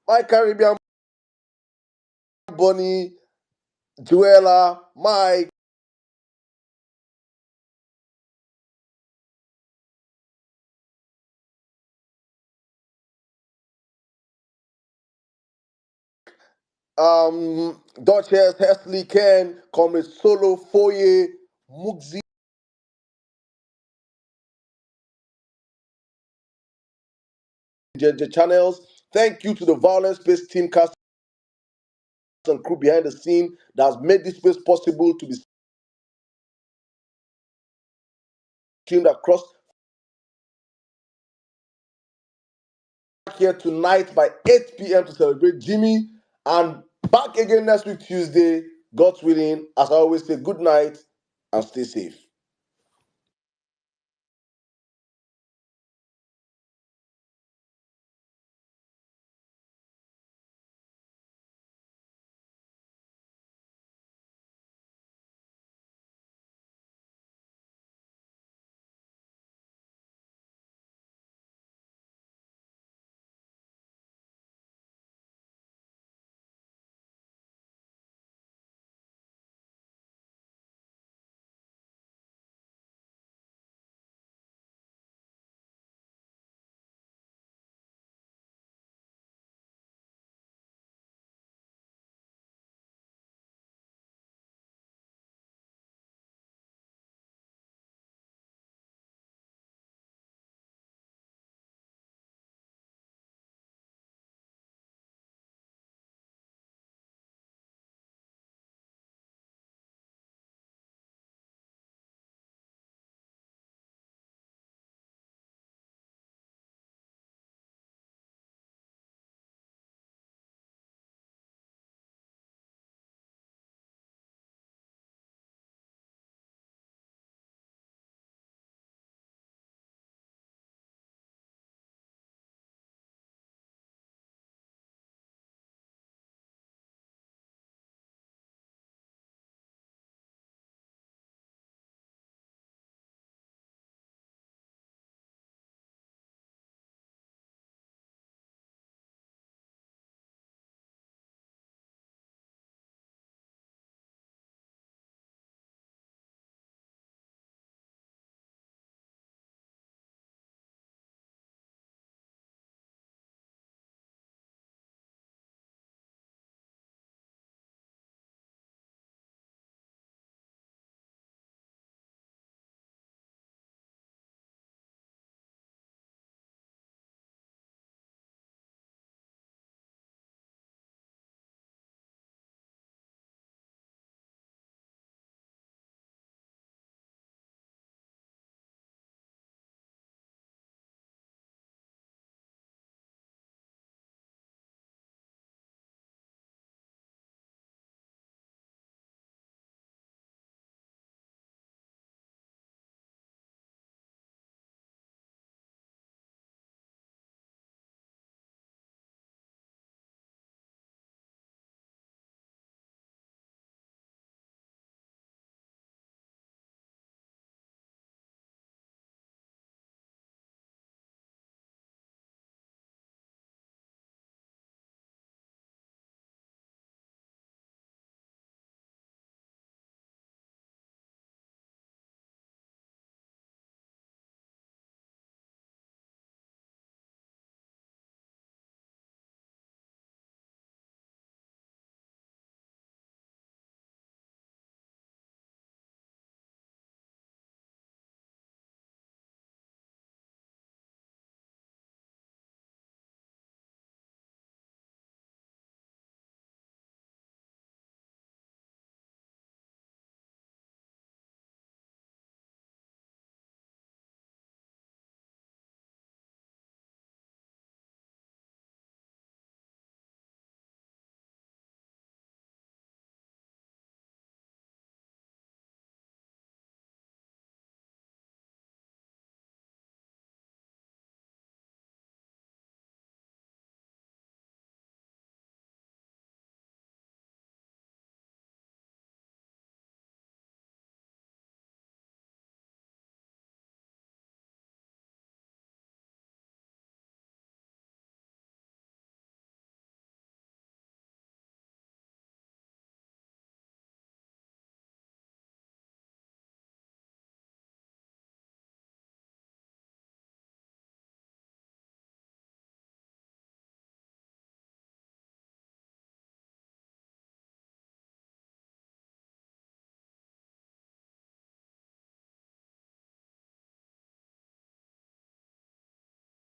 my Caribbean Bonnie, Joella, Mike, Duchess, Hesley, Ken, Comrade Solo, Foye, Mugzi, JJ Channels. Thank you to the Violence Space team, cast and crew behind the scene that has made this space possible to be streamed across here tonight by 8 p.m. to celebrate Jimmy, and back again next week, Tuesday, God's willing. As I always say, good night and stay safe.